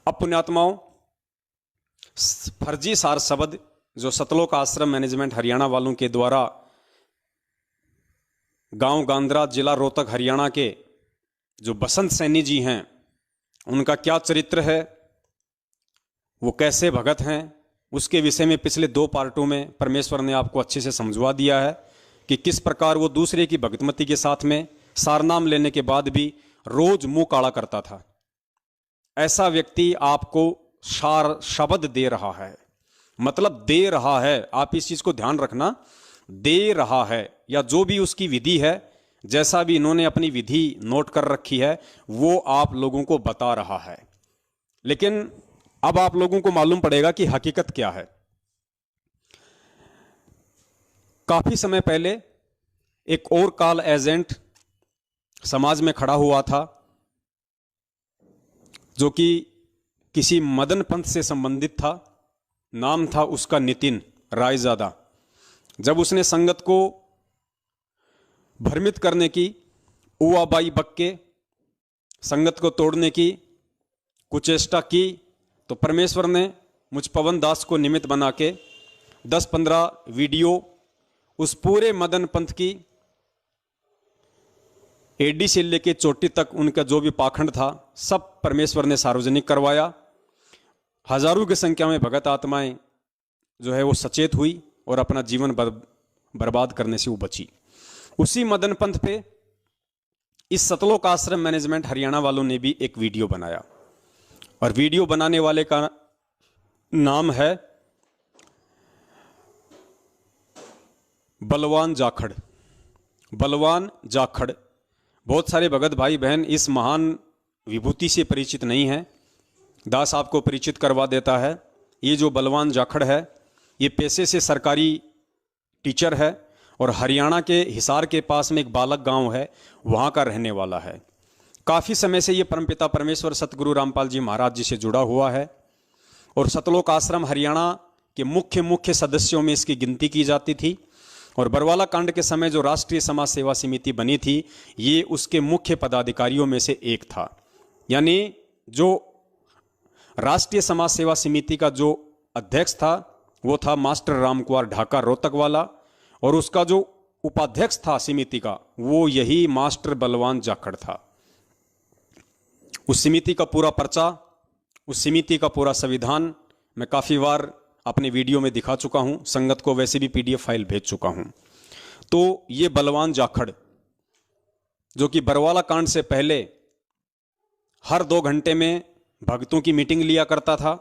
अब पुण्यात्माओं, फर्जी सार शब्द जो सतलोक आश्रम मैनेजमेंट हरियाणा वालों के द्वारा गांव गांद्रा जिला रोहतक हरियाणा के जो बसंत सैनी जी हैं, उनका क्या चरित्र है, वो कैसे भगत हैं, उसके विषय में पिछले 2 पार्टों में परमेश्वर ने आपको अच्छे से समझवा दिया है कि किस प्रकार वो दूसरे की भगतमती के साथ में सारनाम लेने के बाद भी रोज मुंह काला करता था। ऐसा व्यक्ति आपको सार शब्द दे रहा है, मतलब दे रहा है, आप इस चीज को ध्यान रखना, दे रहा है, या जो भी उसकी विधि है, जैसा भी इन्होंने अपनी विधि नोट कर रखी है, वो आप लोगों को बता रहा है। लेकिन अब आप लोगों को मालूम पड़ेगा कि हकीकत क्या है। काफी समय पहले एक और कॉल एजेंट समाज में खड़ा हुआ था, जो कि किसी मदन पंथ से संबंधित था। नाम था उसका नितिन रायजादा। जब उसने संगत को भ्रमित करने की, उवाबाई बक के संगत को तोड़ने की कुचेष्टा की, तो परमेश्वर ने मुझ पवन दास को निमित्त बना के 10-15 वीडियो उस पूरे मदन पंथ की एडी से लेके चोटी तक उनका जो भी पाखंड था, सब परमेश्वर ने सार्वजनिक करवाया। हजारों की संख्या में भगत आत्माएं जो है वो सचेत हुई और अपना जीवन बर्बाद करने से वो बची। उसी मदन पंथ पे इस सतलोक आश्रम मैनेजमेंट हरियाणा वालों ने भी एक वीडियो बनाया, और वीडियो बनाने वाले का नाम है बलवान जाखड़। बलवान जाखड़। बहुत सारे भगत भाई बहन इस महान विभूति से परिचित नहीं हैं। दास आपको परिचित करवा देता है। ये जो बलवान जाखड़ है, ये पेशे से सरकारी टीचर है और हरियाणा के हिसार के पास में एक बालक गांव है, वहां का रहने वाला है। काफी समय से ये परमपिता परमेश्वर सतगुरु रामपाल जी महाराज जी से जुड़ा हुआ है और सतलोक आश्रम हरियाणा के मुख्य सदस्यों में इसकी गिनती की जाती थी। और बरवाला कांड के समय जो राष्ट्रीय समाज सेवा समिति बनी थी, ये उसके मुख्य पदाधिकारियों में से एक था। यानी जो राष्ट्रीय समाज सेवा समिति का जो अध्यक्ष था वो था मास्टर रामकुमार ढाका रोहतक वाला, और उसका जो उपाध्यक्ष था समिति का, वो यही मास्टर बलवान जाखड़ था। उस समिति का पूरा पर्चा, उस समिति का पूरा संविधान मैं काफी बार अपने वीडियो में दिखा चुका हूं, संगत को वैसे भी पीडीएफ फाइल भेज चुका हूं। तो ये बलवान जाखड़, जो कि बरवाला कांड से पहले हर 2 घंटे में भक्तों की मीटिंग लिया करता था,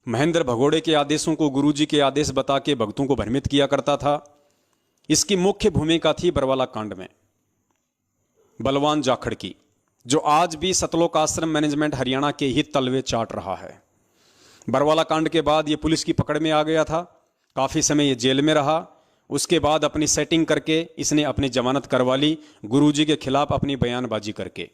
महेंद्र भगोड़े के आदेशों को गुरुजी के आदेश बता के भक्तों को भ्रमित किया करता था। इसकी मुख्य भूमिका थी बरवाला कांड में बलवान जाखड़ की, जो आज भी सतलोक आश्रम मैनेजमेंट हरियाणा के ही तलवे चाट रहा है। बरवाला कांड के बाद ये पुलिस की पकड़ में आ गया था, काफी समय ये जेल में रहा। उसके बाद अपनी सेटिंग करके इसने अपनी जमानत करवा ली, गुरुजी के खिलाफ अपनी बयानबाजी करके।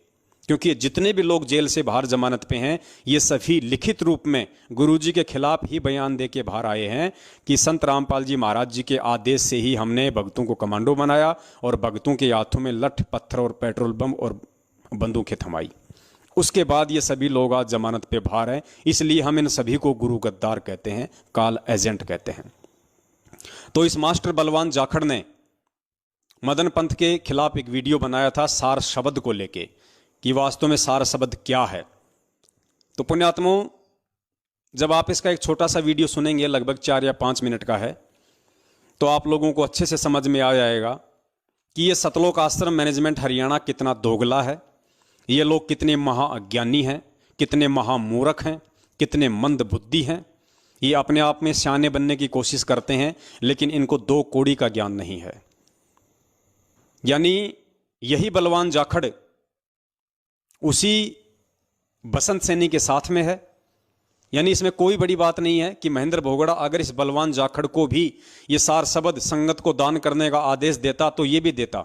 क्योंकि जितने भी लोग जेल से बाहर जमानत पे हैं, ये सभी लिखित रूप में गुरुजी के खिलाफ ही बयान दे के बाहर आए हैं कि संत रामपाल जी महाराज जी के आदेश से ही हमने भक्तों को कमांडो बनाया और भक्तों के हाथों में लठ पत्थर और पेट्रोल बम और बंदूकें थमाई। उसके बाद ये सभी लोग आज जमानत पे बाहर हैं। इसलिए हम इन सभी को गुरु गद्दार कहते हैं, काल एजेंट कहते हैं। तो इस मास्टर बलवान जाखड़ ने मदन पंथ के खिलाफ एक वीडियो बनाया था सार शब्द को लेके, कि वास्तव में सार शब्द क्या है। तो पुण्यात्माओं, जब आप इसका एक छोटा सा वीडियो सुनेंगे, लगभग 4 या 5 मिनट का है, तो आप लोगों को अच्छे से समझ में आ जाएगा कि ये सतलोक आश्रम मैनेजमेंट हरियाणा कितना दोगला है, ये लोग कितने महाअज्ञानी हैं, कितने महामूर्ख हैं, कितने मंद बुद्धि हैं। ये अपने आप में सियाने बनने की कोशिश करते हैं, लेकिन इनको 2 कौड़ी का ज्ञान नहीं है। यानी यही बलवान जाखड़ उसी बसंत सैनी के साथ में है। यानी इसमें कोई बड़ी बात नहीं है कि महेंद्र भोगड़ा अगर इस बलवान जाखड़ को भी ये सार शब्द संगत को दान करने का आदेश देता तो ये भी देता,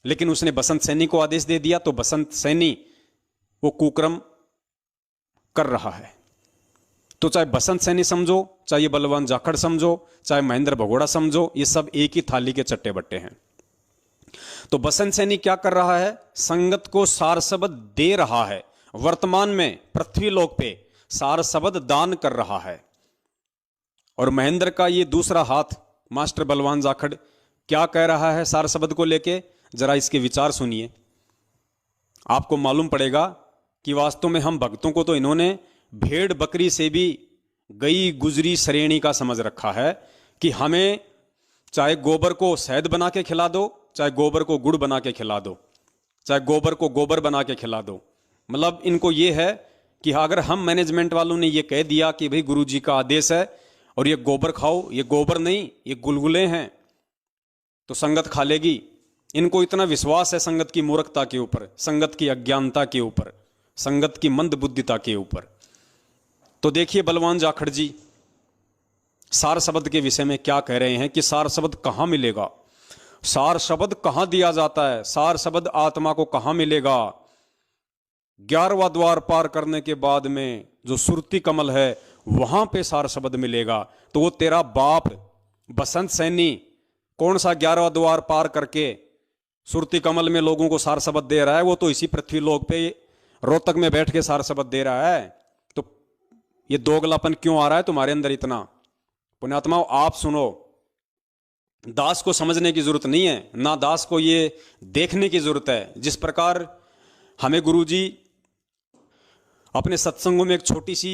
लेकिन उसने बसंत सैनी को आदेश दे दिया, तो बसंत सैनी वो कुक्रम कर रहा है। तो चाहे बसंत सैनी समझो, चाहे बलवान जाखड़ समझो, चाहे महेंद्र भगोड़ा समझो, ये सब एक ही थाली के चट्टे बट्टे हैं। तो बसंत सैनी क्या कर रहा है? संगत को सार शब्द दे रहा है, वर्तमान में पृथ्वी लोक पे सार शब्द दान कर रहा है। और महेंद्र का ये दूसरा हाथ मास्टर बलवान जाखड़ क्या कह रहा है सार शब्द को लेके, जरा इसके विचार सुनिए। आपको मालूम पड़ेगा कि वास्तव में हम भक्तों को तो इन्होंने भेड़ बकरी से भी गई गुजरी श्रेणी का समझ रखा है कि हमें चाहे गोबर को शहद बना के खिला दो, चाहे गोबर को गुड़ बना के खिला दो, चाहे गोबर को गोबर बना के खिला दो। मतलब इनको ये है कि अगर हम मैनेजमेंट वालों ने ये कह दिया कि भाई गुरुजी का आदेश है और ये गोबर खाओ, ये गोबर नहीं ये गुलगुले हैं, तो संगत खा लेगी। इनको इतना विश्वास है संगत की मूर्खता के ऊपर, संगत की अज्ञानता के ऊपर, संगत की मंद बुद्धिता के ऊपर। तो देखिए बलवान जाखड़ जी सार शब्द के विषय में क्या कह रहे हैं कि सार शब्द कहां मिलेगा, सार शब्द कहां दिया जाता है, सार शब्द आत्मा को कहां मिलेगा। 11वां द्वार पार करने के बाद में जो सुरती कमल है वहां पे सार शब्द मिलेगा। तो वो तेरा बाप बसंत सैनी कौन सा 11वां द्वार पार करके सुरती कमल में लोगों को सार शब्द दे रहा है, वो तो इसी पृथ्वी लोक पे रोहतक में बैठ के सार शब्द दे रहा है। तो ये दोगलापन क्यों आ रहा है तुम्हारे अंदर इतना? पुण्यात्माओं आप सुनो, दास को समझने की जरूरत नहीं है, ना दास को ये देखने की जरूरत है। जिस प्रकार हमें गुरुजी अपने सत्संगों में एक छोटी सी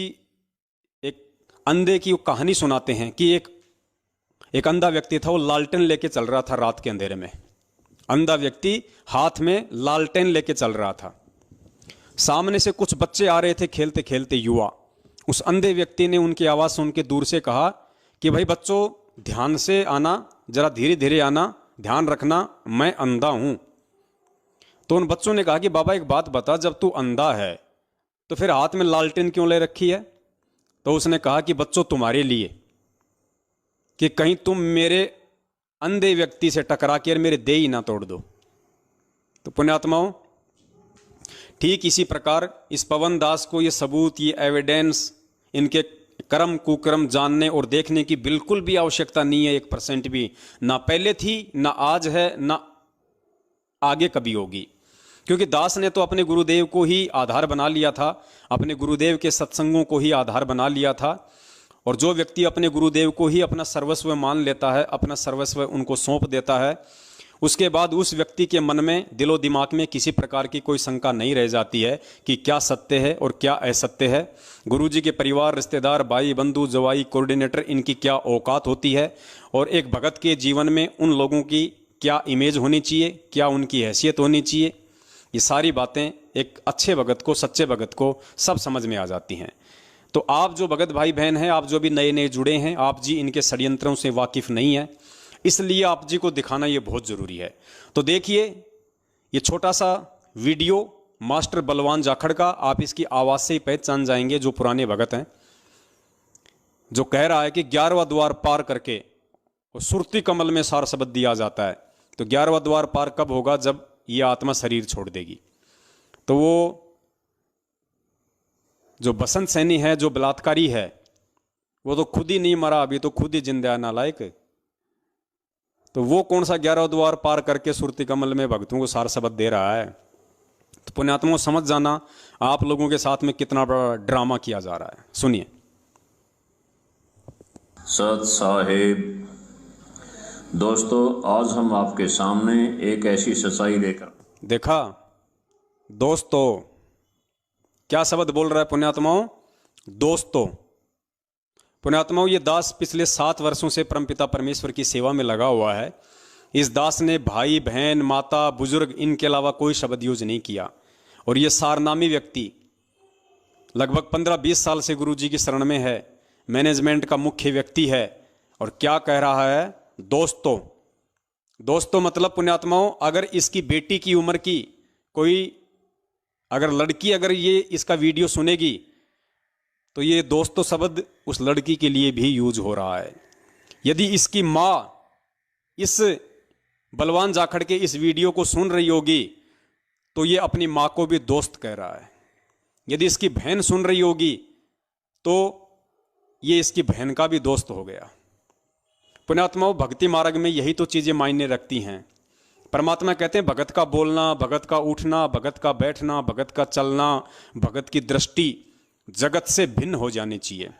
एक अंधे की कहानी सुनाते हैं कि एक अंधा व्यक्ति था, वो लालटेन लेके चल रहा था रात के अंधेरे में। अंधा व्यक्ति हाथ में लालटेन लेके चल रहा था। सामने से कुछ बच्चे आ रहे थे खेलते खेलते, युवा। उस अंधे व्यक्ति ने उनकी आवाज सुन के दूर से कहा कि भाई बच्चों ध्यान से आना, जरा धीरे धीरे आना, ध्यान रखना, मैं अंधा हूं। तो उन बच्चों ने कहा कि बाबा एक बात बता, जब तू अंधा है तो फिर हाथ में लालटेन क्यों ले रखी है? तो उसने कहा कि बच्चों तुम्हारे लिए, कि कहीं तुम मेरे अंधे व्यक्ति से टकरा के मेरे देह ही ना तोड़ दो। तो पुण्यात्माओं ठीक इसी प्रकार इस पवन दास को ये सबूत, ये एविडेंस, इनके कर्म कुकर्म जानने और देखने की बिल्कुल भी आवश्यकता नहीं है, 1% भी। ना पहले थी, ना आज है, ना आगे कभी होगी। क्योंकि दास ने तो अपने गुरुदेव को ही आधार बना लिया था, अपने गुरुदेव के सत्संगों को ही आधार बना लिया था। और जो व्यक्ति अपने गुरुदेव को ही अपना सर्वस्व मान लेता है, अपना सर्वस्व उनको सौंप देता है, उसके बाद उस व्यक्ति के मन में, दिलो दिमाग में किसी प्रकार की कोई शंका नहीं रह जाती है कि क्या सत्य है और क्या असत्य है। गुरुजी के परिवार, रिश्तेदार, भाई बंधु, जवाई, कोऑर्डिनेटर, इनकी क्या औकात होती है और एक भगत के जीवन में उन लोगों की क्या इमेज होनी चाहिए, क्या उनकी हैसियत होनी चाहिए, ये सारी बातें एक अच्छे भगत को, सच्चे भगत को सब समझ में आ जाती हैं। तो आप जो भगत भाई बहन हैं, आप जो भी नए नए जुड़े हैं, आप जी इनके षड्यंत्रों से वाकिफ नहीं है, इसलिए आप जी को दिखाना ये बहुत जरूरी है। तो देखिए ये छोटा सा वीडियो मास्टर बलवान जाखड़ का, आप इसकी आवाज से ही पहचान जाएंगे जो पुराने भगत हैं, जो कह रहा है कि 11वां द्वार पार करके और सुरती कमल में सार शब्द दिया जाता है। तो 11वां द्वार पार कब होगा? जब ये आत्मा शरीर छोड़ देगी। तो वो जो बसंत सैनी है, जो बलात्कारी है, वो तो खुद ही नहीं मरा, अभी तो खुद ही जिंदा है नालायक। तो वो कौन सा 11वां द्वार पार करके सुरती कमल में भक्तों को सार शब्द दे रहा है? तो पुण्यात्माओं समझ जाना आप लोगों के साथ में कितना बड़ा ड्रामा किया जा रहा है। सुनिए। सत साहेब, दोस्तों आज हम आपके सामने एक ऐसी सच्चाई लेकर, देखा दोस्तों क्या शब्द बोल रहा है पुण्यात्माओं? दोस्तों। पुण्यात्माओं ये दास पिछले 7 वर्षों से परमपिता परमेश्वर की सेवा में लगा हुआ है। इस दास ने भाई बहन, माता, बुजुर्ग, इनके अलावा कोई शब्द यूज नहीं किया। और ये सारनामी व्यक्ति लगभग 15-20 साल से गुरुजी की शरण में है, मैनेजमेंट का मुख्य व्यक्ति है, और क्या कह रहा है? दोस्तों। दोस्तों मतलब पुण्यात्माओं अगर इसकी बेटी की उम्र की कोई अगर लड़की अगर ये इसका वीडियो सुनेगी तो ये दोस्तों शब्द उस लड़की के लिए भी यूज हो रहा है। यदि इसकी माँ इस बलवान जाखड़ के इस वीडियो को सुन रही होगी तो ये अपनी माँ को भी दोस्त कह रहा है। यदि इसकी बहन सुन रही होगी तो ये इसकी बहन का भी दोस्त हो गया। पुण्यात्माओं भक्ति मार्ग में यही तो चीजें मायने रखती हैं। परमात्मा कहते हैं भगत का बोलना, भगत का उठना, भगत का बैठना, भगत का चलना, भगत की दृष्टि जगत से भिन्न हो जानी चाहिए।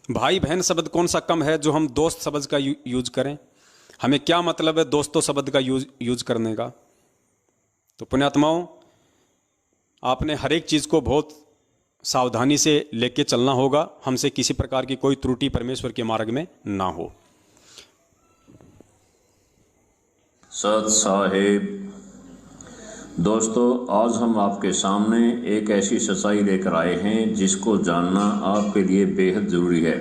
भाई बहन शब्द कौन सा कम है जो हम दोस्त शब्द का यूज करें? हमें क्या मतलब है दोस्तों शब्द का यूज करने का? तो पुण्यात्माओं, आपने हर एक चीज को बहुत सावधानी से लेके चलना होगा, हमसे किसी प्रकार की कोई त्रुटि परमेश्वर के मार्ग में ना हो। सत साहेब। दोस्तों, आज हम आपके सामने एक ऐसी सच्चाई लेकर आए हैं जिसको जानना आपके लिए बेहद ज़रूरी है।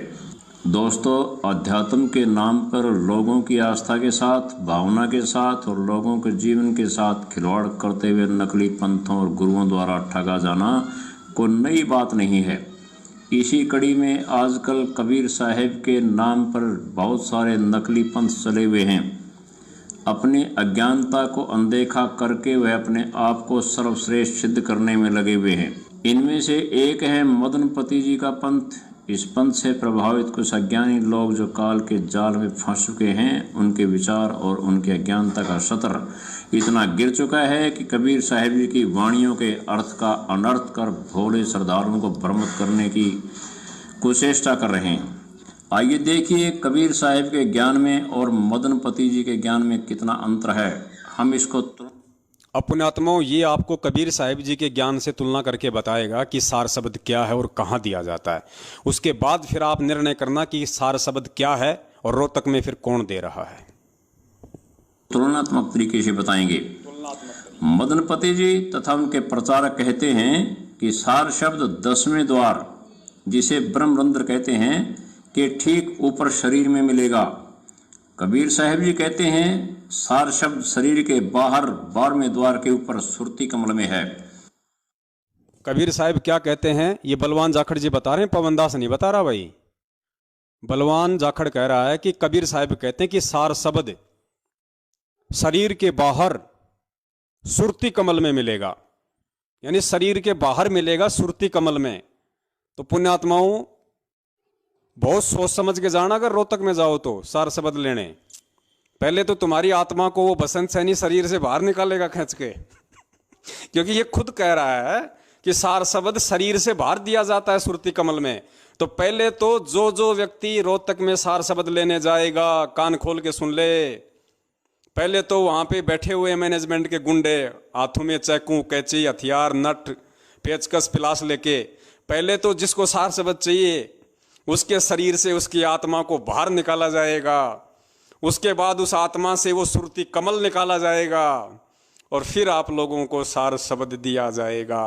दोस्तों, अध्यात्म के नाम पर लोगों की आस्था के साथ, भावना के साथ और लोगों के जीवन के साथ खिलवाड़ करते हुए नकली पंथों और गुरुओं द्वारा ठगा जाना कोई नई बात नहीं है। इसी कड़ी में आजकल कबीर साहिब के नाम पर बहुत सारे नकली पंथ चले हुए हैं। अपनी अज्ञानता को अनदेखा करके वह अपने आप को सर्वश्रेष्ठ सिद्ध करने में लगे हुए हैं। इनमें से एक है मदनपति जी का पंथ। इस पंथ से प्रभावित कुछ अज्ञानी लोग जो काल के जाल में फंस चुके हैं, उनके विचार और उनकी अज्ञानता का सतर इतना गिर चुका है कि कबीर साहिब जी की वाणियों के अर्थ का अनर्थ कर भोले श्रद्धालुओं को भ्रमित करने की कुचेष्टा कर रहे हैं। आइए देखिए कबीर साहिब के ज्ञान में और मदनपति जी के ज्ञान में कितना अंतर है। हम इसको पुण्यात्माओं, ये आपको कबीर साहिब जी के ज्ञान से तुलना करके बताएगा कि सार शब्द क्या है और कहाँ दिया जाता है। उसके बाद फिर आप निर्णय करना कि सार शब्द क्या है और रोहतक में फिर कौन दे रहा है। तुलनात्मक तरीके से बताएंगे। मदनपति जी तथा उनके प्रचारक कहते हैं कि सार शब्द 10वें द्वार, जिसे ब्रह्मरंध्र कहते हैं, के ठीक ऊपर शरीर में मिलेगा। कबीर साहिब जी कहते हैं सार शब्द शरीर के बाहर 12वें द्वार के ऊपर सुरती कमल में है। कबीर साहिब क्या कहते हैं ये बलवान जाखड़ जी बता रहे हैं, पवन दास नहीं बता रहा भाई। बलवान जाखड़ कह रहा है कि कबीर साहिब कहते हैं कि सार शब्द शरीर के बाहर सुरती कमल में मिलेगा, यानी शरीर के बाहर मिलेगा सुरती कमल में। तो पुण्यात्माओं, बहुत सोच समझ के जाना, अगर रोहतक में जाओ तो सार शब्द लेने, पहले तो तुम्हारी आत्मा को वो बसंत सैनी शरीर से बाहर निकालेगा खींच के क्योंकि ये खुद कह रहा है कि सार शब्द शरीर से बाहर दिया जाता है सुरती कमल में। तो पहले तो जो व्यक्ति रोहतक में सार शब्द लेने जाएगा, कान खोल के सुन ले। पहले तो वहां पे बैठे हुए मैनेजमेंट के गुंडे हाथों में चाकू, कैंची, हथियार, नट, पेचकस, पिलास लेके, पहले तो जिसको सार शब्द चाहिए उसके शरीर से उसकी आत्मा को बाहर निकाला जाएगा। उसके बाद उस आत्मा से वो सुरती कमल निकाला जाएगा और फिर आप लोगों को सार शब्द दिया जाएगा।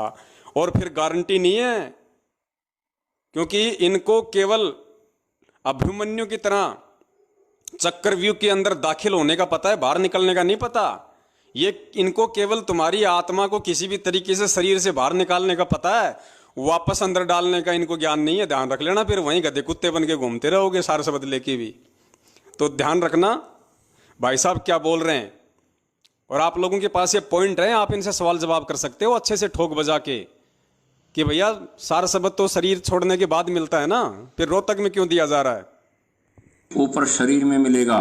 और फिर गारंटी नहीं है, क्योंकि इनको केवल अभिमन्यु की तरह चक्रव्यूह के अंदर दाखिल होने का पता है, बाहर निकलने का नहीं पता। ये इनको केवल तुम्हारी आत्मा को किसी भी तरीके से शरीर से बाहर निकालने का पता है, वापस अंदर डालने का इनको ज्ञान नहीं है। ध्यान रख लेना, फिर वहीं गधे कुत्ते बन के घूमते रहोगे सार शब्द लेके भी। तो ध्यान रखना भाई साहब क्या बोल रहे हैं। और आप लोगों के पास ये पॉइंट है, आप इनसे सवाल जवाब कर सकते हो अच्छे से ठोक बजा के कि भैया सार शब्द तो शरीर छोड़ने के बाद मिलता है ना, फिर रोहतक में क्यों दिया जा रहा है? ऊपर शरीर में मिलेगा।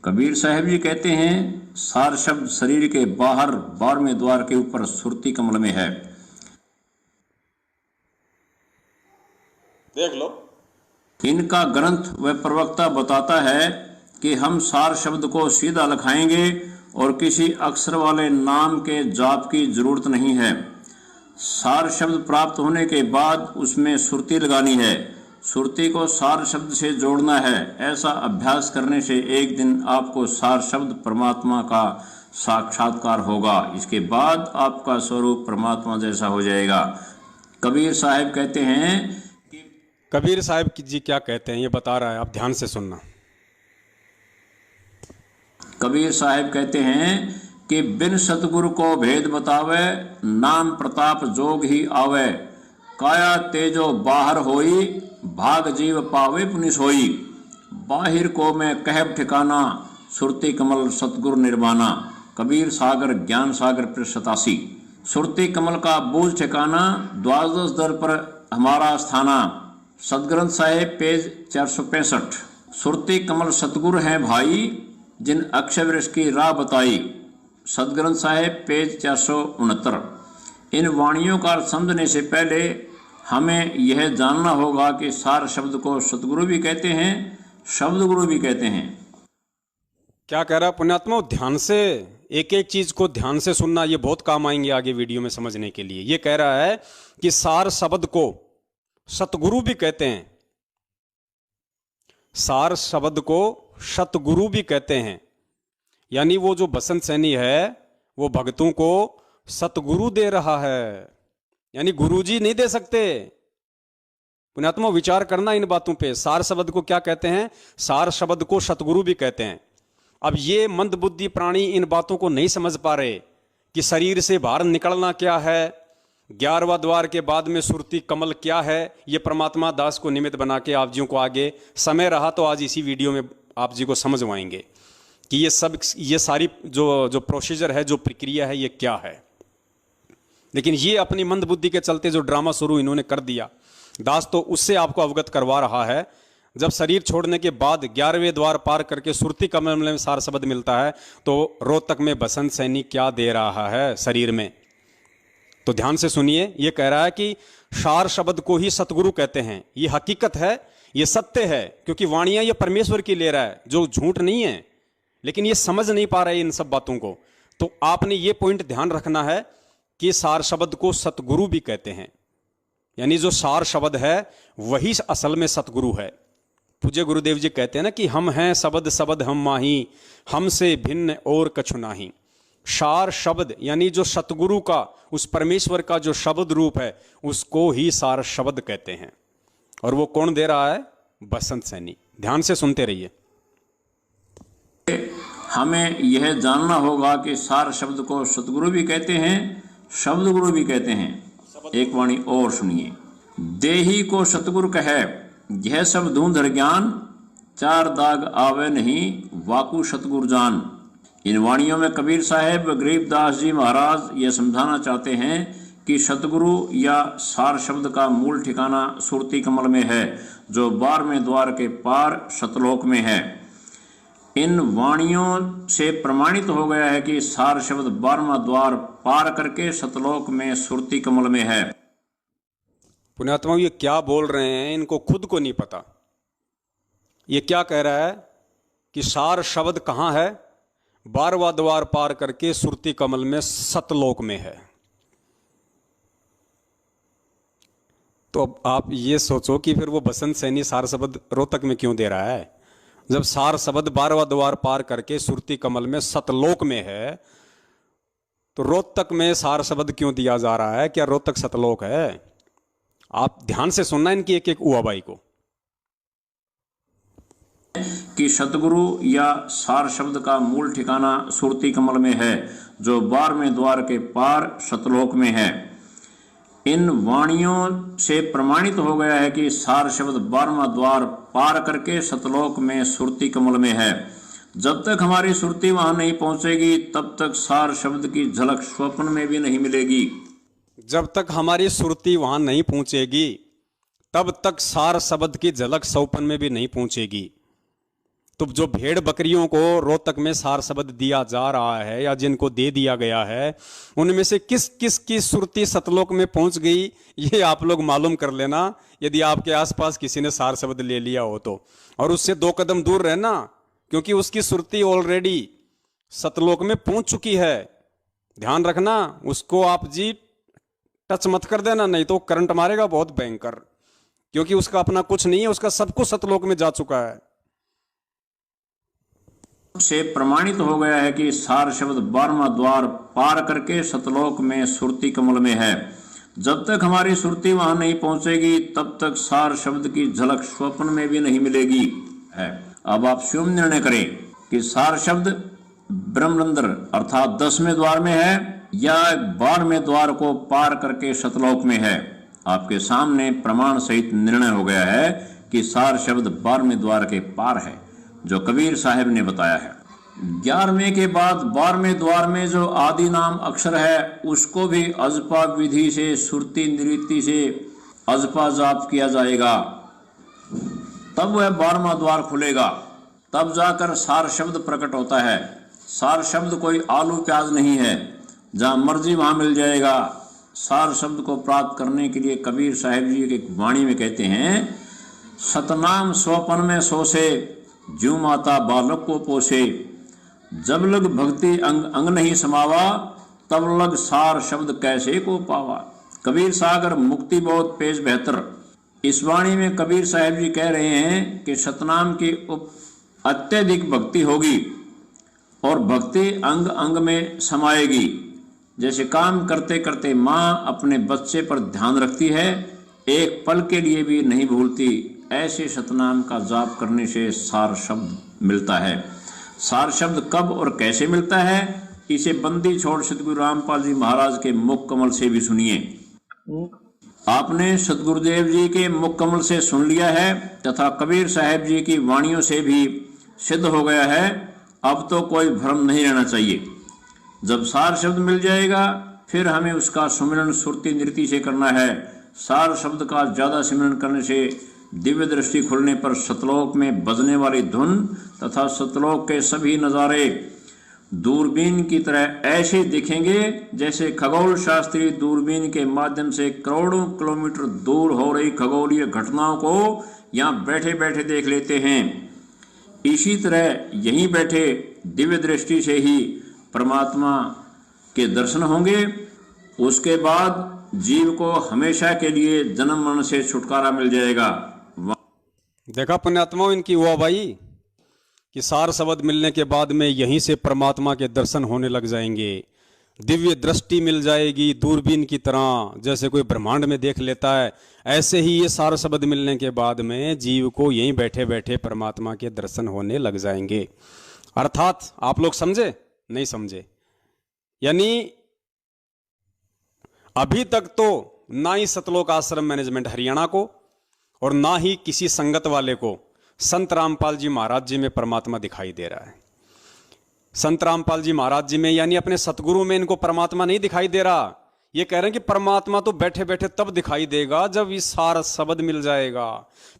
कबीर साहिब जी कहते हैं सार शब्द शरीर के बाहर 12वें द्वार के ऊपर सुरती कमल में है। देख लो, इनका ग्रंथ व प्रवक्ता बताता है कि हम सार शब्द को सीधा लिखाएंगे और किसी अक्षर वाले नाम के जाप की जरूरत नहीं है। सार शब्द प्राप्त होने के बाद उसमें सुरती लगानी है, सुरती को सार शब्द से जोड़ना है। ऐसा अभ्यास करने से एक दिन आपको सार शब्द परमात्मा का साक्षात्कार होगा। इसके बाद आपका स्वरूप परमात्मा जैसा हो जाएगा। कबीर साहिब कहते हैं, कबीर साहिब जी क्या कहते हैं ये बता रहा है, आप ध्यान से सुनना। कबीर साहिब कहते हैं कि बिन सतगुरु को भेद बतावे, नाम प्रताप जोग ही आवे, काया तेजो बाहर होई, भाग जीव पावे पुनि सोई, बाहिर को मैं कहब ठिकाना, सुरती कमल सतगुरु निर्वाणा। कबीर सागर ज्ञान सागर पृष्ठ 87। सुरती कमल का बूझ ठिकाना, द्वादश दर पर हमारा स्थाना। सदग्रंथ साहिब पेज 465। सुरती कमल सतगुरु है भाई, जिन अक्षय वृक्ष की राह बताई। सदग्रंथ साहिब पेज 469। इन वाणियों का अर्थ समझने से पहले हमें यह जानना होगा कि सार शब्द को सतगुरु भी कहते हैं, शब्द गुरु भी कहते हैं। क्या कह रहा है पुण्यात्मा? ध्यान से एक एक चीज को ध्यान से सुनना, ये बहुत काम आएंगे आगे वीडियो में समझने के लिए। ये कह रहा है कि सार शब्द को सतगुरु भी कहते हैं, सार शब्द को सतगुरु भी कहते हैं। यानी वो जो बसंत सैनी है वो भक्तों को सतगुरु दे रहा है, यानी गुरुजी नहीं दे सकते। पुण्यात्मा विचार करना इन बातों पे। सार शब्द को क्या कहते हैं? सार शब्द को सतगुरु भी कहते हैं। अब ये मंदबुद्धि प्राणी इन बातों को नहीं समझ पा रहे कि शरीर से बाहर निकलना क्या है, 11वां द्वार के बाद में सुरती कमल क्या है। ये परमात्मा दास को निमित्त बना के आप जी को आगे समय रहा तो आज इसी वीडियो में आप जी को समझवाएंगे कि ये सारी जो प्रोसीजर है, जो प्रक्रिया है, ये क्या है। लेकिन ये अपनी मंदबुद्धि के चलते जो ड्रामा शुरू इन्होंने कर दिया, दास तो उससे आपको अवगत करवा रहा है। जब शरीर छोड़ने के बाद 11वें द्वार पार करके सुरती कमल में सार शब्द मिलता है तो रोहतक में बसंत सैनी क्या दे रहा है शरीर में। तो ध्यान से सुनिए, ये कह रहा है कि सार शब्द को ही सतगुरु कहते हैं। ये हकीकत है, ये सत्य है, क्योंकि वाणियां ये परमेश्वर की ले रहा है, जो झूठ नहीं है। लेकिन ये समझ नहीं पा रहे इन सब बातों को। तो आपने ये पॉइंट ध्यान रखना है कि सार शब्द को सतगुरु भी कहते हैं। यानी जो सार शब्द है वही असल में सतगुरु है। पूज्य गुरुदेव जी कहते हैं ना कि हम हैं शब्द शब्द हम माही, हमसे भिन्न और कछु नाही। सार शब्द यानी जो सतगुरु का, उस परमेश्वर का जो शब्द रूप है, उसको ही सार शब्द कहते हैं। और वो कौन दे रहा है? बसंत सैनी। ध्यान से सुनते रहिए। हमें यह जानना होगा कि सार शब्द को सतगुरु भी कहते हैं, शब्द गुरु भी कहते हैं। एक वाणी और सुनिए। देही को सतगुरु कहे, यह सब धूंधर ज्ञान, 4 दाग आवे नहीं, वाकु सतगुरु जान। इन वाणियों में कबीर साहेब गरीबदास जी महाराज यह समझाना चाहते हैं कि सतगुरु या सार शब्द का मूल ठिकाना सुरती कमल में है, जो 12वें द्वार के पार सतलोक में है। इन वाणियों से प्रमाणित हो गया है कि सार शब्द 12वां द्वार पार करके सतलोक में सुरती कमल में है। पुण्यात्मा ये क्या बोल रहे हैं, इनको खुद को नहीं पता। ये क्या कह रहा है कि सार शब्द कहाँ है? 12वां द्वार पार करके सुरती कमल में सतलोक में है। तो अब आप ये सोचो कि फिर वो बसंत सैनी सार शब्द रोहतक में क्यों दे रहा है? जब सार शब्द 12वां द्वार पार करके सुरती कमल में सतलोक में है, तो रोहतक में सार शब्द क्यों दिया जा रहा है? क्या रोहतक सतलोक है? आप ध्यान से सुनना इनकी एक एक उआबाई को। कि सतगुरु या सार शब्द का मूल ठिकाना सुरती कमल में है, जो 12वें द्वार के पार सतलोक में है। इन वाणियों से प्रमाणित हो गया है कि सार शब्द 12वां द्वार पार करके सतलोक में सुरती कमल में है। जब तक हमारी सुरती वहां नहीं पहुंचेगी तब तक सार शब्द की झलक स्वप्न में भी नहीं मिलेगी। जब तक हमारी सुरती वहां नहीं पहुंचेगी तब तक सार शब्द की झलक स्वप्न में भी नहीं पहुंचेगी। तो जो भेड़ बकरियों को रोहतक में सार शब्द दिया जा रहा है या जिनको दे दिया गया है, उनमें से किस किस की सुरती सतलोक में पहुंच गई, ये आप लोग मालूम कर लेना यदि आपके आसपास किसी ने सार शब्द ले लिया हो तो। और उससे 2 कदम दूर रहना, क्योंकि उसकी सुरती ऑलरेडी सतलोक में पहुंच चुकी है। ध्यान रखना, उसको आप जी टच मत कर देना, नहीं तो करंट मारेगा बहुत भयंकर, क्योंकि उसका अपना कुछ नहीं है, उसका सब कुछ सतलोक में जा चुका है। से प्रमाणित हो गया है कि सार शब्द 12वां द्वार पार करके सतलोक में सुरती कमल में है। जब तक हमारी सुरती वहां नहीं पहुंचेगी तब तक सार शब्द की झलक स्वप्न में भी नहीं मिलेगी है। अब आप स्वयं निर्णय करें कि सार शब्द ब्रह्मरंध्र अर्थात 10वें द्वार में है या 12वें द्वार को पार करके सतलोक में है। आपके सामने प्रमाण सहित निर्णय हो गया है कि सार शब्द 12वें द्वार के पार है, जो कबीर साहब ने बताया है। 11वें के बाद 12वें द्वार में जो आदि नाम अक्षर है उसको भी अजपा विधि से सुरती नृत्य से अजपा जाप किया जाएगा, तब वह 12वां द्वार खुलेगा। तब जाकर सार शब्द प्रकट होता है। सार शब्द कोई आलू प्याज नहीं है, जहाँ मर्जी वहाँ मिल जाएगा। सार शब्द को प्राप्त करने के लिए कबीर साहिब जी की वाणी में कहते हैं, सतनाम स्वपन में सोसे, ज्यों माता बालक को पोसे। जब लग भक्ति अंग अंग नहीं समावा, तब लग सार शब्द कैसे को पावा। कबीर सागर मुक्ति बहुत पेश बेहतर। इस वाणी में कबीर साहिब जी कह रहे हैं कि सतनाम की अत्यधिक भक्ति होगी और भक्ति अंग अंग में समाएगी। जैसे काम करते करते माँ अपने बच्चे पर ध्यान रखती है, एक पल के लिए भी नहीं भूलती, ऐसे सतनाम का जाप करने से सार शब्द मिलता है। सार शब्द कब और कैसे मिलता है, इसे बंदी छोड़ सतगुरु रामपाल जी महाराज के मुख कमल से भी सुनिए। आपने सतगुरुदेव जी के मुख कमल से सुन लिया है तथा कबीर साहब जी की वाणियों से भी सिद्ध हो गया है। अब तो कोई भ्रम नहीं रहना चाहिए। जब सार शब्द मिल जाएगा, फिर हमें उसका सुमिरन सुरती नृत्य से करना है। सार शब्द का ज्यादा सिमरन करने से दिव्य दृष्टि खुलने पर सतलोक में बजने वाली धुन तथा सतलोक के सभी नज़ारे दूरबीन की तरह ऐसे दिखेंगे जैसे खगोल शास्त्री दूरबीन के माध्यम से करोड़ों किलोमीटर दूर हो रही खगोलीय घटनाओं को यहाँ बैठे बैठे देख लेते हैं। इसी तरह यहीं बैठे दिव्य दृष्टि से ही परमात्मा के दर्शन होंगे। उसके बाद जीव को हमेशा के लिए जन्म मरण से छुटकारा मिल जाएगा। देखा पुण्यात्माओं इनकी हुआ भाई कि सार शब्द मिलने के बाद में यहीं से परमात्मा के दर्शन होने लग जाएंगे, दिव्य दृष्टि मिल जाएगी दूरबीन की तरह, जैसे कोई ब्रह्मांड में देख लेता है। ऐसे ही ये सार शब्द मिलने के बाद में जीव को यहीं बैठे बैठे परमात्मा के दर्शन होने लग जाएंगे। अर्थात आप लोग समझे नहीं समझे, यानी अभी तक तो ना ही सतलोक आश्रम मैनेजमेंट हरियाणा को और ना ही किसी संगत वाले को संत रामपाल जी महाराज जी में परमात्मा दिखाई दे रहा है। संत रामपाल जी महाराज जी में यानी अपने सतगुरु में इनको परमात्मा नहीं दिखाई दे रहा। ये कह रहे हैं कि परमात्मा तो बैठे बैठे तब दिखाई देगा जब इस सार शब्द मिल जाएगा,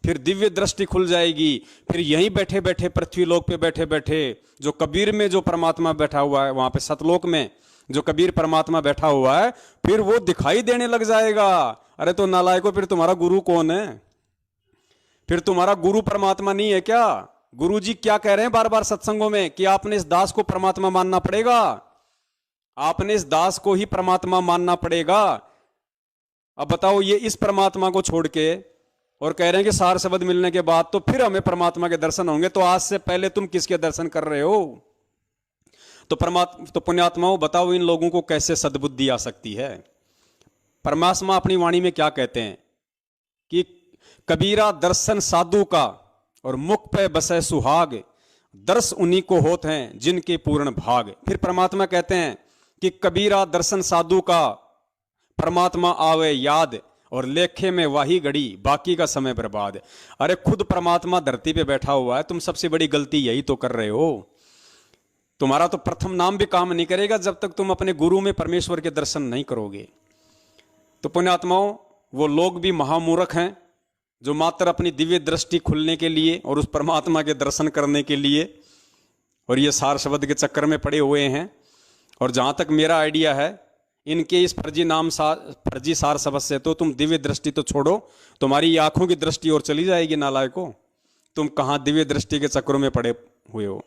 फिर दिव्य दृष्टि खुल जाएगी, फिर यहीं बैठे बैठे पृथ्वी लोक पे बैठे बैठे जो कबीर में जो परमात्मा बैठा हुआ है, वहां पे सतलोक में जो कबीर परमात्मा बैठा हुआ है, फिर वो दिखाई देने लग जाएगा। अरे तो नालायको, फिर तुम्हारा गुरु कौन है? फिर तुम्हारा गुरु परमात्मा नहीं है क्या? गुरु जी क्या कह रहे हैं बार बार सत्संगों में कि आपने इस दास को परमात्मा मानना पड़ेगा, आपने इस दास को ही परमात्मा मानना पड़ेगा। अब बताओ, ये इस परमात्मा को छोड़ के और कह रहे हैं कि सार शब्द मिलने के बाद तो फिर हमें परमात्मा के दर्शन होंगे। तो आज से पहले तुम किसके दर्शन कर रहे हो? तो पुण्यात्माओं बताओ, इन लोगों को कैसे सद्बुद्धि आ सकती है? परमात्मा अपनी वाणी में क्या कहते हैं कि कबीरा दर्शन साधु का और मुख पे बसे सुहाग, दर्श उन्हीं को होते हैं जिनके पूर्ण भाग। फिर परमात्मा कहते हैं कि कबीरा दर्शन साधु का, परमात्मा आवे याद और लेखे में वाही घड़ी, बाकी का समय बर्बाद। अरे खुद परमात्मा धरती पे बैठा हुआ है, तुम सबसे बड़ी गलती यही तो कर रहे हो। तुम्हारा तो प्रथम नाम भी काम नहीं करेगा जब तक तुम अपने गुरु में परमेश्वर के दर्शन नहीं करोगे। तो पुण्यात्माओं, वो लोग भी महामूर्ख हैं जो मात्र अपनी दिव्य दृष्टि खुलने के लिए और उस परमात्मा के दर्शन करने के लिए और ये सार शब्द के चक्कर में पड़े हुए हैं। और जहां तक मेरा आइडिया है, इनके इस फर्जी सार शब्द से तो तुम दिव्य दृष्टि तो छोड़ो, तुम्हारी आंखों की दृष्टि और चली जाएगी। नालायकों, तुम कहां दिव्य दृष्टि के चक्करों में पड़े हुए हो।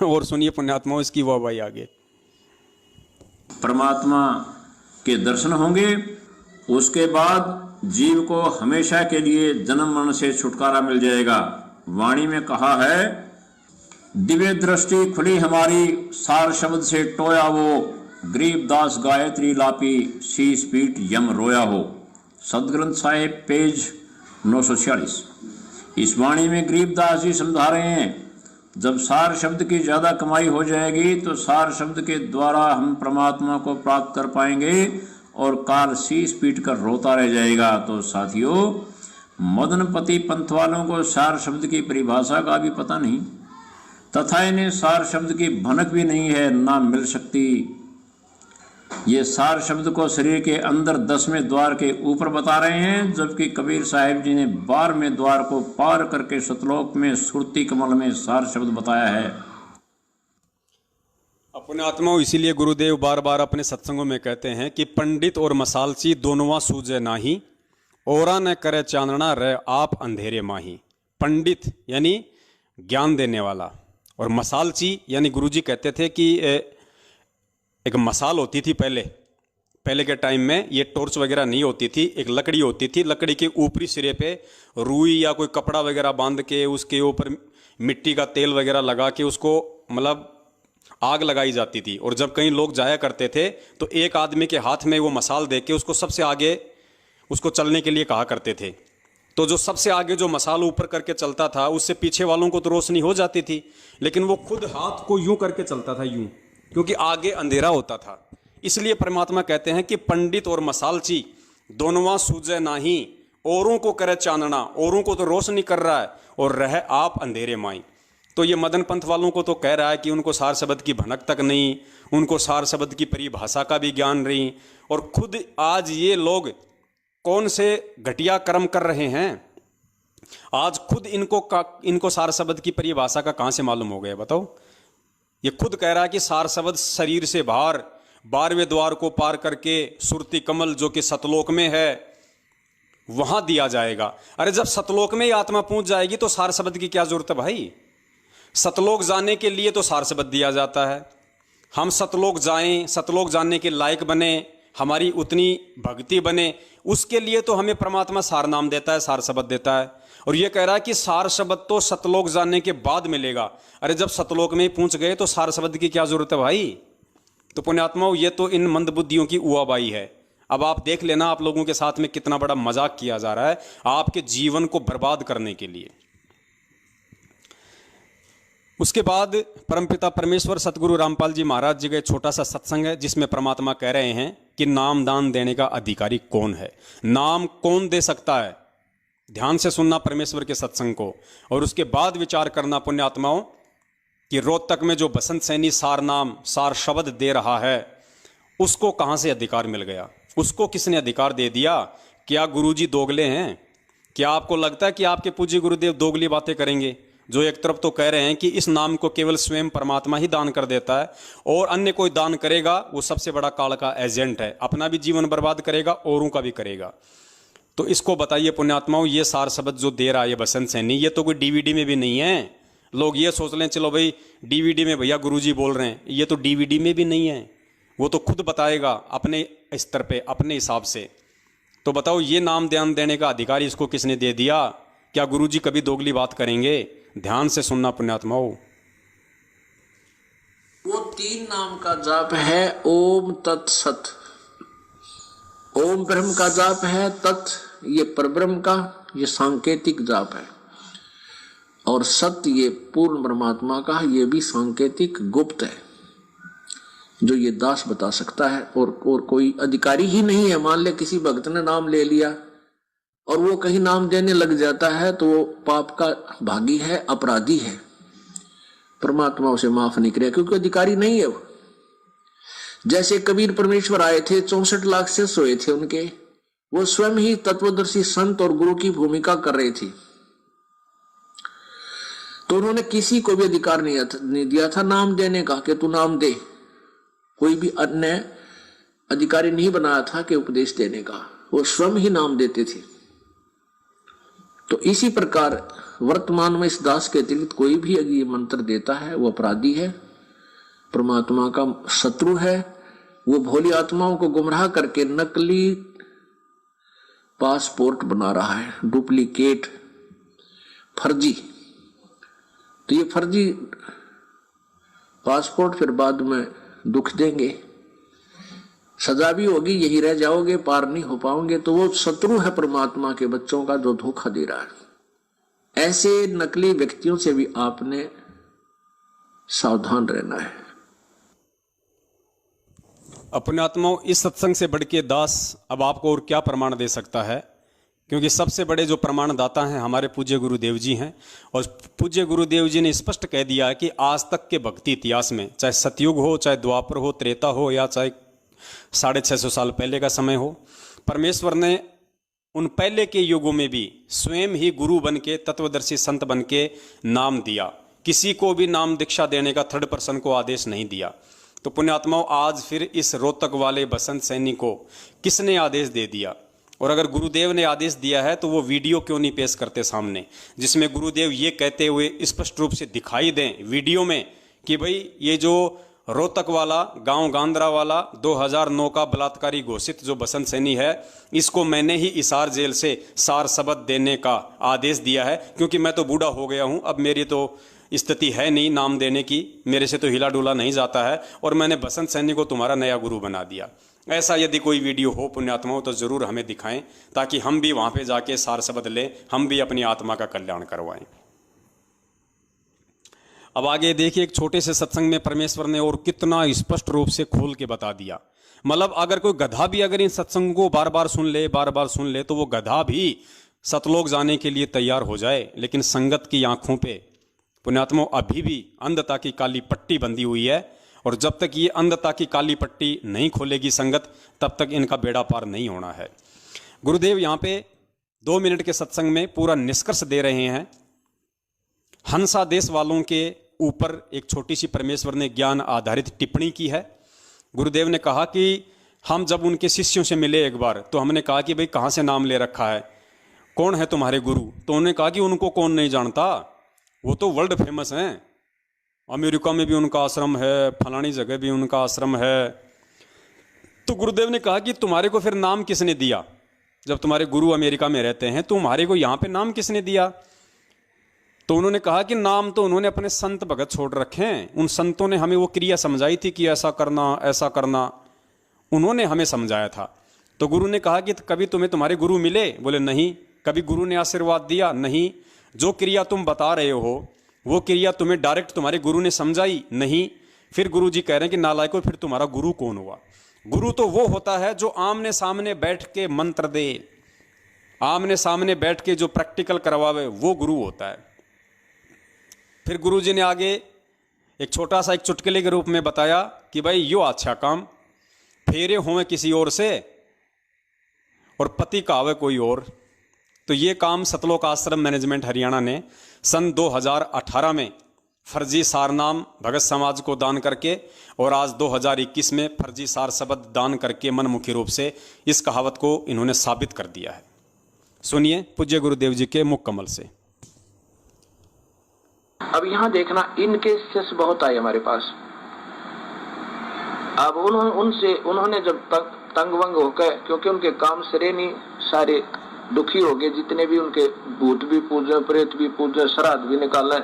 और सुनिए पुण्यात्माओं, इसकी वाह भाई आगे। परमात्मा के दर्शन होंगे, उसके बाद जीव को हमेशा के लिए जन्म मरण से छुटकारा मिल जाएगा। वाणी में कहा है, दिव्य दृष्टि खुली हमारी, सार शब्द से टोया वो, गरीबदास गायत्री लापी, शीश पीठ यम रोया हो। सदग्रंथ साहिब पेज 946। इस वाणी में गरीबदास जी समझा रहे हैं, जब सार शब्द की ज्यादा कमाई हो जाएगी तो सार शब्द के द्वारा हम परमात्मा को प्राप्त कर पाएंगे और काल शीश पीट कर रोता रह जाएगा। तो साथियों, मदनपति पंथ वालों को सार शब्द की परिभाषा का भी पता नहीं, तथा इन्हें सार शब्द की भनक भी नहीं है, ना मिल सकती। ये सार शब्द को शरीर के अंदर 10वें द्वार के ऊपर बता रहे हैं, जबकि कबीर साहिब जी ने 12वें द्वार को पार करके सतलोक में सुरती कमल में सार शब्द बताया है। अपने आत्माओं, इसीलिए गुरुदेव बार बार अपने सत्संगों में कहते हैं कि पंडित और मसालची दोनों सूझे नाही, औरा न करे चांदना रह आप अंधेरे माही। पंडित यानी ज्ञान देने वाला, और मसालची यानी गुरुजी कहते थे कि एक मसाल होती थी पहले के टाइम में, ये टॉर्च वगैरह नहीं होती थी, एक लकड़ी होती थी, लकड़ी के ऊपरी सिरे पे रुई या कोई कपड़ा वगैरह बांध के उसके ऊपर मिट्टी का तेल वगैरह लगा के उसको मतलब आग लगाई जाती थी। और जब कहीं लोग जाया करते थे तो एक आदमी के हाथ में वो मसाल दे के उसको सबसे आगे उसको चलने के लिए कहा करते थे। तो जो सबसे आगे जो मसाल ऊपर करके चलता था उससे पीछे वालों को तो रोशनी हो जाती थी, लेकिन वो खुद हाथ को यूं करके चलता था, यूं, क्योंकि आगे अंधेरा होता था। इसलिए परमात्मा कहते हैं कि पंडित और मसालची दोनों सूझे नाही, औरों को करे चांदना, औरों को तो रोशनी कर रहा है और रह आप अंधेरे माई। तो ये मदन पंथ वालों को तो कह रहा है कि उनको सार शब्द की भनक तक नहीं, उनको सार शब्द की परिभाषा का भी ज्ञान नहीं, और खुद आज ये लोग कौन से घटिया कर्म कर रहे हैं, आज खुद इनको सार शब्द की परिभाषा का कहां से मालूम हो गया बताओ। ये खुद कह रहा है कि सार शब्द शरीर से बाहर 12वें द्वार को पार करके सुरती कमल जो कि सतलोक में है वहां दिया जाएगा। अरे जब सतलोक में ही आत्मा पहुंच जाएगी तो सार शब्द की क्या जरूरत है भाई। सतलोक जाने के लिए तो सार शब्द दिया जाता है, हम सतलोक जाएं, सतलोक जानने के लायक बने, हमारी उतनी भक्ति बने, उसके लिए तो हमें परमात्मा सार नाम देता है, सार शब्द देता है। और ये कह रहा है कि सार शब्द तो सतलोक जानने के बाद मिलेगा। अरे जब सतलोक में ही पहुंच गए तो सार शब्द की क्या जरूरत है भाई। तो पुण्यात्माओं, ये तो इन मंदबुद्धियों की उआबाई है। अब आप देख लेना, आप लोगों के साथ में कितना बड़ा मजाक किया जा रहा है आपके जीवन को बर्बाद करने के लिए। उसके बाद परमपिता परमेश्वर सतगुरु रामपाल जी महाराज जी का एक छोटा सा सत्संग है जिसमें परमात्मा कह रहे हैं कि नाम दान देने का अधिकारी कौन है, नाम कौन दे सकता है। ध्यान से सुनना परमेश्वर के सत्संग को, और उसके बाद विचार करना पुण्यात्माओं कि रोहतक में जो बसंत सैनी सार नाम सार शब्द दे रहा है उसको कहां से अधिकार मिल गया, उसको किसने अधिकार दे दिया। क्या गुरुजी दोगले हैं? क्या आपको लगता है कि आपके पूज्य गुरुदेव दोगली बातें करेंगे, जो एक तरफ तो कह रहे हैं कि इस नाम को केवल स्वयं परमात्मा ही दान कर देता है और अन्य कोई दान करेगा वो सबसे बड़ा काल का एजेंट है, अपना भी जीवन बर्बाद करेगा औरों का भी करेगा। तो इसको बताइए पुण्यात्माओं, ये सार शब्द जो दे रहा है ये बसंत सैनी, ये तो कोई डीवीडी में भी नहीं है। लोग ये सोच लें चलो भाई डीवीडी में भैया गुरुजी बोल रहे हैं, ये तो डीवीडी में भी नहीं है, वो तो खुद बताएगा अपने स्तर पे अपने हिसाब से। तो बताओ ये नाम ध्यान देने का अधिकार इसको किसने दे दिया? क्या गुरुजी कभी दोगली बात करेंगे? ध्यान से सुनना पुण्यात्माओं। वो 3 नाम का जाप है, ओम तत्सत। ओम ब्रह्म का जाप है, तत् ये परब्रह्म का ये सांकेतिक जाप है, और सत्य ये पूर्ण परमात्मा का, ये भी सांकेतिक गुप्त है जो ये दास बता सकता है, और कोई अधिकारी ही नहीं है। मान ले किसी भक्त ने नाम ले लिया और वो कहीं नाम देने लग जाता है तो वो पाप का भागी है, अपराधी है, परमात्मा उसे माफ नहीं करेगा क्योंकि अधिकारी नहीं है वो। जैसे कबीर परमेश्वर आए थे, 64 लाख शिष्य हुए थे उनके, वो स्वयं ही तत्वदर्शी संत और गुरु की भूमिका कर रहे थे, तो उन्होंने किसी को भी अधिकार नहीं दिया था नाम देने का कि तू नाम दे। कोई भी अन्य अधिकारी नहीं बनाया था कि उपदेश देने का, वो स्वयं ही नाम देते थे। तो इसी प्रकार वर्तमान में इस दास के अतिरिक्त कोई भी अगर ये मंत्र देता है वो अपराधी है, परमात्मा का शत्रु है। वो भोली आत्माओं को गुमराह करके नकली पासपोर्ट बना रहा है, डुप्लीकेट, फर्जी। तो ये फर्जी पासपोर्ट फिर बाद में दुख देंगे, सजा भी होगी, यही रह जाओगे, पार नहीं हो पाओगे। तो वो शत्रु है परमात्मा के बच्चों का जो धोखा दे रहा है। ऐसे नकली व्यक्तियों से भी आपने सावधान रहना है। अपने आत्माओं, इस सत्संग से बढ़ के दास अब आपको और क्या प्रमाण दे सकता है, क्योंकि सबसे बड़े जो प्रमाण दाता हैं हमारे पूज्य गुरुदेव जी हैं। और पूज्य गुरुदेव जी ने स्पष्ट कह दिया कि आज तक के भक्ति इतिहास में, चाहे सतयुग हो, चाहे द्वापर हो, त्रेता हो, या चाहे 650 साल पहले का समय हो। परमेश्वर ने उन पहले के युगों में भी स्वयं ही गुरु बन के, तत्वदर्शी संत बन के नाम दिया। किसी को भी नाम दीक्षा देने का थर्ड पर्सन को आदेश नहीं दिया। तो पुण्यात्माओं, आज फिर इस रोहतक वाले बसंत सैनी को किसने आदेश दे दिया? और अगर गुरुदेव ने आदेश दिया है तो वो वीडियो क्यों नहीं पेश करते सामने, जिसमें गुरुदेव ये कहते हुए स्पष्ट रूप से दिखाई दें वीडियो में कि भाई ये जो रोहतक वाला गांव गांद्रा वाला 2009 का बलात्कारी घोषित जो बसंत सैनी है, इसको मैंने ही हिसार जेल से सार शब्द देने का आदेश दिया है, क्योंकि मैं तो बूढ़ा हो गया हूं, अब मेरी तो स्थिति है नहीं नाम देने की, मेरे से तो हिला डुला नहीं जाता है, और मैंने बसंत सैनी को तुम्हारा नया गुरु बना दिया। ऐसा यदि कोई वीडियो हो पुण्यात्माओं तो जरूर हमें दिखाएं, ताकि हम भी वहां पे जाके सार शब्द लें, हम भी अपनी आत्मा का कल्याण करवाएं। अब आगे देखिए, एक छोटे से सत्संग में परमेश्वर ने और कितना स्पष्ट रूप से खोल के बता दिया। मतलब अगर कोई गधा भी अगर इन सत्संग को बार बार सुन ले तो वो गधा भी सतलोक जाने के लिए तैयार हो जाए, लेकिन संगत की आंखों पे पुण्यात्माओं अभी भी अंधता की काली पट्टी बंधी हुई है, और जब तक ये अंधता की काली पट्टी नहीं खोलेगी संगत, तब तक इनका बेड़ा पार नहीं होना है। गुरुदेव यहाँ पे 2 मिनट के सत्संग में पूरा निष्कर्ष दे रहे हैं। हंसा देश वालों के ऊपर एक छोटी सी परमेश्वर ने ज्ञान आधारित टिप्पणी की है। गुरुदेव ने कहा कि हम जब उनके शिष्यों से मिले एक बार, तो हमने कहा कि भाई कहाँ से नाम ले रखा है, कौन है तुम्हारे गुरु? तो उन्होंने कहा कि उनको कौन नहीं जानता, वो तो वर्ल्ड फेमस हैं, अमेरिका में भी उनका आश्रम है, फलानी जगह भी उनका आश्रम है। तो गुरुदेव ने कहा कि तुम्हारे को फिर नाम किसने दिया? जब तुम्हारे गुरु अमेरिका में रहते हैं, तुम्हारे को यहाँ पे नाम किसने दिया? तो उन्होंने कहा कि नाम तो उन्होंने अपने संत भगत छोड़ रखे हैं, उन संतों ने हमें वो क्रिया समझाई थी कि ऐसा करना, उन्होंने हमें समझाया था। तो गुरु ने कहा कि कभी तुम्हें तुम्हारे गुरु मिले? बोले नहीं। कभी गुरु ने आशीर्वाद दिया? नहीं। जो क्रिया तुम बता रहे हो वो क्रिया तुम्हें डायरेक्ट तुम्हारे गुरु ने समझाई? नहीं। फिर गुरु जी कह रहे हैं कि नालायकों, फिर तुम्हारा गुरु कौन हुआ? गुरु तो वो होता है जो आमने सामने बैठ के मंत्र दे, आमने सामने बैठ के जो प्रैक्टिकल करवावे, वो गुरु होता है। फिर गुरु जी ने आगे एक छोटा सा एक चुटकुले के रूप में बताया कि भाई यो अच्छा काम, फेरे होवे किसी और से और पति का आवे कोई और। तो ये काम सतलोक आश्रम मैनेजमेंट हरियाणा ने सन 2018 में फर्जी सारनाम भगत समाज को दान करके, और आज 2021 में फर्जी सार शब्द दान करके मनमुखी रूप से इस कहावत को इन्होंने साबित कर दिया है। सुनिए पूज्य गुरुदेव जी के मुख कमल से। अब यहाँ देखना, इन केसेस बहुत आए हमारे पास। अब उन्होंने जब तक तंग वंग होकर, क्योंकि उनके काम सिरे नहीं, सारे दुखी हो गए, जितने भी उनके भूत भी पूजे, प्रेत भी पूजे, श्राद्ध भी निकाले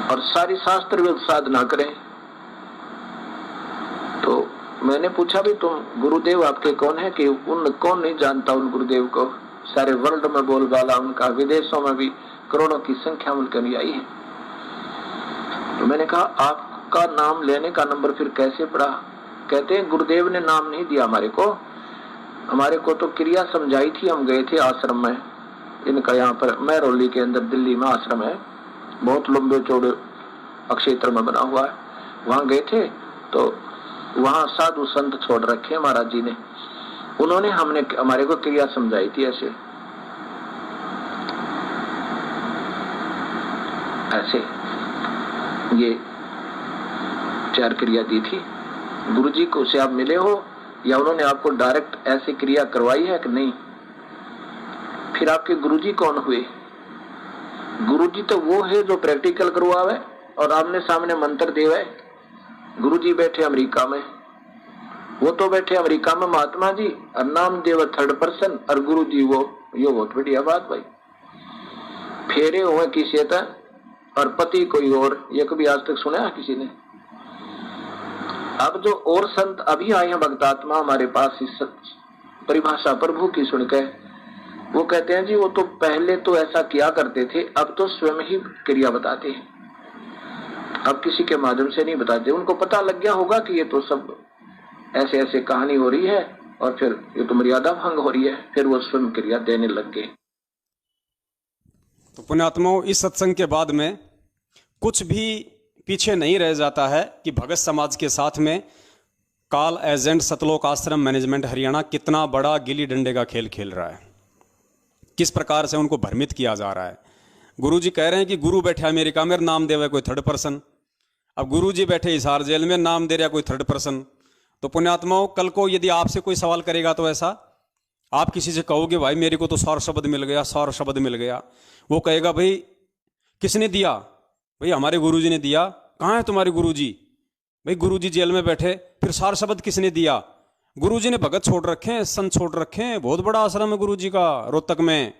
और सारी शास्त्र भी साधना करें। तो मैंने पूछा भी तुम गुरुदेव आपके कौन है? कि उन कौन नहीं जानता उन गुरुदेव को, सारे वर्ल्ड में बोलबाला उनका, विदेशों में भी करोड़ों की संख्या उनके अनुयायी है। तो मैंने कहा आपका नाम लेने का नंबर फिर कैसे पड़ा? कहते हैं गुरुदेव ने नाम नहीं दिया हमारे को तो क्रिया समझाई थी। हम गए थे आश्रम में, इनका यहाँ पर महरौली के अंदर दिल्ली में आश्रम है, बहुत लंबे चौड़े क्षेत्र में बना हुआ है। वहां गए थे तो वहां साधु संत छोड़ रखे महाराज जी ने, उन्होंने हमारे को क्रिया समझाई थी। ऐसे ये 4 क्रिया दी थी। गुरुजी को से आप मिले हो या उन्होंने आपको डायरेक्ट ऐसी क्रिया करवाई है कि नहीं? फिर आपके गुरुजी कौन हुए? गुरुजी तो वो है जो प्रैक्टिकल करवावे और आमने सामने मंत्र देवे। गुरुजी बैठे अमेरिका में, वो तो बैठे अमेरिका में महात्मा जी, और नाम देव थर्ड पर्सन, और गुरुजी वो, ये बहुत बढ़िया बात भाई। फेरे हुए किसी और पति कोई और, ये कभी आज तक सुना है किसी ने? अब जो और संत अभी आए हैं भक्तात्मा हमारे पास, इस परिभाषा प्रभु की सुनकर, वो कहते हैं जी वो तो पहले तो ऐसा किया करते थे, अब तो स्वयं ही क्रिया बताते हैं, अब किसी के माध्यम से नहीं बताते। उनको पता लग गया होगा कि ये तो सब ऐसे ऐसे कहानी हो रही है और फिर ये तो मर्यादा भंग हो रही है, फिर वो स्वयं क्रिया देने लग गए। तो पुण्यात्माओं, इस सत्संग के बाद में कुछ भी पीछे नहीं रह जाता है कि भगत समाज के साथ में काल एजेंट सतलोक आश्रम मैनेजमेंट हरियाणा कितना बड़ा गिल्ली डंडे का खेल खेल रहा है, किस प्रकार से उनको भ्रमित किया जा रहा है। गुरुजी कह रहे हैं कि गुरु बैठे अमेरिका में, नाम दे रहा है कोई थर्ड पर्सन। अब गुरुजी बैठे हिसार जेल में, नाम दे रहा कोई थर्ड पर्सन। तो पुण्यात्माओं, कल को यदि आपसे कोई सवाल करेगा तो ऐसा आप किसी से कहोगे भाई मेरे को तो सौर शब्द मिल गया, सौर शब्द मिल गया, वो कहेगा भाई किसने दिया? भाई हमारे गुरुजी ने दिया। कहाँ है तुम्हारे गुरुजी? भाई गुरुजी जेल में बैठे, फिर सौर शब्द किसने दिया? गुरुजी ने भगत छोड़ रखे हैं, संत छोड़ रखे हैं, बहुत बड़ा आश्रम है गुरुजी का रोहतक में।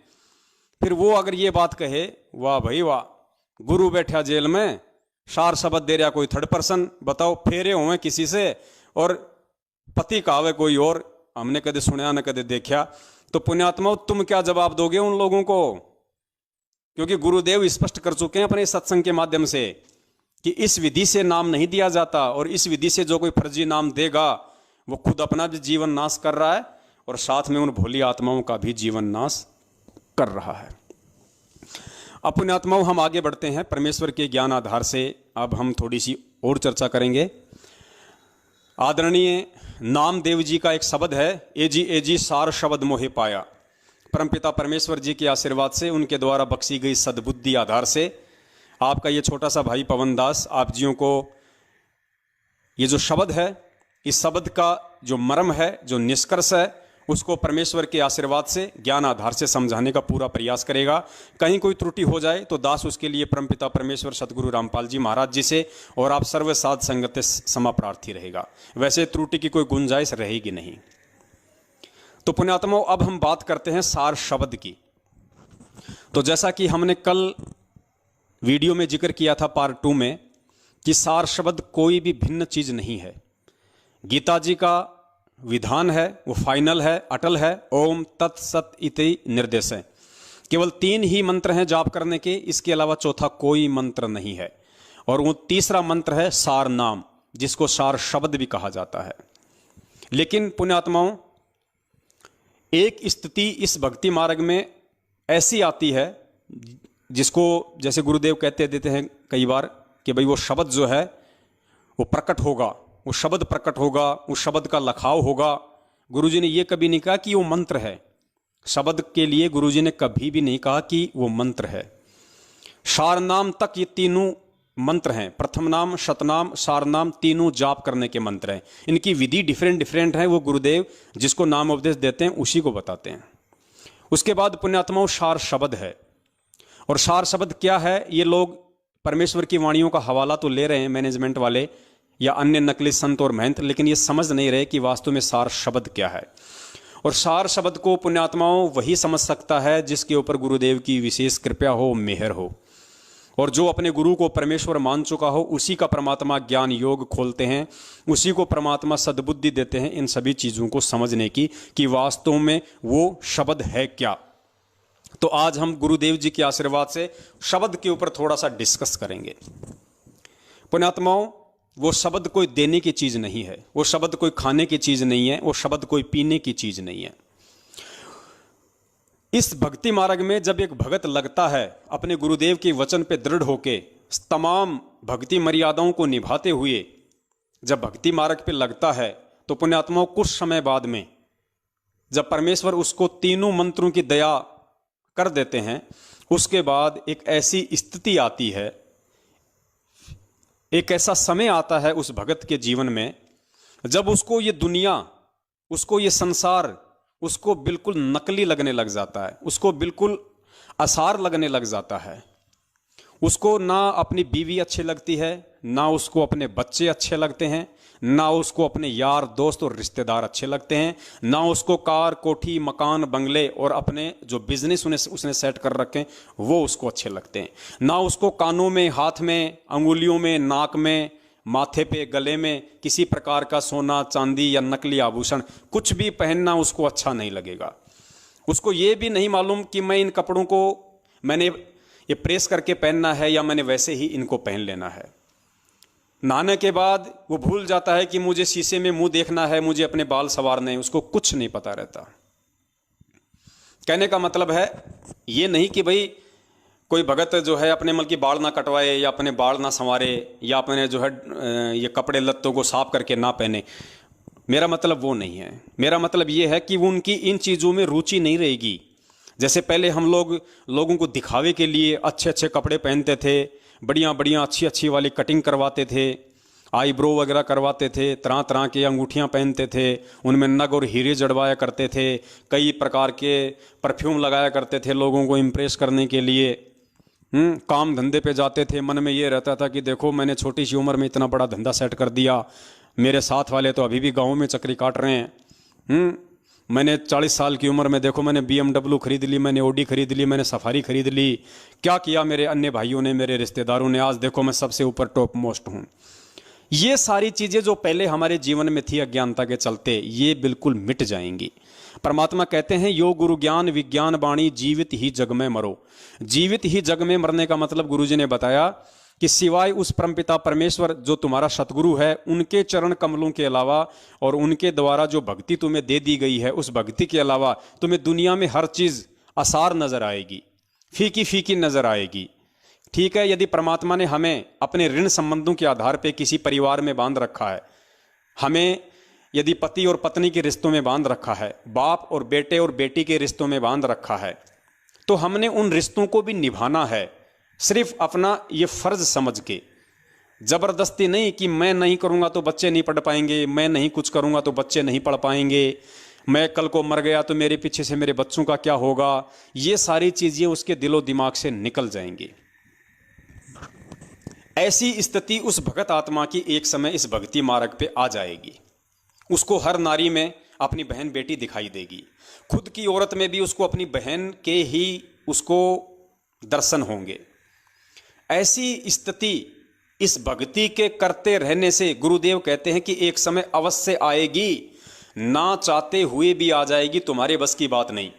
फिर वो अगर ये बात कहे, वाह भाई वाह, गुरु बैठा जेल में, सार शब्द दे रहा कोई थर्ड पर्सन, बताओ फेरे हुए किसी से और पति कहावे कोई और, हमने कदे सुना न कदे देखा। तो पुण्यात्माओं, तुम क्या जवाब दोगे उन लोगों को? क्योंकि गुरुदेव स्पष्ट कर चुके हैं अपने सत्संग के माध्यम से कि इस विधि से नाम नहीं दिया जाता, और इस विधि से जो कोई फर्जी नाम देगा वो खुद अपना भी जीवन नाश कर रहा है और साथ में उन भोली आत्माओं का भी जीवन नाश कर रहा है। अब पुण्यात्माओं, हम आगे बढ़ते हैं परमेश्वर के ज्ञान आधार से। अब हम थोड़ी सी और चर्चा करेंगे। आदरणीय नामदेव जी का एक शब्द है, एजी सार शब्द मोहे पाया। परमपिता परमेश्वर जी के आशीर्वाद से, उनके द्वारा बख्शी गई सद्बुद्धि आधार से आपका ये छोटा सा भाई पवन दास आप जियों को ये जो शब्द है, इस शब्द का जो मर्म है, जो निष्कर्ष है, उसको परमेश्वर के आशीर्वाद से ज्ञान आधार से समझाने का पूरा प्रयास करेगा। कहीं कोई त्रुटि हो जाए तो दास उसके लिए परमपिता परमेश्वर सतगुरु रामपाल जी महाराज जी से और आप सर्व साध संगत समा प्रार्थी रहेगा। वैसे त्रुटि की कोई गुंजाइश रहेगी नहीं। तो पुण्यात्माओं, अब हम बात करते हैं सार शब्द की। तो जैसा कि हमने कल वीडियो में जिक्र किया था पार्ट 2 में कि सार शब्द कोई भी भिन्न चीज नहीं है। गीता जी का विधान है, वो फाइनल है, अटल है, ओम तत्सत इति निर्देश है। केवल 3 ही मंत्र हैं जाप करने के, इसके अलावा चौथा कोई मंत्र नहीं है। और वो तीसरा मंत्र है सार नाम, जिसको सार शब्द भी कहा जाता है। लेकिन पुण्यात्माओं, एक स्थिति इस भक्ति मार्ग में ऐसी आती है जिसको जैसे गुरुदेव कहते देते हैं कई बार कि भाई वो शब्द जो है वो प्रकट होगा, वो शब्द प्रकट होगा, उस शब्द का लखाव होगा। गुरुजी ने ये कभी नहीं कहा कि वो मंत्र है। शब्द के लिए गुरुजी ने कभी भी नहीं कहा कि वो मंत्र है। सार नाम तक ये तीनों मंत्र हैं। प्रथम नाम, शतनाम, सार नाम, तीनों जाप करने के मंत्र हैं। इनकी विधि डिफरेंट है। वो गुरुदेव जिसको नाम उपदेश देते हैं उसी को बताते हैं। उसके बाद पुण्यात्माओं, सार शब्द है। और सार शब्द क्या है? ये लोग परमेश्वर की वाणियों का हवाला तो ले रहे हैं मैनेजमेंट वाले या अन्य नकली संत और महंत, लेकिन ये समझ नहीं रहे कि वास्तव में सार शब्द क्या है। और सार शब्द को पुण्यात्माओं वही समझ सकता है जिसके ऊपर गुरुदेव की विशेष कृपा हो, मेहर हो, और जो अपने गुरु को परमेश्वर मान चुका हो, उसी का परमात्मा ज्ञान योग खोलते हैं, उसी को परमात्मा सद्बुद्धि देते हैं इन सभी चीज़ों को समझने की कि वास्तव में वो शब्द है क्या। तो आज हम गुरुदेव जी के आशीर्वाद से शब्द के ऊपर थोड़ा सा डिस्कस करेंगे। पुण्यात्माओं, वो शब्द कोई देने की चीज नहीं है, वो शब्द कोई खाने की चीज नहीं है, वो शब्द कोई पीने की चीज नहीं है। इस भक्ति मार्ग में जब एक भगत लगता है अपने गुरुदेव के वचन पे दृढ़ होके, तमाम भक्ति मर्यादाओं को निभाते हुए जब भक्ति मार्ग पे लगता है, तो पुण्यात्माओं कुछ समय बाद में जब परमेश्वर उसको तीनों मंत्रों की दया कर देते हैं, उसके बाद एक ऐसी स्थिति आती है, एक ऐसा समय आता है उस भगत के जीवन में जब उसको ये दुनिया, उसको ये संसार, उसको बिल्कुल नकली लगने लग जाता है, उसको बिल्कुल आसार लगने लग जाता है। उसको ना अपनी बीवी अच्छी लगती है, ना उसको अपने बच्चे अच्छे लगते हैं, ना उसको अपने यार दोस्त और रिश्तेदार अच्छे लगते हैं, ना उसको कार, कोठी, मकान, बंगले और अपने जो बिजनेस उसने सेट कर रखे हैं वो उसको अच्छे लगते हैं, ना उसको कानों में, हाथ में, अंगुलियों में, नाक में, माथे पे, गले में किसी प्रकार का सोना, चांदी या नकली आभूषण कुछ भी पहनना उसको अच्छा नहीं लगेगा। उसको ये भी नहीं मालूम कि मैं इन कपड़ों को मैंने ये प्रेस करके पहनना है या मैंने वैसे ही इनको पहन लेना है। नहाने के बाद वो भूल जाता है कि मुझे शीशे में मुंह देखना है, मुझे अपने बाल संवारने हैं, उसको कुछ नहीं पता रहता। कहने का मतलब है ये नहीं कि भाई कोई भगत जो है अपने मल की बाल ना कटवाए या अपने बाल ना संवारे या अपने जो है ये कपड़े लत्तों को साफ करके ना पहने। मेरा मतलब वो नहीं है। मेरा मतलब ये है कि वो उनकी इन चीज़ों में रुचि नहीं रहेगी। जैसे पहले हम लोगों को दिखावे के लिए अच्छे अच्छे कपड़े पहनते थे, बढ़िया बढ़िया अच्छी अच्छी वाली कटिंग करवाते थे, आईब्रो वगैरह करवाते थे, तरह तरह की अंगूठियां पहनते थे, उनमें नग और हीरे जड़वाया करते थे, कई प्रकार के परफ्यूम लगाया करते थे लोगों को इम्प्रेस करने के लिए। काम धंधे पे जाते थे, मन में ये रहता था कि देखो मैंने छोटी सी उम्र में इतना बड़ा धंधा सेट कर दिया, मेरे साथ वाले तो अभी भी गाँव में चक्री काट रहे हैं। मैंने 40 साल की उम्र में देखो मैंने BMW खरीद ली, मैंने ऑडी खरीद ली, मैंने सफारी खरीद ली, क्या किया मेरे अन्य भाइयों ने, मेरे रिश्तेदारों ने, आज देखो मैं सबसे ऊपर टॉप मोस्ट हूँ। ये सारी चीज़ें जो पहले हमारे जीवन में थी अज्ञानता के चलते, ये बिल्कुल मिट जाएंगी। परमात्मा कहते हैं यो गुरु ज्ञान विज्ञान वाणी जीवित ही जग में मरो। जीवित ही जग में मरने का मतलब गुरुजी ने बताया कि सिवाय उस परमपिता परमेश्वर जो तुम्हारा सतगुरु है, उनके चरण कमलों के अलावा और उनके द्वारा जो भक्ति तुम्हें दे दी गई है, उस भक्ति के अलावा तुम्हें दुनिया में हर चीज़ आसार नजर आएगी, फीकी फीकी नजर आएगी। ठीक है, यदि परमात्मा ने हमें अपने ऋण संबंधों के आधार पर किसी परिवार में बांध रखा है, हमें यदि पति और पत्नी के रिश्तों में बांध रखा है, बाप और बेटी के रिश्तों में बांध रखा है, तो हमने उन रिश्तों को भी निभाना है, सिर्फ अपना ये फर्ज समझ के। जबरदस्ती नहीं कि मैं नहीं करूंगा तो बच्चे नहीं पढ़ पाएंगे, मैं नहीं कुछ करूंगा तो बच्चे नहीं पढ़ पाएंगे, मैं कल को मर गया तो मेरे पीछे से मेरे बच्चों का क्या होगा। ये सारी चीजें उसके दिलो दिमाग से निकल जाएंगी। ऐसी स्थिति उस भगत आत्मा की एक समय इस भक्ति मार्ग पे आ जाएगी। उसको हर नारी में अपनी बहन बेटी दिखाई देगी, खुद की औरत में भी उसको अपनी बहन के ही उसको दर्शन होंगे। ऐसी स्थिति इस भक्ति के करते रहने से गुरुदेव कहते हैं कि एक समय अवश्य आएगी, ना चाहते हुए भी आ जाएगी, तुम्हारे बस की बात नहीं।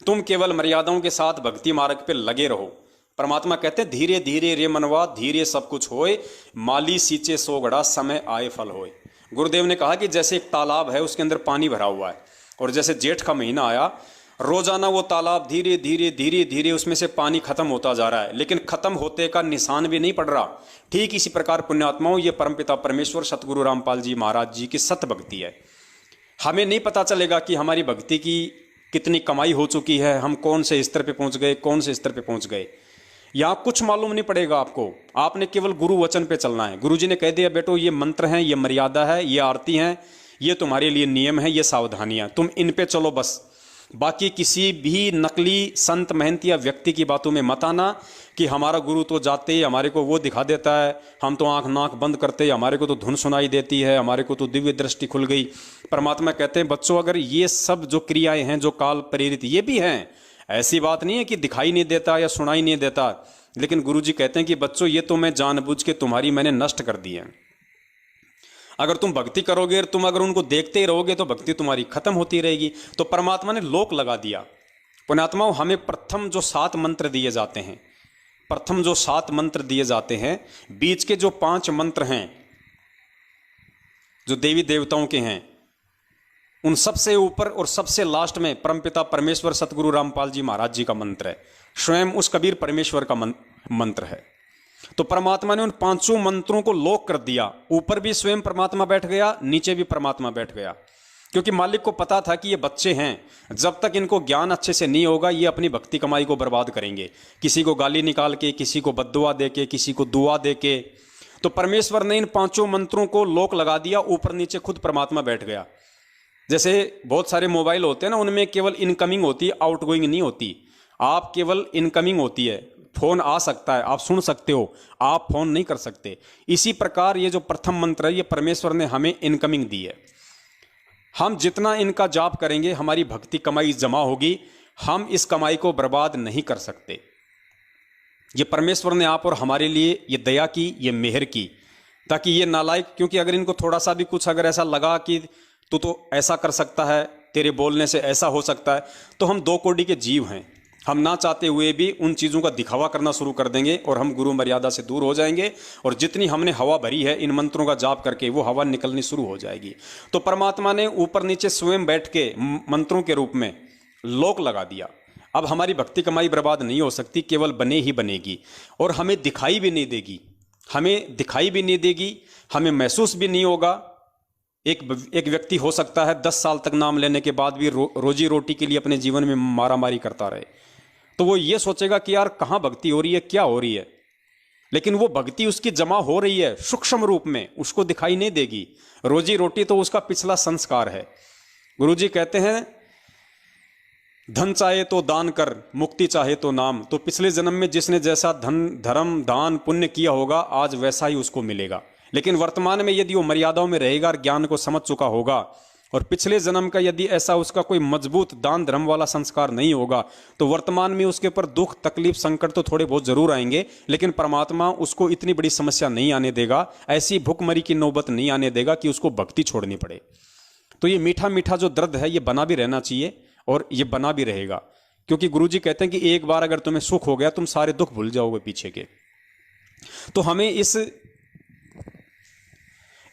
तुम केवल मर्यादाओं के साथ भक्ति मार्ग पे लगे रहो। परमात्मा कहते हैं धीरे धीरे रे मनवा धीरे सब कुछ होए, माली सींचे सो घड़ा समय आए फल होए। गुरुदेव ने कहा कि जैसे एक तालाब है, उसके अंदर पानी भरा हुआ है, और जैसे जेठ का महीना आया, रोजाना वो तालाब धीरे धीरे धीरे धीरे उसमें से पानी खत्म होता जा रहा है, लेकिन खत्म होते का निशान भी नहीं पड़ रहा। ठीक इसी प्रकार पुण्यात्माओं, ये परमपिता परमेश्वर सतगुरु रामपाल जी महाराज जी की सत भक्ति है। हमें नहीं पता चलेगा कि हमारी भक्ति की कितनी कमाई हो चुकी है, हम कौन से स्तर पे पहुंच गए, कौन से स्तर पे पहुंच गए, यहां कुछ मालूम नहीं पड़ेगा आपको। आपने केवल गुरु वचन पे चलना है। गुरु जी ने कह दिया बेटो ये मंत्र हैं, ये मर्यादा है, ये आरती हैं, ये तुम्हारे लिए नियम है, ये सावधानियां, तुम इन पे चलो बस। बाकी किसी भी नकली संत महंत या व्यक्ति की बातों में मत आना कि हमारा गुरु तो जाते ही हमारे को वो दिखा देता है, हम तो आंख नाक बंद करते ही हमारे को तो धुन सुनाई देती है, हमारे को तो दिव्य दृष्टि खुल गई। परमात्मा कहते हैं बच्चों, अगर ये सब जो क्रियाएं हैं जो काल प्रेरित ये भी हैं, ऐसी बात नहीं है कि दिखाई नहीं देता या सुनाई नहीं देता, लेकिन गुरु जी कहते हैं कि बच्चों ये तो मैं जानबूझ के तुम्हारी मैंने नष्ट कर दी है। अगर तुम भक्ति करोगे, तुम अगर उनको देखते ही रहोगे तो भक्ति तुम्हारी खत्म होती रहेगी। तो परमात्मा ने लोक लगा दिया। पुण्यात्माओं, हमें प्रथम जो 7 मंत्र दिए जाते हैं, प्रथम जो 7 मंत्र दिए जाते हैं, बीच के जो 5 मंत्र हैं जो देवी देवताओं के हैं, उन सबसे ऊपर और सबसे लास्ट में परमपिता परमेश्वर सतगुरु रामपाल जी महाराज जी का मंत्र है, स्वयं उस कबीर परमेश्वर का मंत्र है। तो परमात्मा ने उन 5 मंत्रों को लोक कर दिया। ऊपर भी स्वयं परमात्मा बैठ गया, नीचे भी परमात्मा बैठ गया, क्योंकि मालिक को पता था कि ये बच्चे हैं, जब तक इनको ज्ञान अच्छे से नहीं होगा ये अपनी भक्ति कमाई को बर्बाद करेंगे, किसी को गाली निकाल के, किसी को बद्दुआ दे के, किसी को दुआ दे के। तो परमेश्वर ने इन 5 मंत्रों को लोक लगा दिया, ऊपर नीचे खुद परमात्मा बैठ गया। जैसे बहुत सारे मोबाइल होते हैं ना, उनमें केवल इनकमिंग होती है, आउटगोइंग नहीं होती। आप केवल इनकमिंग होती है, फोन आ सकता है, आप सुन सकते हो, आप फोन नहीं कर सकते। इसी प्रकार ये जो प्रथम मंत्र है, ये परमेश्वर ने हमें इनकमिंग दी है। हम जितना इनका जाप करेंगे हमारी भक्ति कमाई जमा होगी, हम इस कमाई को बर्बाद नहीं कर सकते। ये परमेश्वर ने आप और हमारे लिए ये दया की, ये मेहर की, ताकि ये नालायक, क्योंकि अगर इनको थोड़ा सा भी कुछ अगर ऐसा लगा कि तू तो ऐसा कर सकता है, तेरे बोलने से ऐसा हो सकता है, तो हम 2 कोटि के जीव हैं, हम ना चाहते हुए भी उन चीज़ों का दिखावा करना शुरू कर देंगे और हम गुरु मर्यादा से दूर हो जाएंगे, और जितनी हमने हवा भरी है इन मंत्रों का जाप करके वो हवा निकलनी शुरू हो जाएगी। तो परमात्मा ने ऊपर नीचे स्वयं बैठ के मंत्रों के रूप में लोक लगा दिया। अब हमारी भक्ति कमाई बर्बाद नहीं हो सकती, केवल बने ही बनेगी, और हमें दिखाई भी नहीं देगी, हमें दिखाई भी नहीं देगी, हमें महसूस भी नहीं होगा एक व्यक्ति हो सकता है 10 साल तक नाम लेने के बाद भी रोजी रोटी के लिए अपने जीवन में मारामारी करता रहे, तो वो ये सोचेगा कि यार कहाँ भक्ति हो रही है, क्या हो रही है। लेकिन वो भक्ति उसकी जमा हो रही है सूक्ष्म रूप में, उसको दिखाई नहीं देगी। रोजी रोटी तो उसका पिछला संस्कार है। गुरुजी कहते हैं धन चाहे तो दान कर, मुक्ति चाहे तो नाम। तो पिछले जन्म में जिसने जैसा धन धर्म दान पुण्य किया होगा, आज वैसा ही उसको मिलेगा। लेकिन वर्तमान में यदि वो मर्यादाओं में रहेगा और ज्ञान को समझ चुका होगा, और पिछले जन्म का यदि ऐसा उसका कोई मजबूत दान धर्म वाला संस्कार नहीं होगा, तो वर्तमान में उसके ऊपर दुख तकलीफ संकट तो थोड़े बहुत जरूर आएंगे, लेकिन परमात्मा उसको इतनी बड़ी समस्या नहीं आने देगा, ऐसी भुखमरी की नौबत नहीं आने देगा कि उसको भक्ति छोड़नी पड़े। तो ये मीठा मीठा जो दर्द है ये बना भी रहना चाहिए, और ये बना भी रहेगा। क्योंकि गुरुजी कहते हैं कि एक बार अगर तुम्हें सुख हो गया, तुम सारे दुख भूल जाओगे पीछे के। तो हमें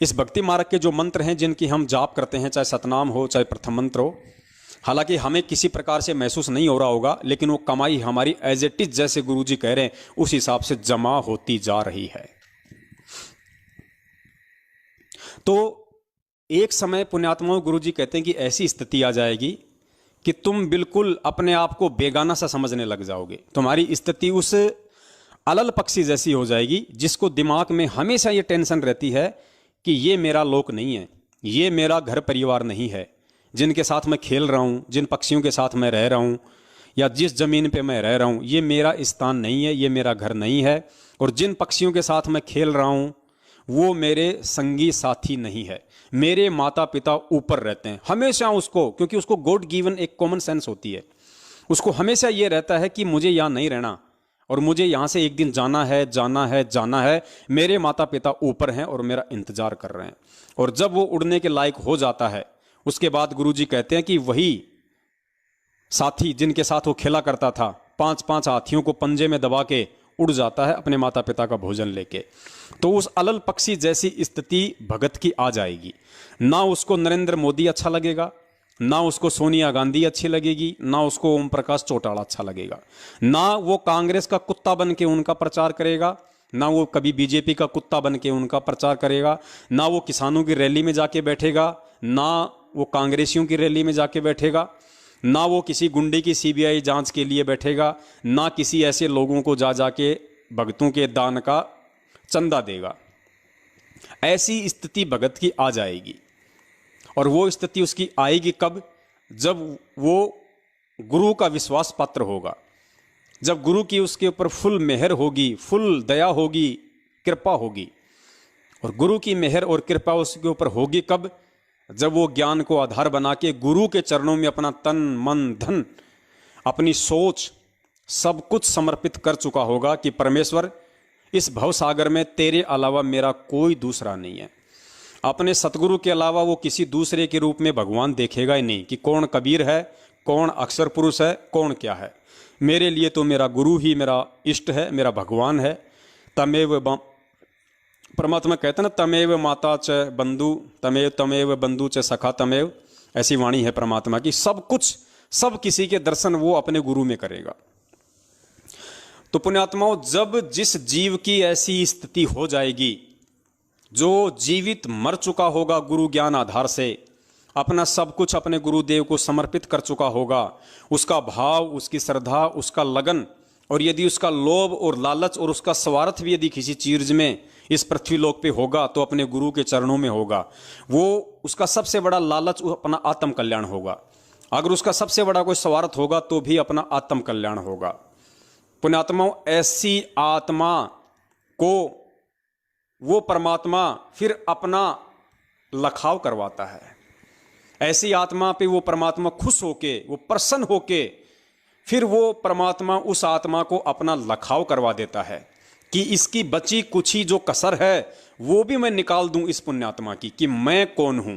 इस भक्ति मार्ग के जो मंत्र हैं जिनकी हम जाप करते हैं, चाहे सतनाम हो चाहे प्रथम मंत्र हो, हालांकि हमें किसी प्रकार से महसूस नहीं हो रहा होगा, लेकिन वो कमाई हमारी एज इट इज जैसे गुरुजी कह रहे हैं उस हिसाब से जमा होती जा रही है। तो एक समय पुण्यात्माओं गुरुजी कहते हैं कि ऐसी स्थिति आ जाएगी कि तुम बिल्कुल अपने आप को बेगाना सा समझने लग जाओगे। तुम्हारी स्थिति उस अलल पक्षी जैसी हो जाएगी जिसको दिमाग में हमेशा ये टेंशन रहती है कि ये मेरा लोक नहीं है, ये मेरा घर परिवार नहीं है, जिनके साथ मैं खेल रहा हूँ, जिन पक्षियों के साथ मैं रह रहा हूँ, या जिस जमीन पे मैं रह रहा हूँ, ये मेरा स्थान नहीं है, ये मेरा घर नहीं है। और जिन पक्षियों के साथ मैं खेल रहा हूँ वो मेरे संगी साथी नहीं है। मेरे माता पिता ऊपर रहते हैं। हमेशा उसको, क्योंकि उसको गॉड गिवन एक कॉमन सेंस होती है, उसको हमेशा ये रहता है कि मुझे यहाँ नहीं रहना और मुझे यहाँ से एक दिन जाना है, जाना है, जाना है। मेरे माता पिता ऊपर हैं और मेरा इंतजार कर रहे हैं। और जब वो उड़ने के लायक हो जाता है, उसके बाद गुरुजी कहते हैं कि वही साथी जिनके साथ वो खेला करता था, 5-5 हाथियों को पंजे में दबा के उड़ जाता है अपने माता पिता का भोजन लेके। तो उस अलल पक्षी जैसी स्थिति भगत की आ जाएगी। ना उसको नरेंद्र मोदी अच्छा लगेगा, ना उसको सोनिया गांधी अच्छी लगेगी, ना उसको ओम प्रकाश चौटाला अच्छा लगेगा, ना वो कांग्रेस का कुत्ता बन के उनका प्रचार करेगा, ना वो कभी बीजेपी का कुत्ता बन के उनका प्रचार करेगा, ना वो किसानों की रैली में जाके बैठेगा, ना वो कांग्रेसियों की रैली में जाके बैठेगा, ना वो किसी गुंडे की सीबीआई जांच के लिए बैठेगा, ना किसी ऐसे लोगों को जा जाके भगतों के दान का चंदा देगा। ऐसी स्थिति भगत की आ जाएगी। और वो स्थिति उसकी आएगी कब? जब वो गुरु का विश्वास पात्र होगा, जब गुरु की उसके ऊपर फुल मेहर होगी, फुल दया होगी, कृपा होगी। और गुरु की मेहर और कृपा उसके ऊपर होगी कब? जब वो ज्ञान को आधार बना के गुरु के चरणों में अपना तन मन धन, अपनी सोच सब कुछ समर्पित कर चुका होगा कि परमेश्वर, इस भवसागर में तेरे अलावा मेरा कोई दूसरा नहीं है। अपने सतगुरु के अलावा वो किसी दूसरे के रूप में भगवान देखेगा ही नहीं कि कौन कबीर है, कौन अक्षर पुरुष है, कौन क्या है। मेरे लिए तो मेरा गुरु ही मेरा इष्ट है, मेरा भगवान है। तमेव परमात्मा कहते हैं ना, तमेव माता च बंधु तमेव, तमेव बंधु च सखा तमेव। ऐसी वाणी है परमात्मा की। सब कुछ, सब किसी के दर्शन वो अपने गुरु में करेगा। तो पुण्यात्माओं, जब जिस जीव की ऐसी स्थिति हो जाएगी, जो जीवित मर चुका होगा गुरु ज्ञान आधार से, अपना सब कुछ अपने गुरुदेव को समर्पित कर चुका होगा, उसका भाव, उसकी श्रद्धा, उसका लगन, और यदि उसका लोभ और लालच और उसका स्वार्थ भी यदि किसी चीज में इस पृथ्वी लोक पे होगा तो अपने गुरु के चरणों में होगा। वो उसका सबसे बड़ा लालच अपना आत्म कल्याण होगा। अगर उसका सबसे बड़ा कोई स्वार्थ होगा तो भी अपना आत्म कल्याण होगा। पुण्यात्माओं, ऐसी आत्मा को वो परमात्मा फिर अपना लखाव करवाता है। ऐसी आत्मा पे वो परमात्मा खुश होके, वो प्रसन्न होके, फिर वो परमात्मा उस आत्मा को अपना लखाव करवा देता है कि इसकी बची कुछी जो कसर है वो भी मैं निकाल दूं इस पुण्यात्मा की, कि मैं कौन हूं,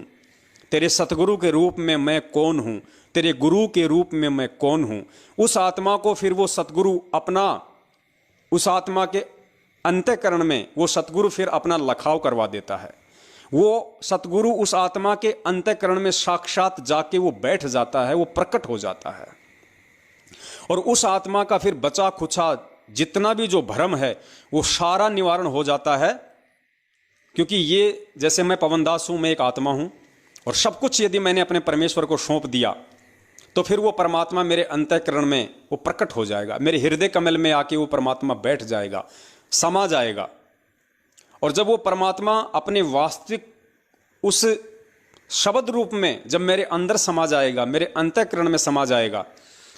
तेरे सतगुरु के रूप में मैं कौन हूं, तेरे गुरु के रूप में मैं कौन हूं। उस आत्मा को फिर वो सतगुरु अपना, उस आत्मा के अंतःकरण में वो सतगुरु फिर अपना लखाव करवा देता है। वो सतगुरु उस आत्मा के अंतःकरण में साक्षात जाके वो बैठ जाता है, वो प्रकट हो जाता है। और उस आत्मा का फिर बचा खुचा जितना भी जो भ्रम है वो सारा निवारण हो जाता है। क्योंकि ये, जैसे मैं पवनदास हूं, मैं एक आत्मा हूं, और सब कुछ यदि मैंने अपने परमेश्वर को सौंप दिया तो फिर वो परमात्मा मेरे अंतःकरण में वो प्रकट हो जाएगा, मेरे हृदय कमल में आके वो परमात्मा बैठ जाएगा, समा जाएगा। और जब वो परमात्मा अपने वास्तविक उस शब्द रूप में जब मेरे अंदर समा जाएगा, मेरे अंतःकरण में समा जाएगा,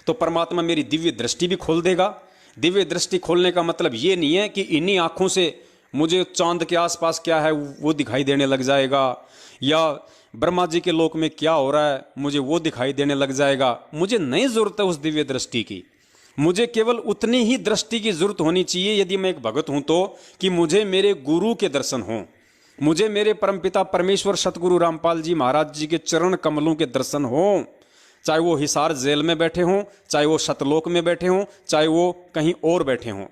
तो परमात्मा मेरी दिव्य दृष्टि भी खोल देगा। दिव्य दृष्टि खोलने का मतलब ये नहीं है कि इन्हीं आंखों से मुझे चांद के आसपास क्या है वो दिखाई देने लग जाएगा, या ब्रह्मा जी के लोक में क्या हो रहा है मुझे वो दिखाई देने लग जाएगा। मुझे नहीं जरूरत है उस दिव्य दृष्टि की, मुझे केवल उतनी ही दृष्टि की जरूरत होनी चाहिए यदि मैं एक भगत हूं तो, कि मुझे मेरे गुरु के दर्शन हों, मुझे मेरे परमपिता परमेश्वर सतगुरु रामपाल जी महाराज जी के चरण कमलों के दर्शन हों। चाहे वो हिसार जेल में बैठे हों, चाहे वो सतलोक में बैठे हों, चाहे वो कहीं और बैठे हों।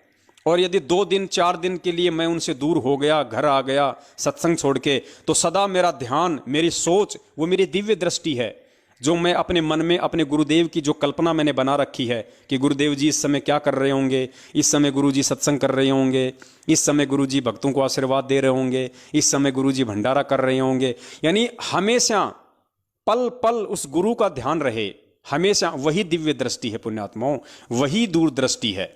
और यदि 2 दिन 4 दिन के लिए मैं उनसे दूर हो गया, घर आ गया सत्संग छोड़ के, तो सदा मेरा ध्यान, मेरी सोच वो मेरी दिव्य दृष्टि है, जो मैं अपने मन में अपने गुरुदेव की जो कल्पना मैंने बना रखी है कि गुरुदेव जी इस समय क्या कर रहे होंगे, इस समय गुरु जी सत्संग कर रहे होंगे, इस समय गुरु जी भक्तों को आशीर्वाद दे रहे होंगे, इस समय गुरु जी भंडारा कर रहे होंगे। यानी हमेशा पल पल उस गुरु का ध्यान रहे, हमेशा वही दिव्य दृष्टि है पुण्यात्माओं, वही दूरदृष्टि है।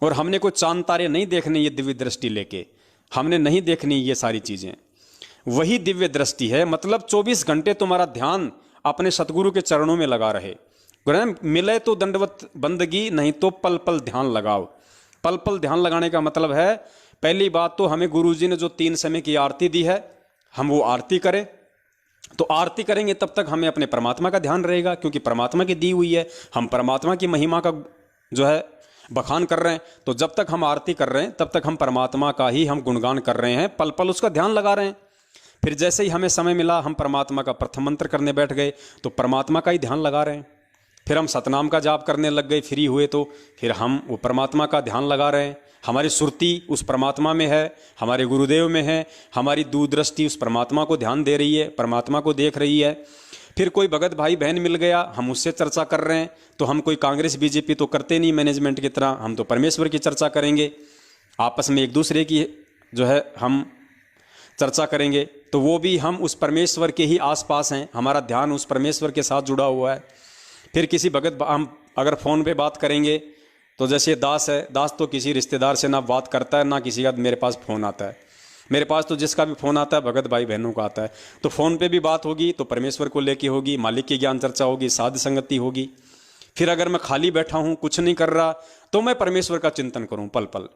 और हमने कोई चांद तारे नहीं देखने ये दिव्य दृष्टि लेके, हमने नहीं देखनी ये सारी चीजें, वही दिव्य दृष्टि है। मतलब 24 घंटे तुम्हारा ध्यान अपने सतगुरु के चरणों में लगा रहे। मिले तो दंडवत बंदगी, नहीं तो पल पल ध्यान लगाओ। पल पल ध्यान लगाने का मतलब है, पहली बात तो हमें गुरु जी ने जो 3 समय की आरती दी है, हम वो आरती करें। तो आरती करेंगे तब तक हमें अपने परमात्मा का ध्यान रहेगा, क्योंकि परमात्मा की दी हुई है, हम परमात्मा की महिमा का जो है बखान कर रहे हैं। तो जब तक हम आरती कर रहे हैं तब तक हम परमात्मा का ही हम गुणगान कर रहे हैं, पल पल उसका ध्यान लगा रहे हैं। फिर जैसे ही हमें समय मिला हम परमात्मा का प्रथम मंत्र करने बैठ गए तो परमात्मा का ही ध्यान लगा रहे हैं। फिर हम सतनाम का जाप करने लग गए, फ्री हुए तो फिर हम वो परमात्मा का ध्यान लगा रहे हैं। हमारी सुरती उस परमात्मा में है, हमारे गुरुदेव में है, हमारी दूरदृष्टि उस परमात्मा को ध्यान दे रही है, परमात्मा को देख रही है। फिर कोई भगत भाई बहन मिल गया, हम उससे चर्चा कर रहे हैं, तो हम कोई कांग्रेस बीजेपी तो करते नहीं मैनेजमेंट की तरह, हम तो परमेश्वर की चर्चा करेंगे, आपस में एक दूसरे की जो है हम चर्चा करेंगे, तो वो भी हम उस परमेश्वर के ही आसपास हैं, हमारा ध्यान उस परमेश्वर के साथ जुड़ा हुआ है। फिर किसी भगत हम अगर फ़ोन पे बात करेंगे तो जैसे दास है, दास तो किसी रिश्तेदार से ना बात करता है ना किसी का मेरे पास फ़ोन आता है, मेरे पास तो जिसका भी फ़ोन आता है भगत भाई बहनों का आता है। तो फ़ोन पे भी बात होगी तो परमेश्वर को लेके होगी, मालिक की ज्ञान चर्चा होगी, साध संगति होगी। फिर अगर मैं खाली बैठा हूँ, कुछ नहीं कर रहा, तो मैं परमेश्वर का चिंतन करूँ, पल पल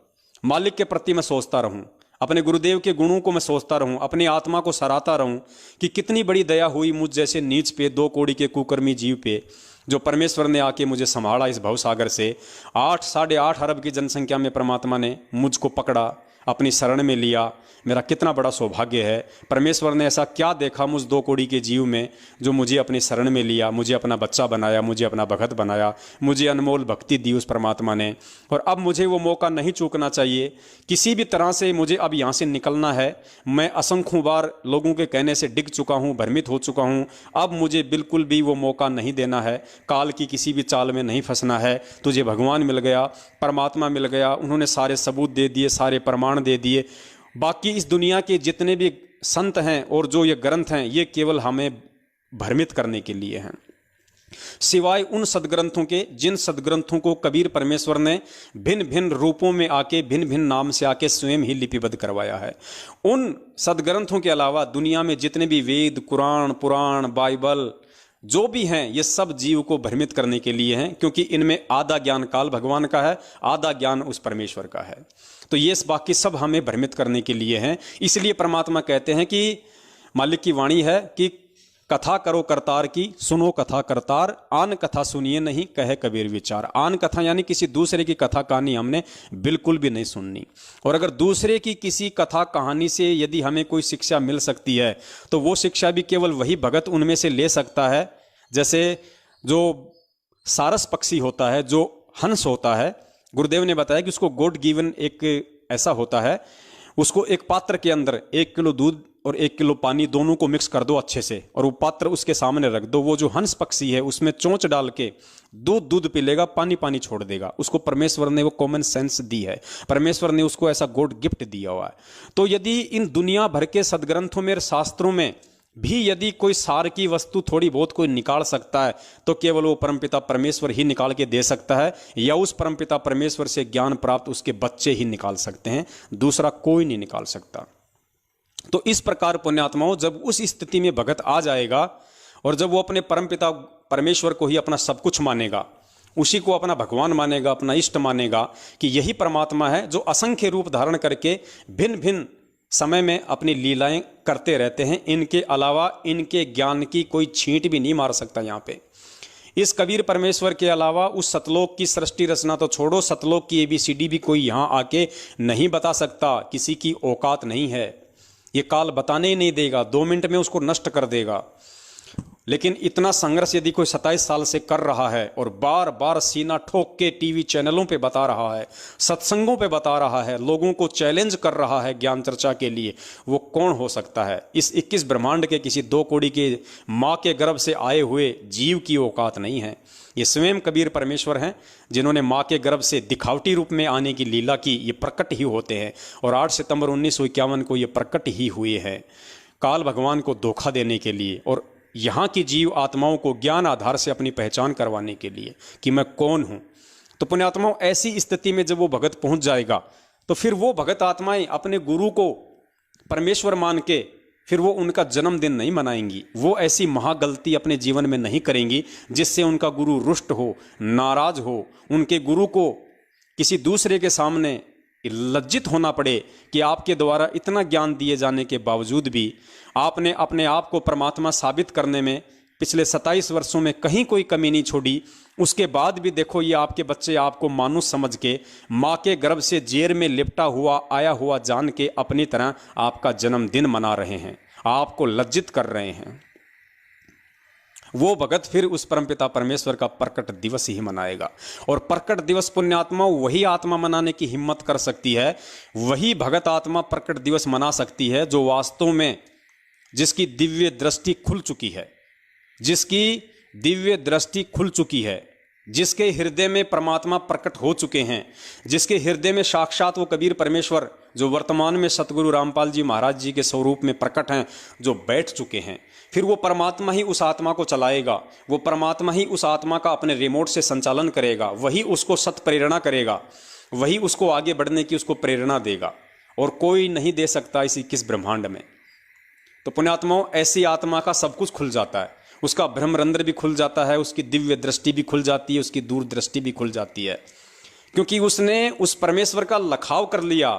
मालिक के प्रति मैं सोचता रहूँ, अपने गुरुदेव के गुणों को मैं सोचता रहूं, अपनी आत्मा को सराहता रहूं कि कितनी बड़ी दया हुई मुझ जैसे नीच पे, 2 कौड़ी के कुकर्मी जीव पे, जो परमेश्वर ने आके मुझे संभाला इस भवसागर से। 8-8.5 अरब की जनसंख्या में परमात्मा ने मुझको पकड़ा, अपनी शरण में लिया। मेरा कितना बड़ा सौभाग्य है। परमेश्वर ने ऐसा क्या देखा मुझ 2 कौड़ी के जीव में जो मुझे अपनी शरण में लिया, मुझे अपना बच्चा बनाया, मुझे अपना भगत बनाया, मुझे अनमोल भक्ति दी उस परमात्मा ने। और अब मुझे वो मौका नहीं चूकना चाहिए, किसी भी तरह से मुझे अब यहाँ से निकलना है। मैं असंख्यों बार लोगों के कहने से डिग चुका हूँ, भ्रमित हो चुका हूँ, अब मुझे बिल्कुल भी वो मौका नहीं देना है, काल की किसी भी चाल में नहीं फंसना है। तुझे भगवान मिल गया, परमात्मा मिल गया, उन्होंने सारे सबूत दे दिए, सारे प्रमाण दे दिए। बाकी इस दुनिया के जितने भी संत हैं और जो ये ग्रंथ हैं, ये केवल हमें भ्रमित करने के लिए हैं, सिवाय उन सदग्रंथों के जिन सदग्रंथों को कबीर परमेश्वर ने भिन्न भिन्न रूपों में आके, भिन्न भिन्न नाम से आके स्वयं ही लिपिबद्ध करवाया है। उन सदग्रंथों के अलावा दुनिया में जितने भी वेद, कुरान, पुराण, बाइबल जो भी हैं, ये सब जीव को भ्रमित करने के लिए हैं, क्योंकि इनमें आधा ज्ञान काल भगवान का है, आधा ज्ञान उस परमेश्वर का है। तो ये बाकी सब हमें भ्रमित करने के लिए हैं। इसलिए परमात्मा कहते हैं कि मालिक की वाणी है कि कथा करो करतार की, सुनो कथा करतार, आन कथा सुनिए नहीं, कहे कबीर विचार। आन कथा यानी किसी दूसरे की कथा कहानी हमने बिल्कुल भी नहीं सुननी। और अगर दूसरे की किसी कथा कहानी से यदि हमें कोई शिक्षा मिल सकती है तो वो शिक्षा भी केवल वही भगत उनमें से ले सकता है। जैसे जो सारस पक्षी होता है, जो हंस होता है, गुरुदेव ने बताया कि उसको गॉड गिवन एक ऐसा होता है, उसको एक पात्र के अंदर 1 किलो दूध और 1 किलो पानी दोनों को मिक्स कर दो अच्छे से, और वो पात्र उसके सामने रख दो। वो जो हंस पक्षी है उसमें चोंच डाल के दूध पी लेगा, पानी छोड़ देगा। उसको परमेश्वर ने वो कॉमन सेंस दी है, परमेश्वर ने उसको ऐसा गॉड गिफ्ट दिया हुआ है। तो यदि इन दुनिया भर के सदग्रंथों में, शास्त्रों में भी यदि कोई सार की वस्तु थोड़ी बहुत कोई निकाल सकता है तो केवल वो परमपिता परमेश्वर ही निकाल के दे सकता है, या उस परमपिता परमेश्वर से ज्ञान प्राप्त उसके बच्चे ही निकाल सकते हैं, दूसरा कोई नहीं निकाल सकता। तो इस प्रकार पुण्यात्माओं, जब उस स्थिति में भगत आ जाएगा और जब वो अपने परमपिता परमेश्वर को ही अपना सब कुछ मानेगा, उसी को अपना भगवान मानेगा, अपना इष्ट मानेगा कि यही परमात्मा है जो असंख्य रूप धारण करके भिन्न भिन्न समय में अपनी लीलाएं करते रहते हैं, इनके अलावा इनके ज्ञान की कोई छींट भी नहीं मार सकता। यहाँ पे इस कबीर परमेश्वर के अलावा उस सतलोक की सृष्टि रचना तो छोड़ो, सतलोक की ABCD भी कोई यहाँ आके नहीं बता सकता, किसी की औकात नहीं है। ये काल बताने ही नहीं देगा, 2 मिनट में उसको नष्ट कर देगा। लेकिन इतना संघर्ष यदि कोई 27 साल से कर रहा है और बार बार सीना ठोक के टीवी चैनलों पे बता रहा है, सत्संगों पे बता रहा है, लोगों को चैलेंज कर रहा है ज्ञान चर्चा के लिए, वो कौन हो सकता है? इस 21 ब्रह्मांड के किसी 2 कौड़ी के माँ के गर्भ से आए हुए जीव की औकात नहीं है। ये स्वयं कबीर परमेश्वर हैं जिन्होंने माँ के गर्भ से दिखावटी रूप में आने की लीला की। ये प्रकट ही होते हैं और 8 सितंबर 1951 को ये प्रकट ही हुए हैं काल भगवान को धोखा देने के लिए और यहाँ की जीव आत्माओं को ज्ञान आधार से अपनी पहचान करवाने के लिए कि मैं कौन हूँ। तो पुण्यात्माओं, ऐसी स्थिति में जब वो भगत पहुँच जाएगा तो फिर वो भगत आत्माएं अपने गुरु को परमेश्वर मान के फिर वो उनका जन्मदिन नहीं मनाएंगी, वो ऐसी महागलती अपने जीवन में नहीं करेंगी जिससे उनका गुरु रुष्ट हो, नाराज हो, उनके गुरु को किसी दूसरे के सामने लज्जित होना पड़े कि आपके द्वारा इतना ज्ञान दिए जाने के बावजूद भी आपने अपने आप को परमात्मा साबित करने में पिछले 27 वर्षों में कहीं कोई कमी नहीं छोड़ी। उसके बाद भी देखो, ये आपके बच्चे आपको मानुष समझ के माँ के गर्भ से जेर में लिपटा हुआ आया हुआ जान के अपनी तरह आपका जन्मदिन मना रहे हैं, आपको लज्जित कर रहे हैं। वो भगत फिर उस परमपिता परमेश्वर का प्रकट दिवस ही मनाएगा। और प्रकट दिवस पुण्यात्मा वही आत्मा मनाने की हिम्मत कर सकती है, वही भगत आत्मा प्रकट दिवस मना सकती है जो वास्तव में जिसकी दिव्य दृष्टि खुल चुकी है, जिसकी दिव्य दृष्टि खुल चुकी है, जिसके हृदय में परमात्मा प्रकट हो चुके हैं, जिसके हृदय में साक्षात वो कबीर परमेश्वर जो वर्तमान में सतगुरु रामपाल जी महाराज जी के स्वरूप में प्रकट हैं, जो बैठ चुके हैं। फिर वो परमात्मा ही उस आत्मा को चलाएगा, वो परमात्मा ही उस आत्मा का अपने रिमोट से संचालन करेगा, वही उसको सत प्रेरणा करेगा, वही उसको आगे बढ़ने की उसको प्रेरणा देगा, और कोई नहीं दे सकता इस 21 ब्रह्मांड में। तो पुण्यात्माओं, ऐसी आत्मा का सब कुछ खुल जाता है, उसका ब्रह्मरंध्र भी खुल जाता है, उसकी दिव्य दृष्टि भी खुल जाती है, उसकी दूरदृष्टि भी खुल जाती है, क्योंकि उसने उस परमेश्वर का लखाव कर लिया।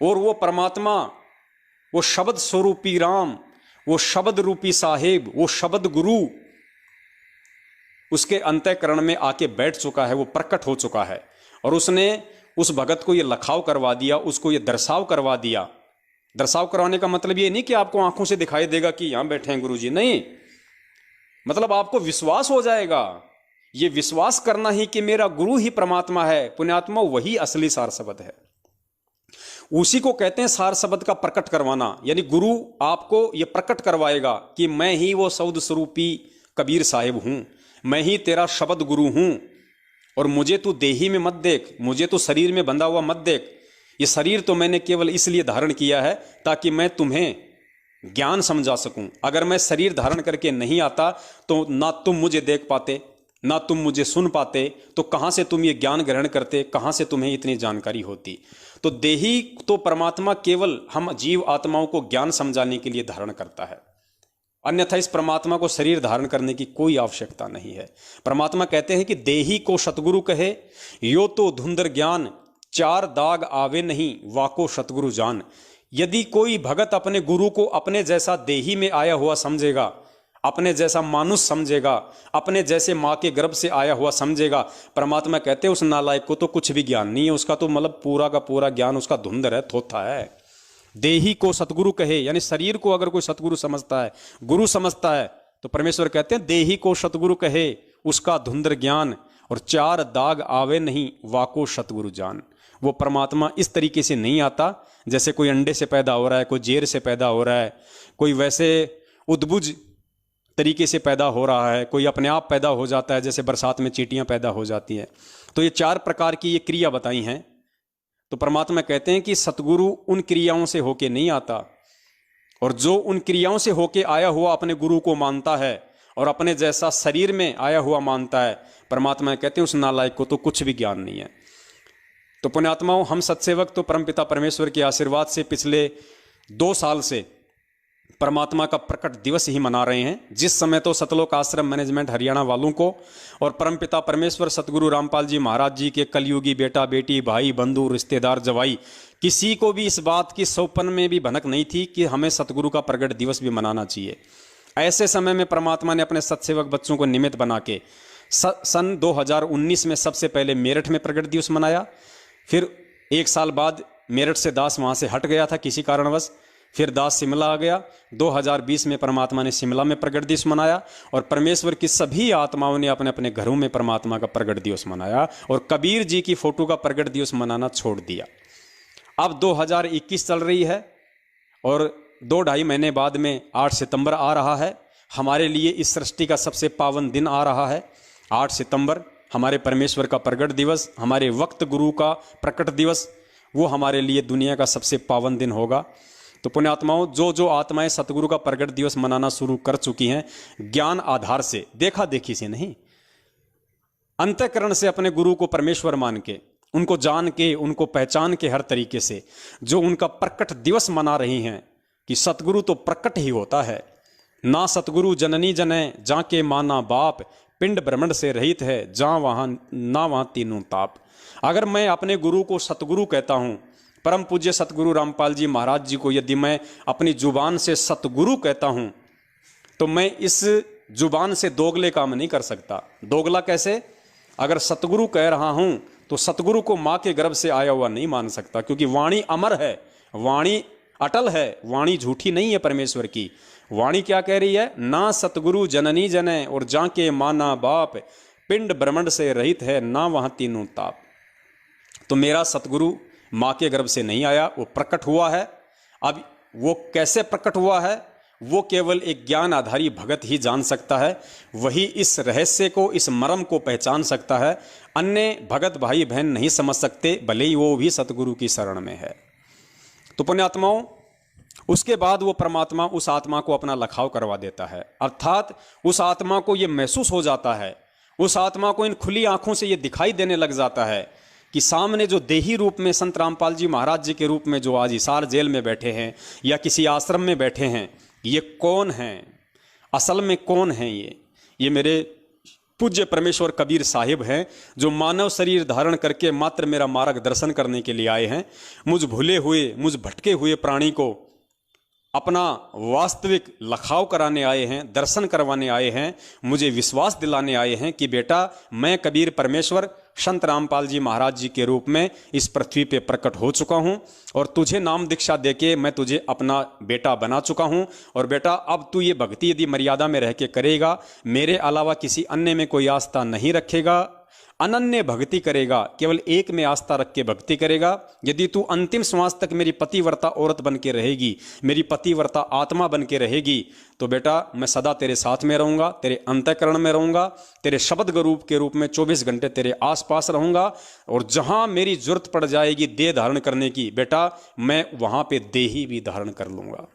और वो परमात्मा, वो शब्द स्वरूपी राम, वो शब्द रूपी साहेब, वो शब्द गुरु उसके अंतःकरण में आके बैठ चुका है, वो प्रकट हो चुका है। और उसने उस भगत को ये लखाव करवा दिया, उसको ये दर्शाव करवा दिया। दर्शाव करवाने का मतलब ये नहीं कि आपको आंखों से दिखाई देगा कि यहां बैठे हैं गुरुजी, नहीं, मतलब आपको विश्वास हो जाएगा। ये विश्वास करना ही कि मेरा गुरु ही परमात्मा है, पुण्यात्मा वही असली सार शब्द है। उसी को कहते हैं सार शब्द का प्रकट करवाना, यानी गुरु आपको यह प्रकट करवाएगा कि मैं ही वो शब्द स्वरूपी कबीर साहिब हूं, मैं ही तेरा शब्द गुरु हूं, और मुझे तू देही में मत देख, मुझे तो शरीर में बंधा हुआ मत देख। ये शरीर तो मैंने केवल इसलिए धारण किया है ताकि मैं तुम्हें ज्ञान समझा सकूं। अगर मैं शरीर धारण करके नहीं आता तो ना तुम मुझे देख पाते, ना तुम मुझे सुन पाते, तो कहां से तुम ये ज्ञान ग्रहण करते, कहां से तुम्हें इतनी जानकारी होती। तो देही तो परमात्मा केवल हम जीव आत्माओं को ज्ञान समझाने के लिए धारण करता है, अन्यथा इस परमात्मा को शरीर धारण करने की कोई आवश्यकता नहीं है। परमात्मा कहते हैं कि देही को सतगुरु कहे, यो तो धुंधर ज्ञान, 4 दाग आवे नहीं, वाको सतगुरु जान। यदि कोई भगत अपने गुरु को अपने जैसा देही में आया हुआ समझेगा, अपने जैसा मानुष समझेगा, अपने जैसे माँ के गर्भ से आया हुआ समझेगा, परमात्मा कहते हैं उस नालायक को तो कुछ भी ज्ञान नहीं है, उसका तो मतलब पूरा का पूरा ज्ञान उसका धुंधर है, थोथा है। देही को सतगुरु कहे, यानी शरीर को अगर कोई सतगुरु समझता है, गुरु समझता है, तो परमेश्वर कहते हैं देही को सतगुरु कहे, उसका धुंधर ज्ञान, और 4 दाग आवे नहीं, वाको सतगुरु जान। वो परमात्मा इस तरीके से नहीं आता जैसे कोई अंडे से पैदा हो रहा है, कोई जेर से पैदा हो रहा है, कोई वैसे उद्भुज तरीके से पैदा हो रहा है, कोई अपने आप पैदा हो जाता है जैसे बरसात में चींटियां पैदा हो जाती हैं। तो ये 4 प्रकार की ये क्रिया बताई हैं। तो परमात्मा कहते हैं कि सतगुरु उन क्रियाओं से होके नहीं आता और जो उन क्रियाओं से होके आया हुआ अपने गुरु को मानता है और अपने जैसा शरीर में आया हुआ मानता है, परमात्मा कहते हैं उस नालायक को तो कुछ भी ज्ञान नहीं है। तो पुण्यात्माओं, हम सत्सेवक तो परमपिता परमेश्वर के आशीर्वाद से पिछले 2 साल से परमात्मा का प्रकट दिवस ही मना रहे हैं। जिस समय तो सतलोक आश्रम मैनेजमेंट हरियाणा वालों को और परमपिता परमेश्वर सतगुरु रामपाल जी महाराज जी के कलयुगी बेटा बेटी भाई बंधु रिश्तेदार जवाई किसी को भी इस बात की सौपन में भी भनक नहीं थी कि हमें सतगुरु का प्रकट दिवस भी मनाना चाहिए। ऐसे समय में परमात्मा ने अपने सत्सेवक बच्चों को निमित्त बना के सन 2019 में सबसे पहले मेरठ में प्रकट दिवस मनाया। फिर 1 साल बाद मेरठ से दास वहाँ से हट गया था किसी कारणवश, फिर दास शिमला आ गया। 2020 में परमात्मा ने शिमला में प्रकट दिवस मनाया और परमेश्वर की सभी आत्माओं ने अपने अपने घरों में परमात्मा का प्रकट दिवस मनाया और कबीर जी की फोटो का प्रकट दिवस मनाना छोड़ दिया। अब 2021 चल रही है और 2-2.5 महीने बाद में 8 सितंबर आ रहा है। हमारे लिए इस सृष्टि का सबसे पावन दिन आ रहा है। 8 सितंबर हमारे परमेश्वर का प्रकट दिवस, हमारे वक्त गुरु का प्रकट दिवस, वो हमारे लिए दुनिया का सबसे पावन दिन होगा। तो पुण्यात्माओं, जो आत्माएं सतगुरु का प्रकट दिवस मनाना शुरू कर चुकी हैं, ज्ञान आधार से, देखा देखी से नहीं, अंतःकरण से अपने गुरु को परमेश्वर मान के, उनको जान के, उनको पहचान के, हर तरीके से जो उनका प्रकट दिवस मना रही हैं कि सतगुरु तो प्रकट ही होता है। ना सतगुरु जननी जनै जाके माना बाप, पिंड ब्रह्मंड से रहित है जहाँ वहाँ ना वहाँ तीनों ताप। अगर मैं अपने गुरु को सतगुरु कहता हूँ, परम पूज्य सतगुरु रामपाल जी महाराज जी को यदि मैं अपनी जुबान से सतगुरु कहता हूँ, तो मैं इस जुबान से दोगले काम नहीं कर सकता। दोगला कैसे? अगर सतगुरु कह रहा हूँ तो सतगुरु को माँ के गर्भ से आया हुआ नहीं मान सकता, क्योंकि वाणी अमर है, वाणी अटल है, वाणी झूठी नहीं है। परमेश्वर की वाणी क्या कह रही है? ना सतगुरु जननी जनै और जाके माना बाप, पिंड ब्रह्मंड से रहित है ना वहाँ तीनों ताप। तो मेरा सतगुरु माँ के गर्भ से नहीं आया, वो प्रकट हुआ है। अब वो कैसे प्रकट हुआ है, वो केवल एक ज्ञान आधारी भगत ही जान सकता है। वही इस रहस्य को, इस मर्म को पहचान सकता है। अन्य भगत भाई बहन नहीं समझ सकते, भले ही वो भी सतगुरु की शरण में है। तो पुण्यात्माओं, उसके बाद वो परमात्मा उस आत्मा को अपना लखाव करवा देता है, अर्थात उस आत्मा को ये महसूस हो जाता है, उस आत्मा को इन खुली आंखों से ये दिखाई देने लग जाता है कि सामने जो देही रूप में संत रामपाल जी महाराज जी के रूप में जो आज हिसार जेल में बैठे हैं या किसी आश्रम में बैठे हैं, ये कौन हैं, असल में कौन हैं? ये मेरे पूज्य परमेश्वर कबीर साहिब हैं, जो मानव शरीर धारण करके मात्र मेरा मार्गदर्शन करने के लिए आए हैं। मुझ भूले हुए, मुझ भटके हुए प्राणी को अपना वास्तविक लखाव कराने आए हैं, दर्शन करवाने आए हैं, मुझे विश्वास दिलाने आए हैं कि बेटा, मैं कबीर परमेश्वर संत रामपाल जी महाराज जी के रूप में इस पृथ्वी पे प्रकट हो चुका हूं और तुझे नाम दीक्षा देके मैं तुझे अपना बेटा बना चुका हूं। और बेटा, अब तू ये भक्ति यदि मर्यादा में रह के करेगा, मेरे अलावा किसी अन्य में कोई आस्था नहीं रखेगा, अनन्य भक्ति करेगा, केवल एक में आस्था रख के भक्ति करेगा, यदि तू अंतिम श्वास तक मेरी पतिव्रता औरत बन के रहेगी, मेरी पतिव्रता आत्मा बन के रहेगी, तो बेटा मैं सदा तेरे साथ में रहूंगा, तेरे अंतःकरण में रहूंगा, तेरे शब्द रूप के रूप में 24 घंटे तेरे आसपास रहूंगा। और जहां मेरी जरूरत पड़ जाएगी देह धारण करने की, बेटा मैं वहां पे देही भी धारण कर लूंगा।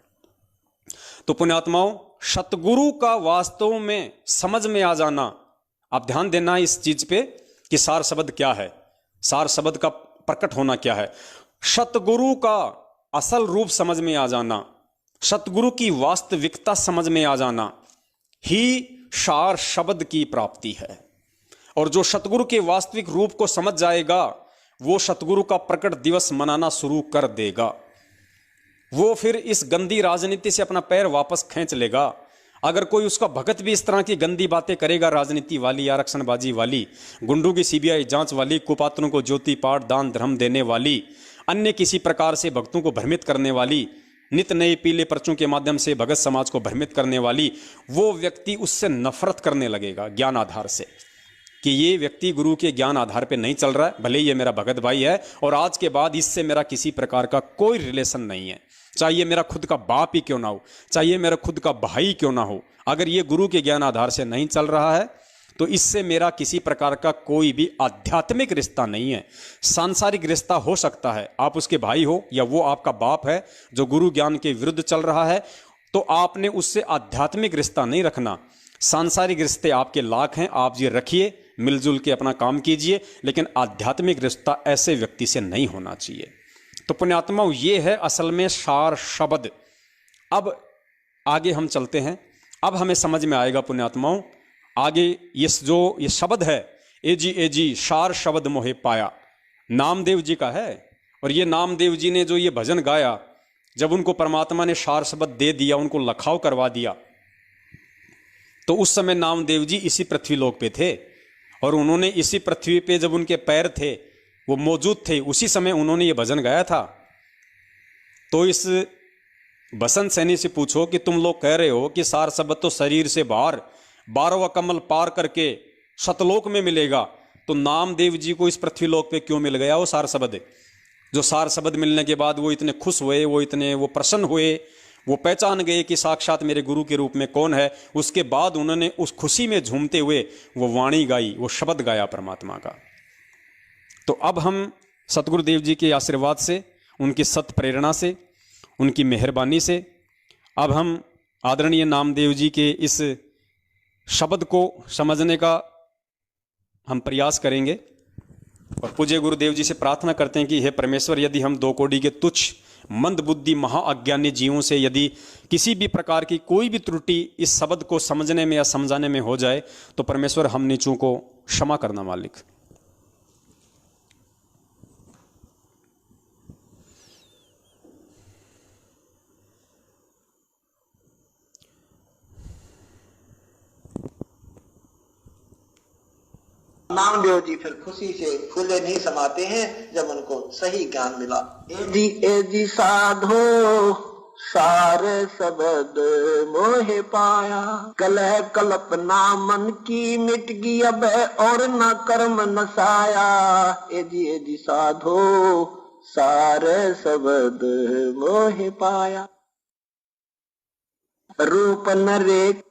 तो पुण्यात्माओं, सतगुरु का वास्तव में समझ में आ जाना, आप ध्यान देना इस चीज पे कि सार शब्द क्या है, सार शब्द का प्रकट होना क्या है। सतगुरु का असल रूप समझ में आ जाना, सतगुरु की वास्तविकता समझ में आ जाना ही सार शब्द की प्राप्ति है। और जो सतगुरु के वास्तविक रूप को समझ जाएगा, वो सतगुरु का प्रकट दिवस मनाना शुरू कर देगा। वो फिर इस गंदी राजनीति से अपना पैर वापस खींच लेगा। अगर कोई उसका भगत भी इस तरह की गंदी बातें करेगा, राजनीति वाली, आरक्षणबाजी वाली, गुंडों की सीबीआई जांच वाली, कुपात्रों को ज्योति पाठ दान धर्म देने वाली, अन्य किसी प्रकार से भक्तों को भ्रमित करने वाली, नित नए पीले पर्चों के माध्यम से भगत समाज को भ्रमित करने वाली, वो व्यक्ति उससे नफरत करने लगेगा ज्ञान आधार से, कि ये व्यक्ति गुरु के ज्ञान आधार पे नहीं चल रहा है, भले ये मेरा भगत भाई है और आज के बाद इससे मेरा किसी प्रकार का कोई रिलेशन नहीं है, चाहिए मेरा खुद का बाप ही क्यों ना हो, चाहिए मेरा खुद का भाई क्यों ना हो। अगर ये गुरु के ज्ञान आधार से नहीं चल रहा है तो इससे मेरा किसी प्रकार का कोई भी आध्यात्मिक रिश्ता नहीं है। सांसारिक रिश्ता हो सकता है, आप उसके भाई हो या वो आपका बाप है जो गुरु ज्ञान के विरुद्ध चल रहा है, तो आपने उससे आध्यात्मिक रिश्ता नहीं रखना। सांसारिक रिश्ते आपके लाख हैं, आप ये रखिए, मिलजुल के अपना काम कीजिए, लेकिन आध्यात्मिक रिश्ता ऐसे व्यक्ति से नहीं होना चाहिए। तो पुण्यात्माओं, ये है असल में सार शब्द। अब आगे हम चलते हैं, अब हमें समझ में आएगा पुण्यात्माओं, आगे ये शब्द है एजी सार शब्द मोहे पाया, नामदेव जी का है। और ये नामदेव जी ने जो ये भजन गाया, जब उनको परमात्मा ने सार शब्द दे दिया, उनको लखाव करवा दिया, तो उस समय नामदेव जी इसी पृथ्वी लोक पे थे, और उन्होंने इसी पृथ्वी पे जब उनके पैर थे वो मौजूद थे, उसी समय उन्होंने ये भजन गाया था। तो इस बसंत सैनी से पूछो कि तुम लोग कह रहे हो कि सार शब्द तो शरीर से बाहर 12वां कमल पार करके सतलोक में मिलेगा, तो नामदेव जी को इस पृथ्वी लोक पे क्यों मिल गया वो सार शब्द? जो सार शब्द मिलने के बाद वो इतने खुश हुए, वो प्रसन्न हुए, वो पहचान गए कि साक्षात मेरे गुरु के रूप में कौन है। उसके बाद उन्होंने उस खुशी में झूमते हुए वो वाणी गाई, वो शब्द गाया परमात्मा का। तो अब हम सतगुरुदेव जी के आशीर्वाद से, उनकी सत प्रेरणा से, उनकी मेहरबानी से अब हम आदरणीय नामदेव जी के इस शब्द को समझने का हम प्रयास करेंगे, और पूज्य गुरुदेव जी से प्रार्थना करते हैं कि हे परमेश्वर, यदि हम 2 कोटि के तुच्छ मंद बुद्धि महाअज्ञानी जीवों से यदि किसी भी प्रकार की कोई भी त्रुटि इस शब्द को समझने में या समझाने में हो जाए, तो परमेश्वर हम नीचों को क्षमा करना मालिक। नामदेव जी फिर खुशी से फूले नहीं समाते हैं जब उनको सही ज्ञान मिला। एजी साधो सारे शब्द मोहे पाया, कलह कल्पना मन की मिट गई अब और न कर्म नसाया। एजी साधो सारे शब्द मोहे पाया, रूप नरेक।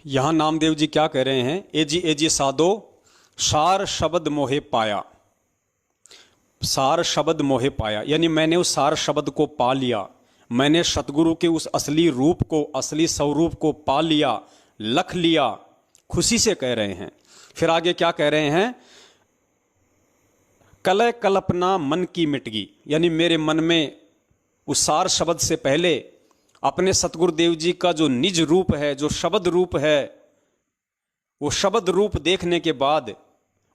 यहां नामदेव जी क्या कह रहे हैं? एजी साधो सार शब्द मोहे पाया, सार शब्द मोहे पाया, यानी मैंने उस सार शब्द को पा लिया, मैंने सतगुरु के उस असली रूप को, असली स्वरूप को पा लिया, लख लिया, खुशी से कह रहे हैं। फिर आगे क्या कह रहे हैं? कलह कल्पना मन की मिटगी, यानी मेरे मन में उस सार शब्द से पहले अपने सतगुरुदेव जी का जो निज रूप है, जो शब्द रूप है, वो शब्द रूप देखने के बाद,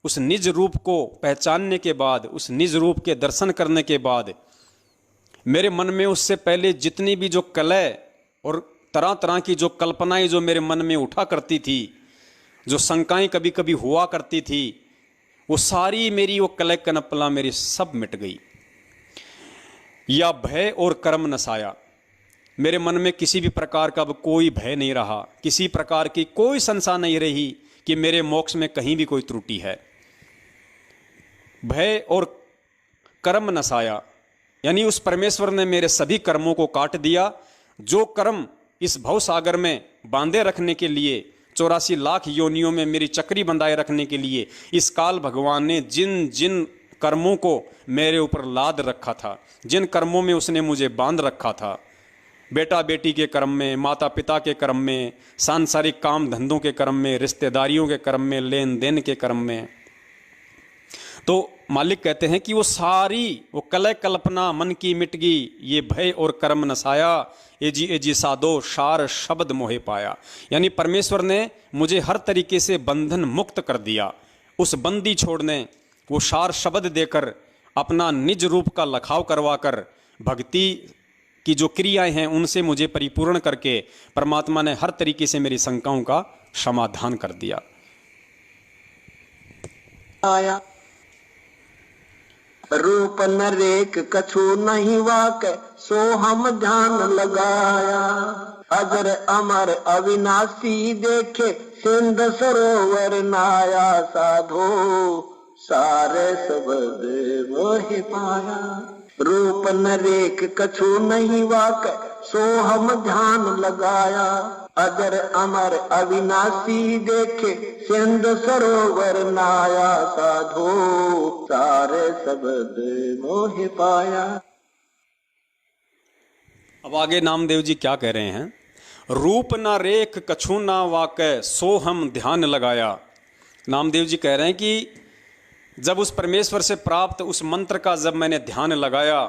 उस निज रूप को पहचानने के बाद, उस निज रूप के दर्शन करने के बाद, मेरे मन में उससे पहले जितनी भी जो कलह और तरह तरह की जो कल्पनाएं जो मेरे मन में उठा करती थी, जो शंकाएं कभी कभी हुआ करती थी, वो सारी मेरी वो कलह कल्पना मेरी सब मिट गई। या भय और कर्म नसाया, मेरे मन में किसी भी प्रकार का अब कोई भय नहीं रहा, किसी प्रकार की कोई संशय नहीं रही कि मेरे मोक्ष में कहीं भी कोई त्रुटि है। भय और कर्म नसाया, यानी उस परमेश्वर ने मेरे सभी कर्मों को काट दिया। जो कर्म इस भव सागर में बांधे रखने के लिए, 84 लाख योनियों में मेरी चक्री बंधाए रखने के लिए इस काल भगवान ने जिन जिन कर्मों को मेरे ऊपर लाद रखा था, जिन कर्मों में उसने मुझे बांध रखा था, बेटा बेटी के कर्म में, माता पिता के कर्म में, सांसारिक काम धंधों के कर्म में, रिश्तेदारियों के कर्म में, लेन देन के कर्म में, तो मालिक कहते हैं कि वो सारी वो कलह कल्पना मन की मिट गई, ये भय और कर्म नसाया। एजी साधो सार शब्द मोहे पाया, यानी परमेश्वर ने मुझे हर तरीके से बंधन मुक्त कर दिया। उस बंदी छोड़ने, वो सार शब्द देकर, अपना निज रूप का लखाव करवाकर, भक्ति की जो क्रियाएं हैं उनसे मुझे परिपूर्ण करके परमात्मा ने हर तरीके से मेरी शंकाओं का समाधान कर दिया। आया रूप नरेक कछु नहीं वाक, सो हम ध्यान लगाया। अजर अमर अविनाशी देखे, सिंध सरोवर नाया। साधो सारे शब्द मोहे पाया, रूप न रेख कछु नहीं वाक, सो हम ध्यान लगाया। अजर अमर अविनाशी देखे, सिंध सरोवर नाया। साधो सारे शब्द मोह पाया। अब आगे नामदेव जी क्या कह रहे हैं? रूप ना रेख कछु ना वाकै, सो हम ध्यान लगाया। नामदेव जी कह रहे हैं कि जब उस परमेश्वर से प्राप्त उस मंत्र का जब मैंने ध्यान लगाया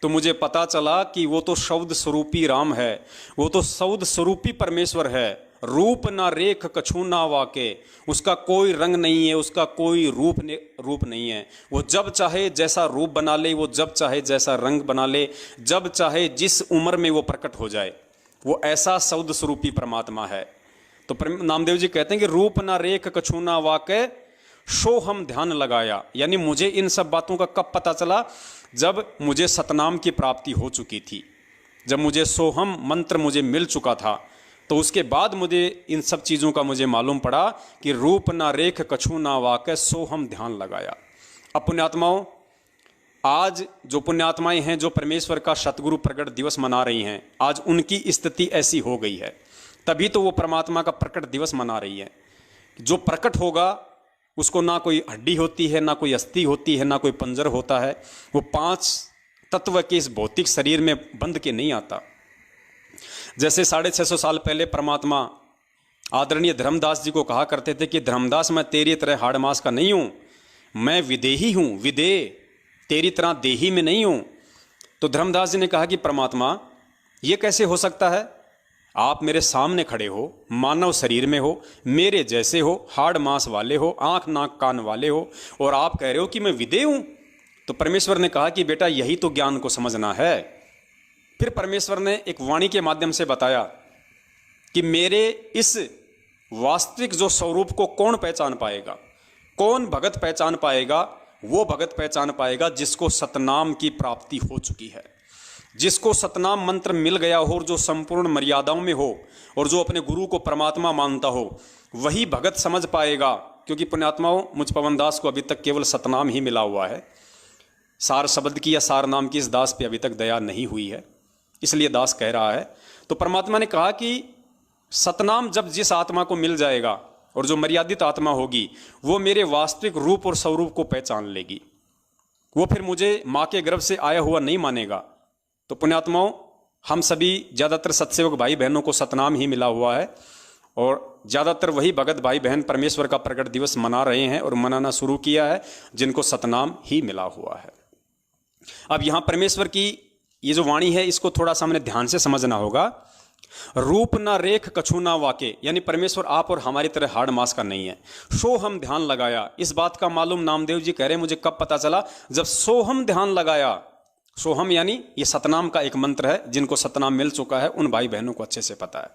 तो मुझे पता चला कि वो तो शब्द स्वरूपी राम है, वो तो शब्द स्वरूपी परमेश्वर है। रूप ना रेख कछु ना वाके, उसका कोई रंग नहीं है, उसका कोई रूप नहीं है। वो जब चाहे जैसा रूप बना ले, वो जब चाहे जैसा रंग बना ले, जब चाहे जिस उम्र में वो प्रकट हो जाए, वो ऐसा शब्द स्वरूपी परमात्मा है। तो नामदेव जी कहते हैं कि रूप ना रेख कछु ना वाके, सो हम ध्यान लगाया। यानी मुझे इन सब बातों का कब पता चला? जब मुझे सतनाम की प्राप्ति हो चुकी थी, जब मुझे सोहम मंत्र मुझे मिल चुका था, तो उसके बाद मुझे इन सब चीज़ों का मुझे मालूम पड़ा कि रूप ना रेख कछु ना वाके, सो हम ध्यान लगाया। अब पुण्यात्माओं, आज जो पुण्यात्माएं हैं जो परमेश्वर का सतगुरु प्रकट दिवस मना रही हैं, आज उनकी स्थिति ऐसी हो गई है, तभी तो वो परमात्मा का प्रकट दिवस मना रही है। जो प्रकट होगा उसको ना कोई हड्डी होती है, ना कोई अस्थि होती है, ना कोई पंजर होता है। वो 5 तत्व के इस भौतिक शरीर में बंध के नहीं आता। जैसे 650 साल पहले परमात्मा आदरणीय धर्मदास जी को कहा करते थे कि धर्मदास, मैं तेरी तरह हाड़ मास का नहीं हूँ, मैं विदेही हूँ, विदेह, तेरी तरह देही में नहीं हूँ। तो धर्मदास जी ने कहा कि परमात्मा ये कैसे हो सकता है? आप मेरे सामने खड़े हो, मानव शरीर में हो, मेरे जैसे हो, हाड़ मांस वाले हो, आंख नाक कान वाले हो, और आप कह रहे हो कि मैं विदेह हूं। तो परमेश्वर ने कहा कि बेटा यही तो ज्ञान को समझना है। फिर परमेश्वर ने एक वाणी के माध्यम से बताया कि मेरे इस वास्तविक जो स्वरूप को कौन पहचान पाएगा, कौन भगत पहचान पाएगा? वो भगत पहचान पाएगा जिसको सतनाम की प्राप्ति हो चुकी है, जिसको सतनाम मंत्र मिल गया हो, और जो संपूर्ण मर्यादाओं में हो, और जो अपने गुरु को परमात्मा मानता हो, वही भगत समझ पाएगा। क्योंकि पुण्यात्माओं, मुझ पवनदास को अभी तक केवल सतनाम ही मिला हुआ है, सार शब्द की या सार नाम की इस दास पे अभी तक दया नहीं हुई है, इसलिए दास कह रहा है। तो परमात्मा ने कहा कि सतनाम जब जिस आत्मा को मिल जाएगा, और जो मर्यादित आत्मा होगी, वो मेरे वास्तविक रूप और स्वरूप को पहचान लेगी। वो फिर मुझे माँ के गर्भ से आया हुआ नहीं मानेगा। तो पुण्यात्माओं, हम सभी ज़्यादातर सत्सेवक भाई बहनों को सतनाम ही मिला हुआ है, और ज़्यादातर वही भगत भाई बहन परमेश्वर का प्रकट दिवस मना रहे हैं और मनाना शुरू किया है जिनको सतनाम ही मिला हुआ है। अब यहाँ परमेश्वर की ये जो वाणी है, इसको थोड़ा सा हमने ध्यान से समझना होगा। रूप ना रेख कछु ना वाके, यानी परमेश्वर आप और हमारी तरह हाड़ मास का नहीं है। सो हम ध्यान लगाया, इस बात का मालूम नामदेव जी कह रहे हैं मुझे कब पता चला? जब सोहम ध्यान लगाया। सोहम यानी ये सतनाम का एक मंत्र है, जिनको सतनाम मिल चुका है उन भाई बहनों को अच्छे से पता है।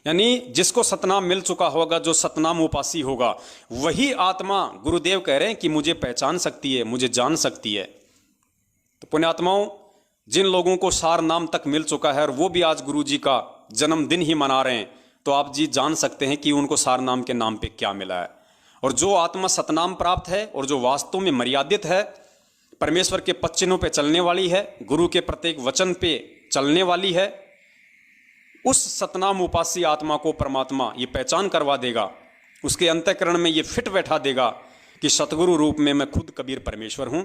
यानी जिसको सतनाम मिल चुका होगा, जो सतनाम उपासी होगा, वही आत्मा गुरुदेव कह रहे हैं कि मुझे पहचान सकती है, मुझे जान सकती है। तो पुण्यात्माओं, जिन लोगों को सार नाम तक मिल चुका है और वो भी आज गुरु जी का जन्मदिन ही मना रहे हैं, तो आप जी जान सकते हैं कि उनको सार नाम के नाम पे क्या मिला है। और जो आत्मा सतनाम प्राप्त है और जो वास्तव में मर्यादित है, परमेश्वर के पच्चिनों पे चलने वाली है, गुरु के प्रत्येक वचन पे चलने वाली है, उस सतनाम उपासी आत्मा को परमात्मा ये पहचान करवा देगा, उसके अंतःकरण में ये फिट बैठा देगा कि सतगुरु रूप में मैं खुद कबीर परमेश्वर हूं।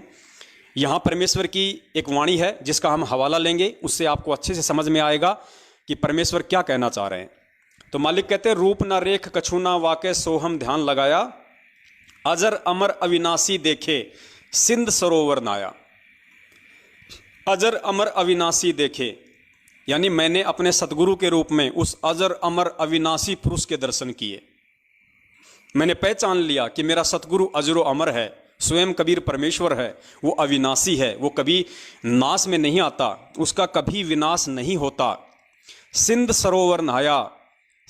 यहां परमेश्वर की एक वाणी है जिसका हम हवाला लेंगे, उससे आपको अच्छे से समझ में आएगा कि परमेश्वर क्या कहना चाह रहे हैं। तो मालिक कहते हैं, रूप ना रेख कछु ना वाके, सोहम ध्यान लगाया, अजर अमर अविनाशी देखे, सिंध सरोवर नाया। अजर अमर अविनाशी देखे, यानी मैंने अपने सतगुरु के रूप में उस अजर अमर अविनाशी पुरुष के दर्शन किए। मैंने पहचान लिया कि मेरा सतगुरु अजरो अमर है, स्वयं कबीर परमेश्वर है, वो अविनाशी है, वो कभी नाश में नहीं आता, उसका कभी विनाश नहीं होता। सिंध सरोवर नहाया,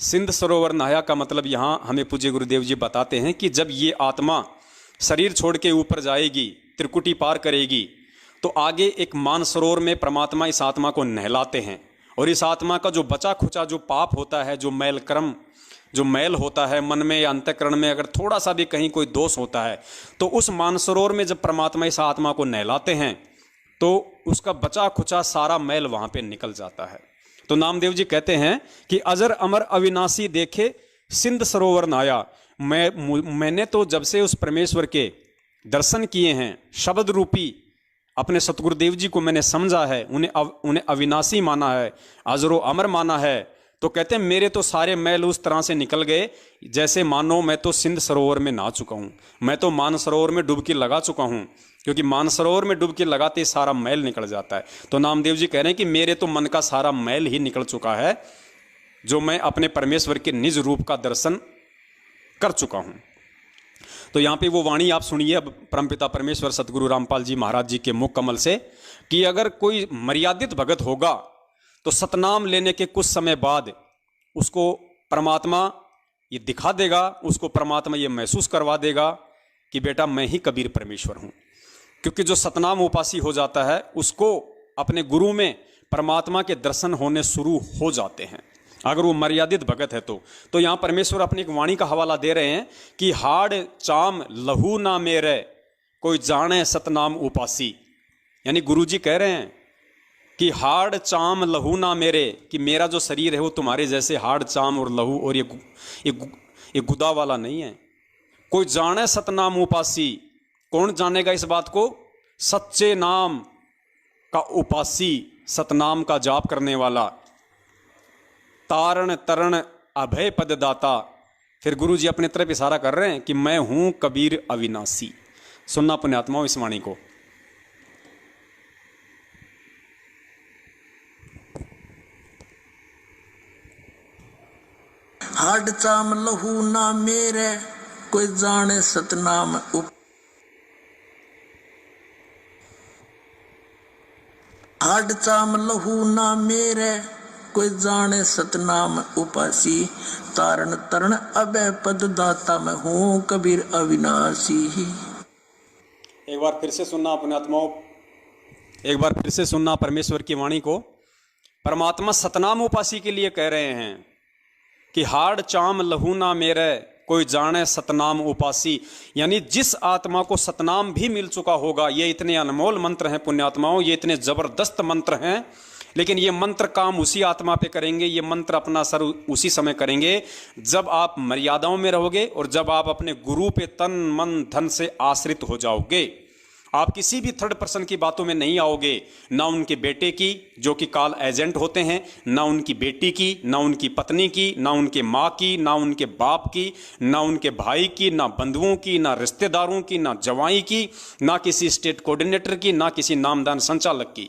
सिंध सरोवर नहाया का मतलब यहां हमें पूज्य गुरुदेव जी बताते हैं कि जब ये आत्मा शरीर छोड़ के ऊपर जाएगी, त्रिकुटी पार करेगी, तो आगे एक मानसरोवर में परमात्मा इस आत्मा को नहलाते हैं, और इस आत्मा का जो बचा खुचा जो पाप होता है, जो मैल कर्म, जो मैल होता है मन में या अंतःकरण में, अगर थोड़ा सा भी कहीं कोई दोष होता है, तो उस मानसरोवर में जब परमात्मा इस आत्मा को नहलाते हैं, तो उसका बचा खुचा सारा मैल वहां पे निकल जाता है। तो नामदेव जी कहते हैं कि अजर अमर अविनाशी देखे सिंध सरोवर नाया। मैंने तो जब से उस परमेश्वर के दर्शन किए हैं, शब्द रूपी अपने सतगुरुदेव जी को मैंने समझा है, उन्हें अविनाशी माना है, अजरो अमर माना है, तो कहते हैं मेरे तो सारे मैल उस तरह से निकल गए जैसे मानो मैं तो सिंध सरोवर में नहा चुका हूं, मैं तो मानसरोवर में डुबकी लगा चुका हूं, क्योंकि मानसरोवर में डुबकी लगाते सारा मैल निकल जाता है। तो नामदेव जी कह रहे हैं कि मेरे तो मन का सारा मैल ही निकल चुका है, जो मैं अपने परमेश्वर के निज रूप का दर्शन कर चुका हूं। तो यहां पे वो वाणी आप सुनिए अब परमपिता परमेश्वर सतगुरु रामपाल जी महाराज जी के मुख कमल से, कि अगर कोई मर्यादित भगत होगा तो सतनाम लेने के कुछ समय बाद उसको परमात्मा ये दिखा देगा, उसको परमात्मा ये महसूस करवा देगा कि बेटा मैं ही कबीर परमेश्वर हूं। क्योंकि जो सतनाम उपासी हो जाता है उसको अपने गुरु में परमात्मा के दर्शन होने शुरू हो जाते हैं, अगर वो मर्यादित भगत है तो यहां परमेश्वर अपनी एक वाणी का हवाला दे रहे हैं कि हाड़ चाम लहू ना मेरे कोई जाने सतनाम उपासी। यानी गुरुजी कह रहे हैं कि हाड़ चाम लहू ना मेरे, कि मेरा जो शरीर है वो तुम्हारे जैसे हाड़ चाम और लहू और ये गुदा वाला नहीं है। कोई जाने सतनाम उपासी, कौन जानेगा इस बात को? सच्चे नाम का उपासी, सतनाम का जाप करने वाला, तारण तरण अभय पद दाता। फिर गुरु जी अपने तरफ इशारा कर रहे हैं कि मैं हूं कबीर अविनाशी। सुनना पुण्यात्माओं इस वाणी को। हाड चाम लहू ना मेरे कोई जाने सतनाम हाड चाम लहू ना मेरे कोई जाने सतनाम उपासी, तारण तरण अभय पद दाता मैं हूं कबीर अविनाशी। एक बार फिर से सुनना पुण्यात्माओं, एक बार फिर से सुनना परमेश्वर की वाणी को। परमात्मा सतनाम उपासी के लिए कह रहे हैं कि हाड़ चाम लहू ना मेरे कोई जाने सतनाम उपासी। यानी जिस आत्मा को सतनाम भी मिल चुका होगा, ये इतने अनमोल मंत्र हैं पुण्यात्माओं, ये इतने जबरदस्त मंत्र हैं, लेकिन ये मंत्र काम उसी आत्मा पे करेंगे, ये मंत्र अपना असर उसी समय करेंगे जब आप मर्यादाओं में रहोगे और जब आप अपने गुरु पे तन मन धन से आश्रित हो जाओगे। आप किसी भी थर्ड पर्सन की बातों में नहीं आओगे, ना उनके बेटे की जो कि कॉल एजेंट होते हैं, ना उनकी बेटी की, ना उनकी पत्नी की, ना उनके माँ की, ना उनके बाप की, ना उनके भाई की, ना बंधुओं की, ना रिश्तेदारों की, ना जवाई की, ना किसी स्टेट कोऑर्डिनेटर की, ना किसी नामदान संचालक की।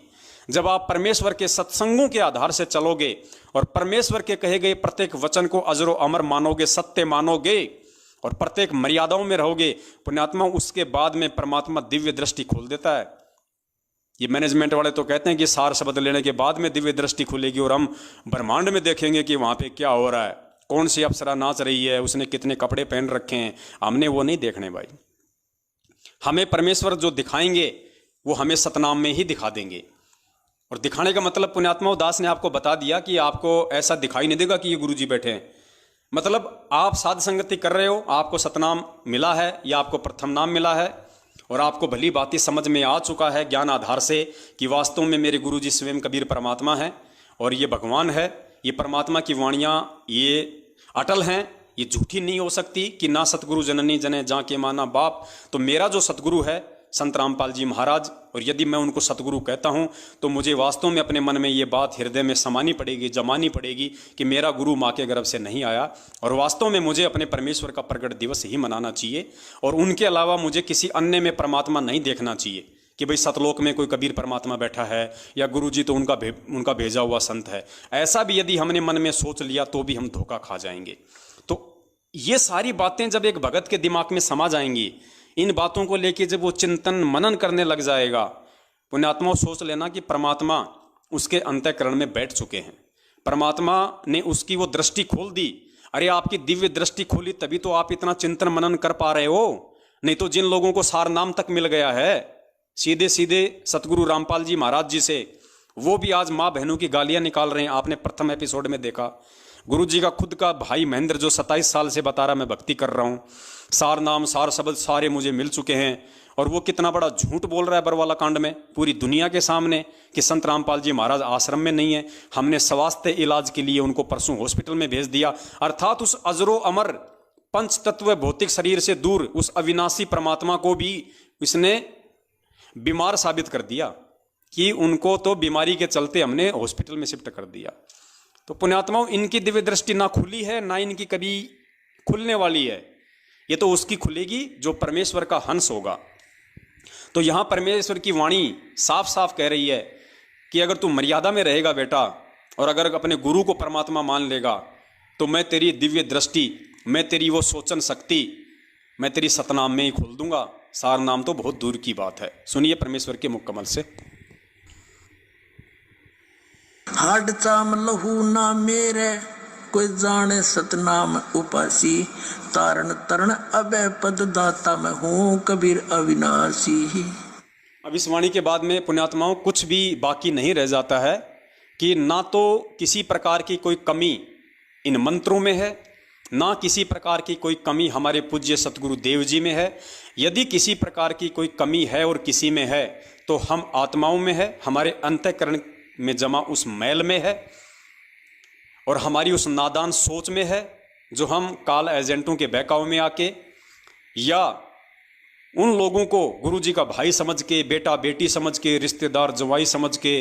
जब आप परमेश्वर के सत्संगों के आधार से चलोगे और परमेश्वर के कहे गए प्रत्येक वचन को अजरो अमर मानोगे, सत्य मानोगे और प्रत्येक मर्यादाओं में रहोगे पुण्यात्मा, उसके बाद में परमात्मा दिव्य दृष्टि खोल देता है। ये मैनेजमेंट वाले तो कहते हैं कि सार शब्द लेने के बाद में दिव्य दृष्टि खुलेगी और हम ब्रह्मांड में देखेंगे कि वहां पे क्या हो रहा है, कौन सी अप्सरा नाच रही है, उसने कितने कपड़े पहन रखे हैं। हमने वो नहीं देखने भाई, हमें परमेश्वर जो दिखाएंगे वो हमें सतनाम में ही दिखा देंगे। और दिखाने का मतलब पुण्यात्मा दास ने आपको बता दिया कि आपको ऐसा दिखाई नहीं देगा कि ये गुरुजी बैठे हैं। मतलब आप साध संगति कर रहे हो, आपको सतनाम मिला है या आपको प्रथम नाम मिला है और आपको भली बातें समझ में आ चुका है ज्ञान आधार से कि वास्तव में मेरे गुरुजी स्वयं कबीर परमात्मा है और ये भगवान है। ये परमात्मा की वाणियाँ ये अटल हैं, ये झूठी नहीं हो सकती कि ना सतगुरु जननी जने जाके माना बाप। तो मेरा जो सतगुरु है संत रामपाल जी महाराज, और यदि मैं उनको सतगुरु कहता हूं तो मुझे वास्तव में अपने मन में ये बात हृदय में समानी पड़ेगी, जमानी पड़ेगी कि मेरा गुरु माँ के गर्भ से नहीं आया और वास्तव में मुझे अपने परमेश्वर का प्रगट दिवस ही मनाना चाहिए और उनके अलावा मुझे किसी अन्य में परमात्मा नहीं देखना चाहिए कि भाई सतलोक में कोई कबीर परमात्मा बैठा है या गुरु जी तो उनका भेजा हुआ संत है। ऐसा भी यदि हमने मन में सोच लिया तो भी हम धोखा खा जाएंगे। तो ये सारी बातें जब एक भगत के दिमाग में समा जाएंगी, इन बातों को लेके जब वो चिंतन मनन करने लग जाएगा, पुण्यात्मा सोच लेना कि परमात्मा उसके अंतःकरण में बैठ चुके हैं। परमात्मा ने उसकी वो दृष्टि खोल दी। अरे आपकी दिव्य दृष्टि खोली तभी तो आप इतना चिंतन मनन कर पा रहे हो, नहीं तो जिन लोगों को सार नाम तक मिल गया है सीधे सीधे सतगुरु रामपाल जी महाराज जी से, वो भी आज माँ बहनों की गालियां निकाल रहे हैं। आपने प्रथम एपिसोड में देखा गुरु जी का खुद का भाई महेंद्र जो 27 साल से बता रहा मैं भक्ति कर रहा हूं, सार नाम सार शब्द सारे मुझे मिल चुके हैं, और वो कितना बड़ा झूठ बोल रहा है बरवाला कांड में पूरी दुनिया के सामने कि संत रामपाल जी महाराज आश्रम में नहीं है, हमने स्वास्थ्य इलाज के लिए उनको परसों हॉस्पिटल में भेज दिया। अर्थात उस अजरो अमर पंच तत्व भौतिक शरीर से दूर उस अविनाशी परमात्मा को भी इसने बीमार साबित कर दिया कि उनको तो बीमारी के चलते हमने हॉस्पिटल में शिफ्ट कर दिया। तो पुण्यात्माओं, इनकी दिव्य दृष्टि ना खुली है ना इनकी कभी खुलने वाली है, ये तो उसकी खुलेगी जो परमेश्वर का हंस होगा। तो यहां परमेश्वर की वाणी साफ साफ कह रही है कि अगर तू मर्यादा में रहेगा बेटा, और अगर अपने गुरु को परमात्मा मान लेगा, तो मैं तेरी दिव्य दृष्टि, मैं तेरी वो सोचन शक्ति, मैं तेरी सतनाम में ही खोल दूंगा। सार नाम तो बहुत दूर की बात है। सुनिए परमेश्वर के मुख कमल से। हाड चाम लहू ना मेरे, कोई जाने सतनाम उपासी, तारण तरण अभय पद दाता मैं हूँ कबीर अविनाशी। अब इस वाणी के बाद में पुण्यात्माओं कुछ भी बाकी नहीं रह जाता है कि ना तो किसी प्रकार की कोई कमी इन मंत्रों में है, ना किसी प्रकार की कोई कमी हमारे पूज्य सतगुरु देव जी में है। यदि किसी प्रकार की कोई कमी है और किसी में है तो हम आत्माओं में है, हमारे अंतःकरण में जमा उस मैल में है, और हमारी उस नादान सोच में है जो हम काल एजेंटों के बहकाव में आके, या उन लोगों को गुरु जी का भाई समझ के, बेटा बेटी समझ के, रिश्तेदार जवाई समझ के,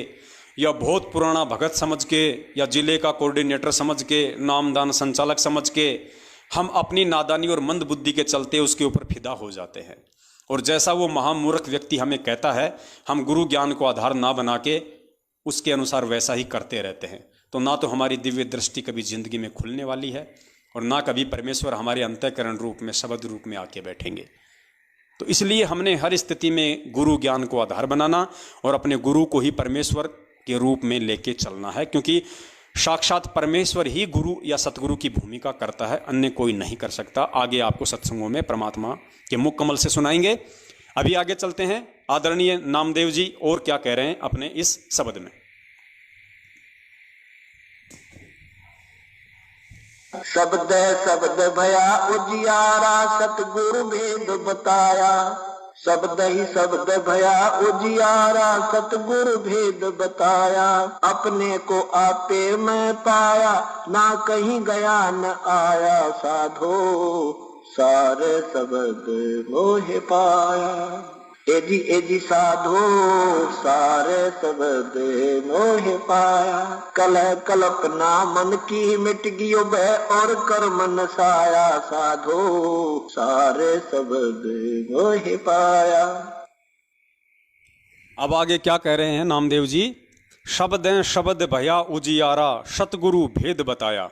या बहुत पुराना भगत समझ के, या जिले का कोऑर्डिनेटर समझ के, नामदान संचालक समझ के, हम अपनी नादानी और मंद बुद्धि के चलते उसके ऊपर फिदा हो जाते हैं। और जैसा वो महामूर्ख व्यक्ति हमें कहता है, हम गुरु ज्ञान को आधार ना बना के उसके अनुसार वैसा ही करते रहते हैं। तो ना तो हमारी दिव्य दृष्टि कभी जिंदगी में खुलने वाली है, और ना कभी परमेश्वर हमारे अंतःकरण रूप में, शब्द रूप में आके बैठेंगे। तो इसलिए हमने हर स्थिति में गुरु ज्ञान को आधार बनाना और अपने गुरु को ही परमेश्वर के रूप में लेके चलना है, क्योंकि साक्षात परमेश्वर ही गुरु या सतगुरु की भूमिका करता है, अन्य कोई नहीं कर सकता। आगे आपको सत्संगों में परमात्मा के मुख कमल से सुनाएंगे। अभी आगे चलते हैं, आदरणीय नामदेव जी और क्या कह रहे हैं अपने इस शब्द में। शब्द शब्द भया उजियारा, सतगुरु भेद बताया। शब्द ही शब्द भया उजियारा, सतगुरु भेद बताया। अपने को आपे मैं पाया, ना कहीं गया न आया। साधो सारे शब्द मोहे पाया। एजी साधो सारे शब्द मोहे पाया। कलह कल्पना मन की मिट गियो भय, और कर्म नसाया। साधो सारे शब्द मोहे पाया। अब आगे क्या कह रहे हैं नामदेव जी? शब्द शब्द भया उजियारा, सतगुरु भेद बताया।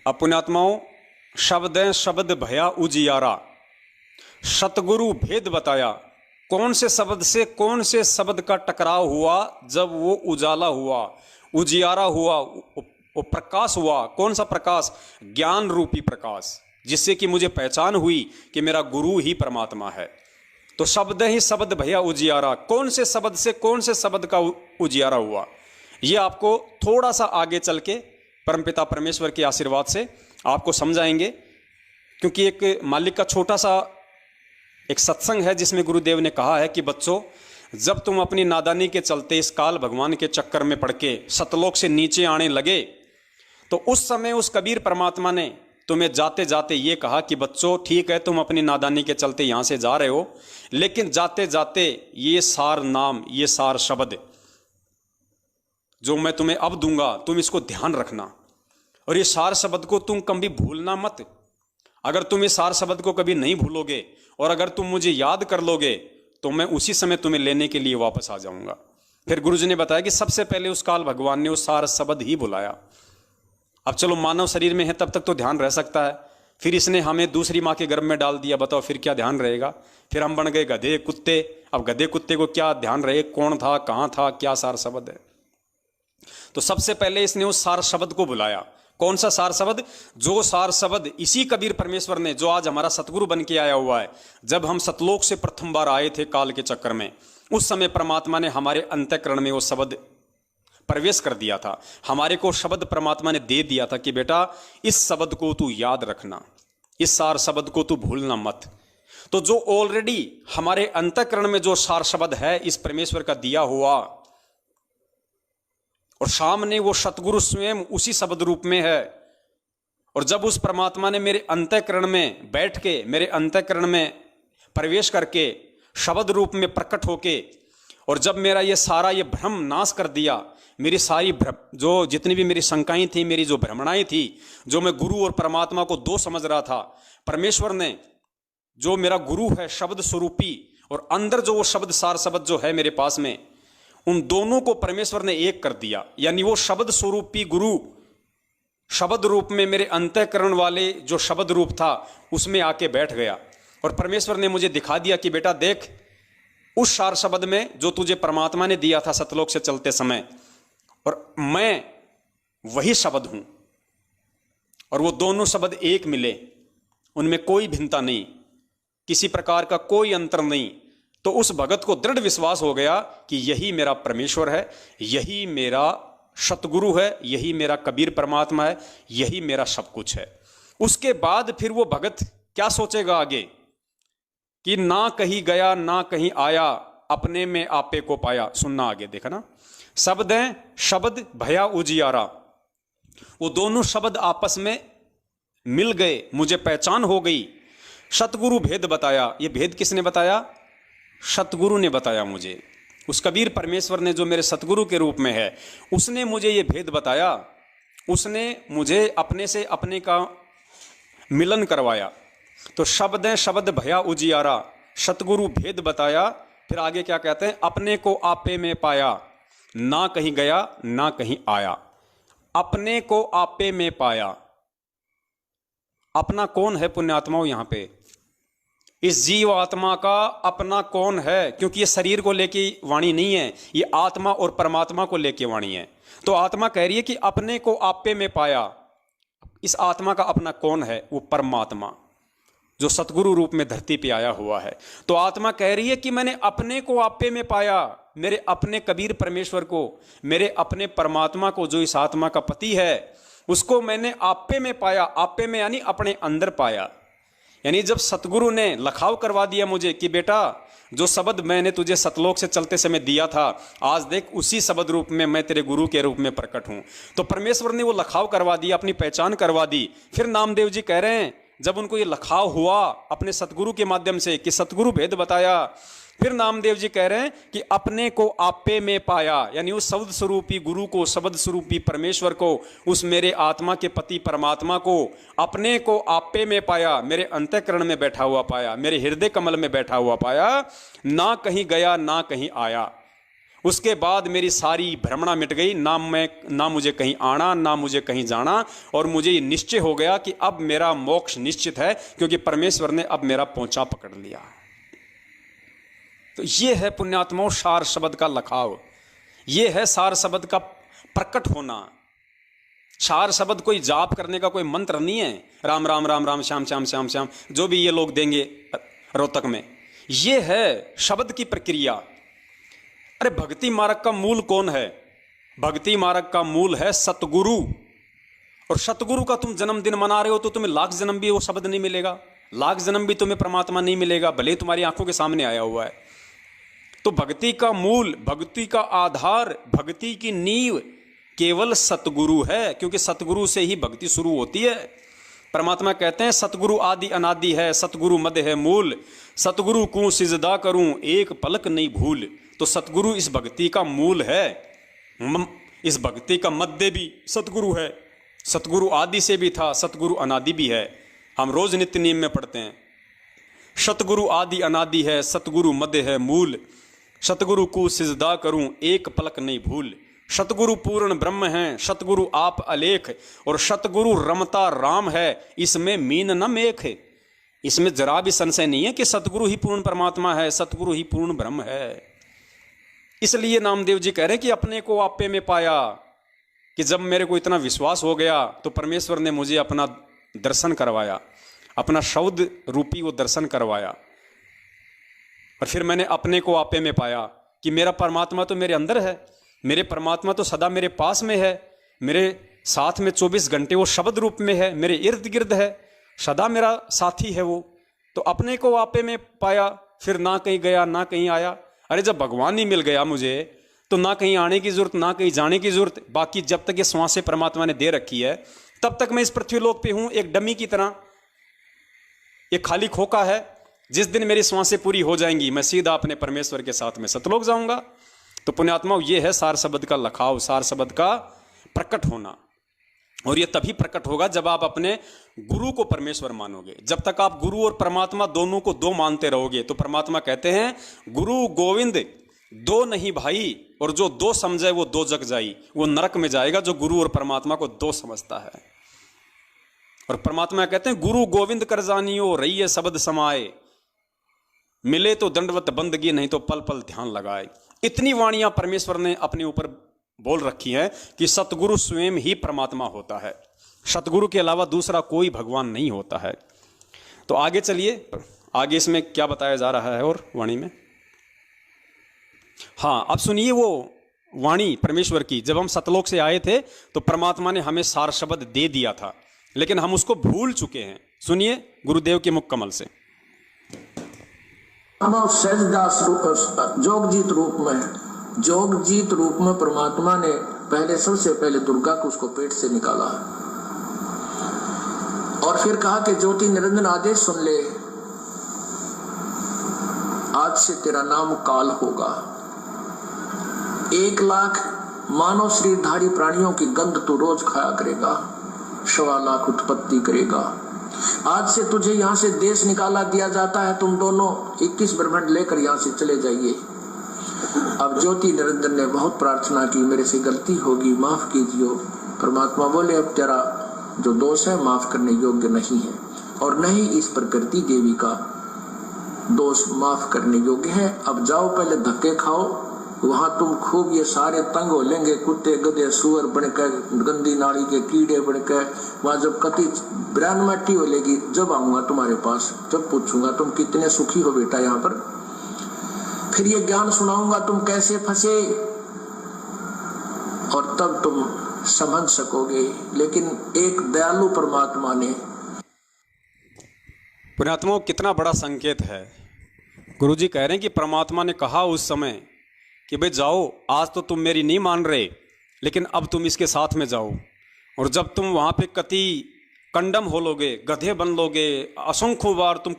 अब पुण्यात्माओं, शब्द शब्द भया उजियारा, सतगुरु भेद बताया। कौन से शब्द से कौन से शब्द का टकराव हुआ जब वो उजाला हुआ, उजियारा हुआ, वो प्रकाश हुआ। कौन सा प्रकाश? ज्ञान रूपी प्रकाश, जिससे कि मुझे पहचान हुई कि मेरा गुरु ही परमात्मा है। तो शब्द ही शब्द भैया उजियारा, कौन से शब्द से कौन से शब्द का उजियारा हुआ, ये आपको थोड़ा सा आगे चल के परमपिता परमेश्वर के आशीर्वाद से आपको समझाएंगे। क्योंकि एक मालिक का छोटा सा एक सत्संग है जिसमें गुरुदेव ने कहा है कि बच्चों, जब तुम अपनी नादानी के चलते इस काल भगवान के चक्कर में पड़ के सतलोक से नीचे आने लगे, तो उस समय उस कबीर परमात्मा ने तुम्हें जाते जाते ये कहा कि बच्चों, ठीक है तुम अपनी नादानी के चलते यहाँ से जा रहे हो, लेकिन जाते जाते ये सार नाम, ये सार शब्द जो मैं तुम्हें अब दूंगा, तुम इसको ध्यान रखना, और ये सार शब्द को तुम कभी भूलना मत। अगर तुम इस सार शब्द को कभी नहीं भूलोगे और अगर तुम मुझे याद कर लोगे, तो मैं उसी समय तुम्हें लेने के लिए वापस आ जाऊंगा। फिर गुरुजी ने बताया कि सबसे पहले उस काल भगवान ने उस सार शब्द ही बुलाया। अब चलो, मानव शरीर में है तब तक तो ध्यान रह सकता है, फिर इसने हमें दूसरी माँ के गर्भ में डाल दिया, बताओ फिर क्या ध्यान रहेगा? फिर हम बन गए गधे कुत्ते। अब गधे कुत्ते को क्या ध्यान रहे, कौन था, कहाँ था, क्या सार शब्द है? तो सबसे पहले इसने उस सार शब्द को बुलाया। कौन सा सार शब्द? जो सार शब्द इसी कबीर परमेश्वर ने, जो आज हमारा सतगुरु बन के आया हुआ है, जब हम सतलोक से प्रथम बार आए थे काल के चक्कर में, उस समय परमात्मा ने हमारे अंतःकरण में वो शब्द प्रवेश कर दिया था। हमारे को शब्द परमात्मा ने दे दिया था कि बेटा इस शब्द को तू याद रखना, इस सार शब्द को तू भूलना मत। तो जो ऑलरेडी हमारे अंतःकरण में जो सार शब्द है इस परमेश्वर का दिया हुआ, और सामने वो सतगुरु स्वयं उसी शब्द रूप में है, और जब उस परमात्मा ने मेरे अंतःकरण में बैठ के, मेरे अंतःकरण में प्रवेश करके, शब्द रूप में प्रकट होके, और जब मेरा ये सारा ये भ्रम नाश कर दिया, मेरी सारी जो जितनी भी मेरी शंकाएं थी, मेरी जो भ्रमणाएं थी, जो मैं गुरु और परमात्मा को दो समझ रहा था, परमेश्वर ने जो मेरा गुरु है शब्द स्वरूपी, और अंदर जो वो शब्द सार शब्द जो है मेरे पास में, उन दोनों को परमेश्वर ने एक कर दिया। यानी वो शब्द स्वरूपी गुरु शब्द रूप में मेरे अंतःकरण वाले जो शब्द रूप था उसमें आके बैठ गया, और परमेश्वर ने मुझे दिखा दिया कि बेटा देख, उस सार शब्द में जो तुझे परमात्मा ने दिया था सतलोक से चलते समय, और मैं वही शब्द हूं, और वो दोनों शब्द एक मिले, उनमें कोई भिन्नता नहीं, किसी प्रकार का कोई अंतर नहीं। तो उस भगत को दृढ़ विश्वास हो गया कि यही मेरा परमेश्वर है, यही मेरा सतगुरु है, यही मेरा कबीर परमात्मा है, यही मेरा सब कुछ है। उसके बाद फिर वो भगत क्या सोचेगा आगे कि ना कहीं गया ना कहीं आया, अपने में आपे को पाया। सुनना आगे, देखा ना, शब्द हैं शब्द भया उजियारा, वो दोनों शब्द आपस में मिल गए, मुझे पहचान हो गई। सतगुरु भेद बताया, ये भेद किसने बताया? सतगुरु ने बताया मुझे। उस कबीर परमेश्वर ने जो मेरे सतगुरु के रूप में है, उसने मुझे ये भेद बताया, उसने मुझे अपने से अपने का मिलन करवाया। तो शब्द हैं शब्द भया उजियारा, सतगुरु भेद बताया। फिर आगे क्या कहते हैं? अपने को आपे में पाया, ना कहीं गया ना कहीं आया। अपने को आपे में पाया, अपना कौन है पुण्यात्माओं? यहां पे इस जीव आत्मा का अपना कौन है? क्योंकि ये शरीर को लेके वाणी नहीं है, ये आत्मा और परमात्मा को लेके वाणी है। तो आत्मा कह रही है कि अपने को आपे में पाया। इस आत्मा का अपना कौन है? वो परमात्मा जो सतगुरु रूप में धरती पे आया हुआ है। तो आत्मा कह रही है कि मैंने अपने को आपे में पाया, मेरे अपने कबीर परमेश्वर को, मेरे अपने परमात्मा को, जो इस आत्मा का पति है, उसको मैंने आपे में पाया। आपे में यानी अपने अंदर पाया। यानी जब सतगुरु ने लखाव करवा दिया मुझे कि बेटा जो शब्द मैंने तुझे सतलोक से चलते समय दिया था, आज देख उसी शब्द रूप में मैं तेरे गुरु के रूप में प्रकट हूं। तो परमेश्वर ने वो लखाव करवा दिया, अपनी पहचान करवा दी। फिर नामदेव जी कह रहे हैं, जब उनको ये लखाव हुआ अपने सतगुरु के माध्यम से कि सतगुरु भेद बताया, फिर नामदेव जी कह रहे हैं कि अपने को आपे में पाया। यानी उस शब्द स्वरूपी गुरु को, शब्द स्वरूपी परमेश्वर को, उस मेरे आत्मा के पति परमात्मा को अपने को आपे में पाया, मेरे अंतःकरण में बैठा हुआ पाया, मेरे हृदय कमल में बैठा हुआ पाया, ना कहीं गया ना कहीं आया। उसके बाद मेरी सारी भ्रमणा मिट गई, ना मुझे कहीं आना ना मुझे कहीं जाना, और मुझे ये निश्चय हो गया कि अब मेरा मोक्ष निश्चित है, क्योंकि परमेश्वर ने अब मेरा पोंचा पकड़ लिया। तो ये है पुण्यात्माओं सार शब्द का लखाव, ये है सार शब्द का प्रकट होना। सार शब्द कोई जाप करने का कोई मंत्र नहीं है, राम राम राम राम श्याम श्याम श्याम श्याम जो भी ये लोग देंगे रोहतक में, ये है शब्द की प्रक्रिया। अरे भक्ति मार्ग का मूल कौन है? भक्ति मार्ग का मूल है सतगुरु। और सतगुरु का तुम जन्मदिन मना रहे हो तो तुम्हें लाख जन्म भी वो शब्द नहीं मिलेगा, लाख जन्म भी तुम्हें परमात्मा नहीं मिलेगा, भले तुम्हारी आंखों के सामने आया हुआ है। तो भक्ति का मूल, भक्ति का आधार, भक्ति की नींव केवल सतगुरु है, क्योंकि सतगुरु से ही भक्ति शुरू होती है। परमात्मा कहते हैं सतगुरु आदि अनादि है, सतगुरु मध्य है मूल, सतगुरु को सिजदा करूं एक पलक नहीं भूल। तो सतगुरु इस भक्ति का मूल है, इस भक्ति का मध्य भी सतगुरु है। सतगुरु आदि से भी था, सतगुरु अनादि भी है। हम रोज नित्य नियम में पढ़ते हैं, सतगुरु आदि अनादि है, सतगुरु मध्य है मूल, सतगुरु को सिजदा करूं एक पलक नहीं भूल। सतगुरु पूर्ण ब्रह्म हैं, सतगुरु आप अलेख, और सतगुरु रमता राम है, इसमें मीन न मेख। इसमें जरा भी संशय नहीं है कि सतगुरु ही पूर्ण परमात्मा है, सतगुरु ही पूर्ण ब्रह्म है। इसलिए नामदेव जी कह रहे हैं कि अपने को आपे में पाया, कि जब मेरे को इतना विश्वास हो गया तो परमेश्वर ने मुझे अपना दर्शन करवाया, अपना शब्द रूपी वो दर्शन करवाया। और फिर मैंने अपने को आपे में पाया कि मेरा परमात्मा तो मेरे अंदर है, मेरे परमात्मा तो सदा मेरे पास में है, मेरे साथ में 24 घंटे वो शब्द रूप में है, मेरे इर्द गिर्द है, सदा मेरा साथी है वो। तो अपने को आपे में पाया, फिर ना कहीं गया ना कहीं आया। अरे जब भगवान ही मिल गया मुझे तो ना कहीं आने की जरूरत ना कहीं जाने की जरूरत। बाकी जब तक ये श्वासें परमात्मा ने दे रखी है तब तक मैं इस पृथ्वीलोक पे हूं, एक डमी की तरह, एक खाली खोखा है। जिस दिन मेरी श्वासें पूरी हो जाएंगी मैं सीधा अपने परमेश्वर के साथ में सतलोक जाऊंगा। तो पुण्यात्माओं, ये है सार शब्द का लखाव, सार शब्द का प्रकट होना। और ये तभी प्रकट होगा जब आप अपने गुरु को परमेश्वर मानोगे। जब तक आप गुरु और परमात्मा दोनों को दो मानते रहोगे तो परमात्मा कहते हैं गुरु गोविंद दो नहीं भाई, और जो दो समझे वो दो जग जाई, वो नरक में जाएगा जो गुरु और परमात्मा को दो समझता है। और परमात्मा कहते हैं गुरु गोविंद कर जानियो रहिए शब्द समाए, मिले तो दंडवत बंदगी नहीं तो पल पल ध्यान लगाए। इतनी वाणियां परमेश्वर ने अपने ऊपर बोल रखी हैं कि सतगुरु स्वयं ही परमात्मा होता है, सतगुरु के अलावा दूसरा कोई भगवान नहीं होता है। तो आगे चलिए, आगे इसमें क्या बताया जा रहा है और वाणी में। हाँ, अब सुनिए वो वाणी परमेश्वर की। जब हम सतलोक से आए थे तो परमात्मा ने हमें सार शब्द दे दिया था, लेकिन हम उसको भूल चुके हैं। सुनिए गुरुदेव के मुख कमल से। सहजदास जोगजीत रूप में परमात्मा ने पहले, सबसे पहले दुर्गा को उसको पेट से निकाला और फिर कहा कि ज्योति निरंजन आदेश सुन ले, आज से तेरा नाम काल होगा। 1 लाख मानव शरीरधारी प्राणियों की गंध तू रोज खाया करेगा, 1.25 लाख उत्पत्ति करेगा। आज से तुझे यहाँ से देश निकाला दिया जाता है, तुम दोनों 21 ब्रह्मांड लेकर यहाँ से चले जाइए। अब ज्योति निरंजन ने बहुत प्रार्थना की, मेरे से गलती होगी, माफ कीजिए। परमात्मा बोले अब तेरा जो दोष है माफ करने योग्य नहीं है, और न ही इस प्रकृति देवी का दोष माफ करने योग्य है। अब जाओ, पहले धक्के खाओ, वहां तुम खूब ये सारे तंग हो लेंगे, कुत्ते गधे सुअर बनकर, गंदी नाली के कीड़े बनकर। वहां जब कति ब्रान मट्टी हो लेगी, जब आऊंगा तुम्हारे पास, जब पूछूंगा तुम कितने सुखी हो बेटा यहाँ पर, फिर ये ज्ञान सुनाऊंगा तुम कैसे फंसे, और तब तुम समझ सकोगे। लेकिन एक दयालु परमात्मा ने, पुण्यात्माओं कितना बड़ा संकेत है। गुरुजी कह रहे हैं कि परमात्मा ने कहा उस समय कि भाई जाओ, आज तो तुम मेरी नहीं मान रहे, लेकिन अब तुम इसके साथ में जाओ। और जब तुम वहां पे कति कंडम हो लोगे, गधे बन लोगे, असंख्य बार तुम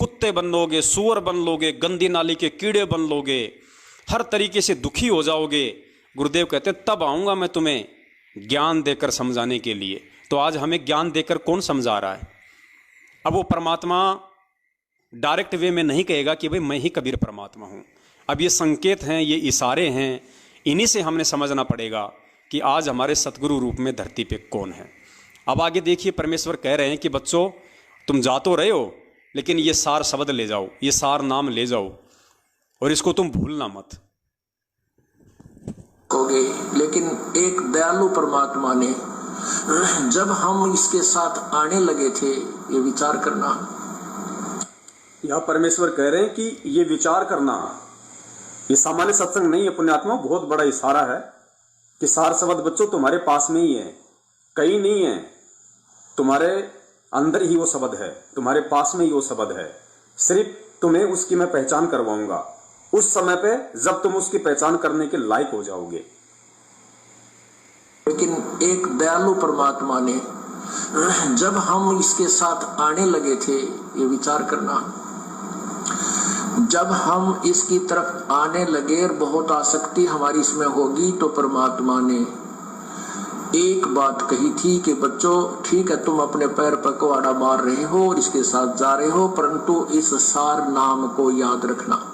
कुत्ते बन लोगे, सुअर बन लोगे, गंदी नाली के कीड़े बन लोगे, हर तरीके से दुखी हो जाओगे, गुरुदेव कहते हैं तब आऊंगा मैं तुम्हें ज्ञान देकर समझाने के लिए। तो आज हमें ज्ञान देकर कौन समझा रहा है? अब वो परमात्मा डायरेक्ट वे में नहीं कहेगा कि भाई मैं ही कबीर परमात्मा हूं। अब ये संकेत हैं, ये इशारे हैं, इन्हीं से हमने समझना पड़ेगा कि आज हमारे सतगुरु रूप में धरती पे कौन है। अब आगे देखिए, परमेश्वर कह रहे हैं कि बच्चों तुम जा तो रहे हो, लेकिन ये सार शब्द ले जाओ, ये सार नाम ले जाओ, और इसको तुम भूलना मत। लेकिन एक दयालु परमात्मा ने, जब हम इसके साथ आने लगे थे, ये विचार करना। यह परमेश्वर कह रहे हैं कि ये विचार करना, ये सामान्य सत्संग नहीं है पुण्यात्मा, बहुत बड़ा इशारा है कि सार शब्द बच्चों तुम्हारे पास में ही है, कहीं नहीं है, तुम्हारे अंदर ही वो शब्द है, तुम्हारे पास में ही वो शब्द है। सिर्फ तुम्हें उसकी मैं पहचान करवाऊंगा उस समय पे जब तुम उसकी पहचान करने के लायक हो जाओगे। लेकिन एक दयालु परमात्मा ने, जब हम इसके साथ आने लगे थे, ये विचार करना, जब हम इसकी तरफ आने लगे और बहुत आसक्ति हमारी इसमें होगी, तो परमात्मा ने एक बात कही थी कि बच्चों ठीक है, तुम अपने पैर पर कुहाड़ा मार रहे हो और इसके साथ जा रहे हो, परंतु इस सार नाम को याद रखना,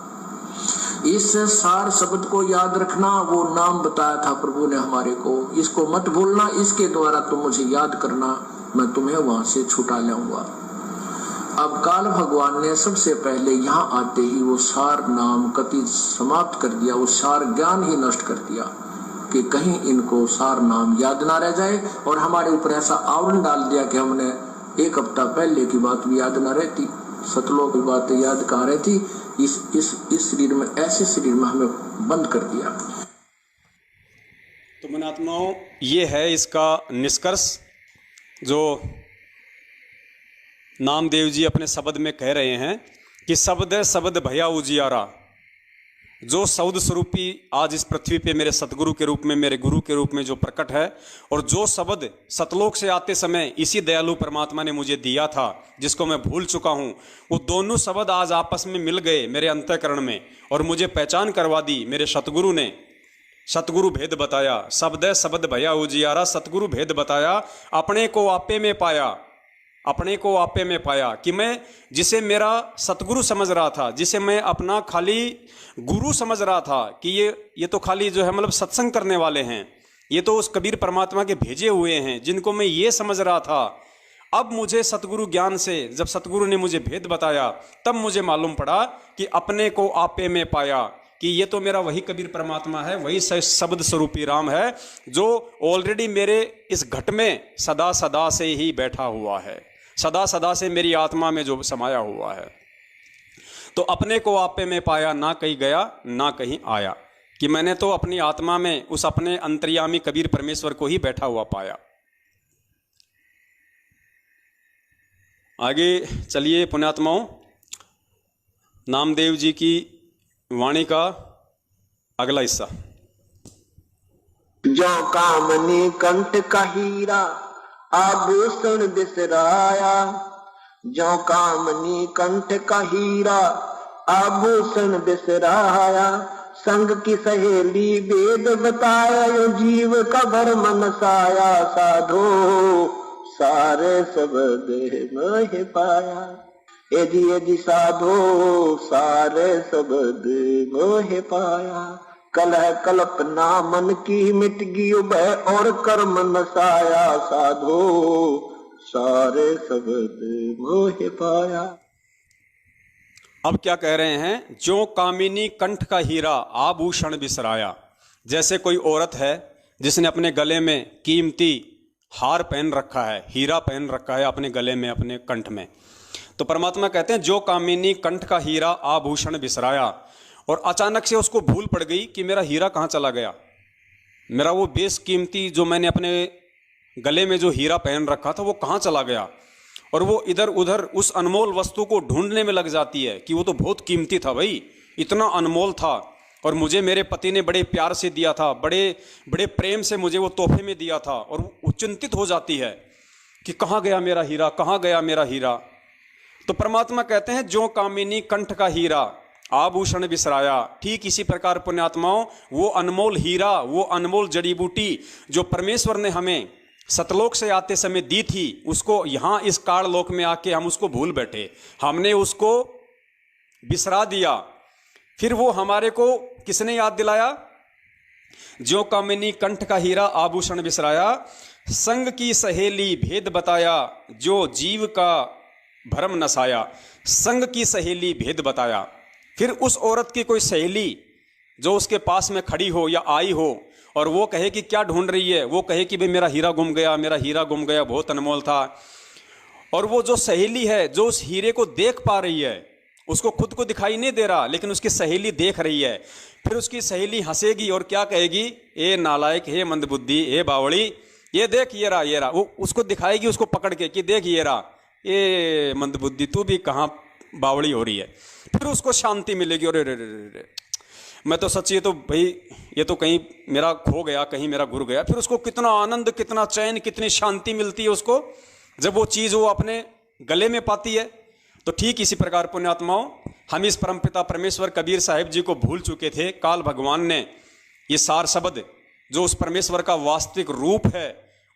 इस सार शब्द को याद रखना। वो नाम बताया था प्रभु ने हमारे को, इसको मत भूलना, इसके द्वारा तुम मुझे याद करना, मैं तुम्हें वहां से छुटा लाऊंगा। अब काल भगवान ने सबसे पहले यहाँ आते ही वो सार नाम कति समाप्त कर दिया, वो सार ज्ञान ही नष्ट कर दिया कि कहीं इनको सार नाम याद ना रह जाए, और हमारे ऊपर ऐसा आवरण डाल दिया कि हमने 1 हफ्ता पहले की बात भी याद ना रहती, सतलोक की बातें याद कहाँ रहती। इस शरीर में, ऐसे शरीर में हमें बंद कर दिया। तो पुण्यात्माओं, ये है इसका निष्कर्ष जो नामदेव जी अपने शब्द में कह रहे हैं कि शब्द है शब्द भया उजियारा। जो शब्द स्वरूपी आज इस पृथ्वी पे मेरे सतगुरु के रूप में, मेरे गुरु के रूप में जो प्रकट है, और जो शब्द सतलोक से आते समय इसी दयालु परमात्मा ने मुझे दिया था, जिसको मैं भूल चुका हूँ, वो दोनों शब्द आज आपस में मिल गए मेरे अंतःकरण में और मुझे पहचान करवा दी मेरे सतगुरु ने। सतगुरु भेद बताया, शब्द है शब्द भया उजियारा। सतगुरु भेद बताया, अपने को आपे में पाया, अपने को आपे में पाया कि मैं जिसे मेरा सतगुरु समझ रहा था, जिसे मैं अपना खाली गुरु समझ रहा था कि ये तो खाली जो है मतलब सत्संग करने वाले हैं, ये तो उस कबीर परमात्मा के भेजे हुए हैं, जिनको मैं ये समझ रहा था, अब मुझे सतगुरु ज्ञान से जब सतगुरु ने मुझे भेद बताया तब मुझे मालूम पड़ा कि अपने को आपे में पाया कि ये तो मेरा वही कबीर परमात्मा है, वही शब्द स्वरूपी राम है जो ऑलरेडी मेरे इस घट में सदा सदा से ही बैठा हुआ है, सदा सदा से मेरी आत्मा में जो समाया हुआ है। तो अपने को आपे में पाया, ना कहीं गया ना कहीं आया, कि मैंने तो अपनी आत्मा में उस अपने अंतर्यामी कबीर परमेश्वर को ही बैठा हुआ पाया। आगे चलिए पुण्यात्माओं, नामदेव जी की वाणी का अगला हिस्सा। जो कामनी कंठ का हीरा आभूषण बिसराया, जो कामनी कंठ का हीरा आभूषण बिसराया, संग की सहेली वेद बताया, यो जीव का भरम नसाया, साधो सारे शब्द मोह पाया। एदी साधो सारे शब्द मोह पाया, कलह कल्पना मन की मिट गई उबह और कर्म नसाया, साधो सारे शब्द मोह पाया। अब क्या कह रहे हैं? जो कामिनी कंठ का हीरा आभूषण बिसराया। जैसे कोई औरत है जिसने अपने गले में कीमती हार पहन रखा है, हीरा पहन रखा है अपने गले में, अपने कंठ में, तो परमात्मा कहते हैं जो कामिनी कंठ का हीरा आभूषण बिसराया, और अचानक से उसको भूल पड़ गई कि मेरा हीरा कहाँ चला गया, मेरा वो बेशकीमती जो मैंने अपने गले में जो हीरा पहन रखा था वो कहाँ चला गया। और वो इधर उधर उस अनमोल वस्तु को ढूंढने में लग जाती है कि वो तो बहुत कीमती था भाई, इतना अनमोल था, और मुझे मेरे पति ने बड़े प्यार से दिया था, बड़े बड़े प्रेम से मुझे वो तोहफे में दिया था, और वो चिंतित हो जाती है कि कहाँ गया मेरा हीरा, कहाँ गया मेरा हीरा। तो परमात्मा कहते हैं जो कामिनी कंठ का हीरा आभूषण बिसराया। ठीक इसी प्रकार पुण्यात्माओं, वो अनमोल हीरा, वो अनमोल जड़ी बूटी जो परमेश्वर ने हमें सतलोक से आते समय दी थी, उसको यहाँ इस काल लोक में आके हम उसको भूल बैठे, हमने उसको बिसरा दिया। फिर वो हमारे को किसने याद दिलाया? जो कामिनी कंठ का हीरा आभूषण बिसराया, संग की सहेली भेद बताया, जो जीव का भरम नसाया। संग की सहेली भेद बताया। फिर उस औरत की कोई सहेली जो उसके पास में खड़ी हो या आई हो और वो कहे कि क्या ढूंढ रही है, वो कहे कि भाई मेरा हीरा गुम गया, मेरा हीरा गुम गया, बहुत अनमोल था। और वो जो सहेली है जो उस हीरे को देख पा रही है, उसको खुद को दिखाई नहीं दे रहा लेकिन उसकी सहेली देख रही है, फिर उसकी सहेली हंसेगी और क्या कहेगी? ए नालायक, हे मंदबुद्धि, हे बावड़ी, ये देख ये रहा, ये रहा। वो उसको दिखाएगी उसको पकड़ के कि देख ये रहा, ये मंदबुद्धि तू भी कहाँ बावड़ी हो रही है। फिर उसको शांति मिलेगी। और मैं तो सच्ची, तो भाई ये तो कहीं मेरा खो गया, कहीं मेरा गुर गया। फिर उसको कितना आनंद, कितना चैन, कितनी शांति मिलती है उसको जब वो चीज़ वो अपने गले में पाती है। तो ठीक इसी प्रकार पुण्यात्माओं, हम इस परमपिता परमेश्वर कबीर साहिब जी को भूल चुके थे। काल भगवान ने ये सार शब्द जो उस परमेश्वर का वास्तविक रूप है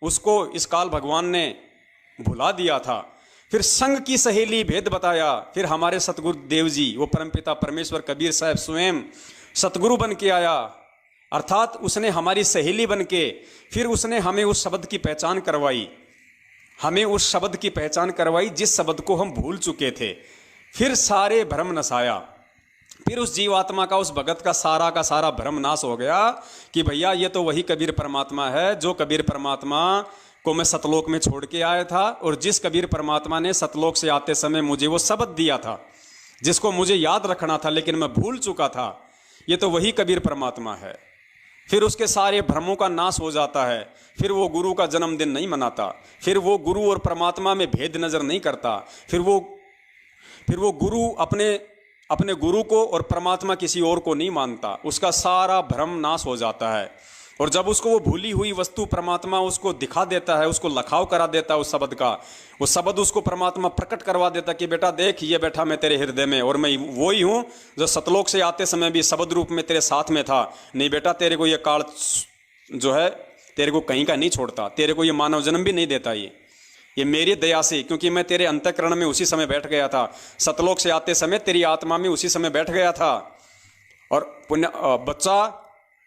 उसको इस काल भगवान ने भुला दिया था। फिर संग की सहेली भेद बताया। फिर हमारे सतगुरु देव जी, वो परमपिता परमेश्वर कबीर साहब स्वयं सतगुरु बन के आया, अर्थात उसने हमारी सहेली बन के फिर उसने हमें उस शब्द की पहचान करवाई, हमें उस शब्द की पहचान करवाई जिस शब्द को हम भूल चुके थे। फिर सारे भ्रम नसाया। फिर उस जीवात्मा का, उस भगत का सारा भ्रम नाश हो गया कि भैया ये तो वही कबीर परमात्मा है जो कबीर परमात्मा को मैं सतलोक में छोड़ के आया था, और जिस कबीर परमात्मा ने सतलोक से आते समय मुझे वो शब्द दिया था जिसको मुझे याद रखना था लेकिन मैं भूल चुका था, ये तो वही कबीर परमात्मा है। फिर उसके सारे भ्रमों का नाश हो जाता है, फिर वो गुरु का जन्मदिन नहीं मनाता, फिर वो गुरु और परमात्मा में भेद नजर नहीं करता, फिर वो गुरु अपने गुरु को और परमात्मा किसी और को नहीं मानता, उसका सारा भ्रम नाश हो जाता है। और जब उसको वो भूली हुई वस्तु परमात्मा उसको दिखा देता है, उसको लखाव करा देता है उस शब्द का, वो शब्द उसको परमात्मा प्रकट करवा देता कि बेटा देख ये बैठा मैं तेरे हृदय में, और मैं वो ही हूँ जो सतलोक से आते समय भी शब्द रूप में तेरे साथ में था। नहीं बेटा, तेरे को ये काल जो है तेरे को कहीं का नहीं छोड़ता, तेरे को ये मानव जन्म भी नहीं देता, ये मेरी दया से, क्योंकि मैं तेरे अंतःकरण में उसी समय बैठ गया था, सतलोक से आते समय तेरी आत्मा में उसी समय बैठ गया था। और पुण्य बच्चा,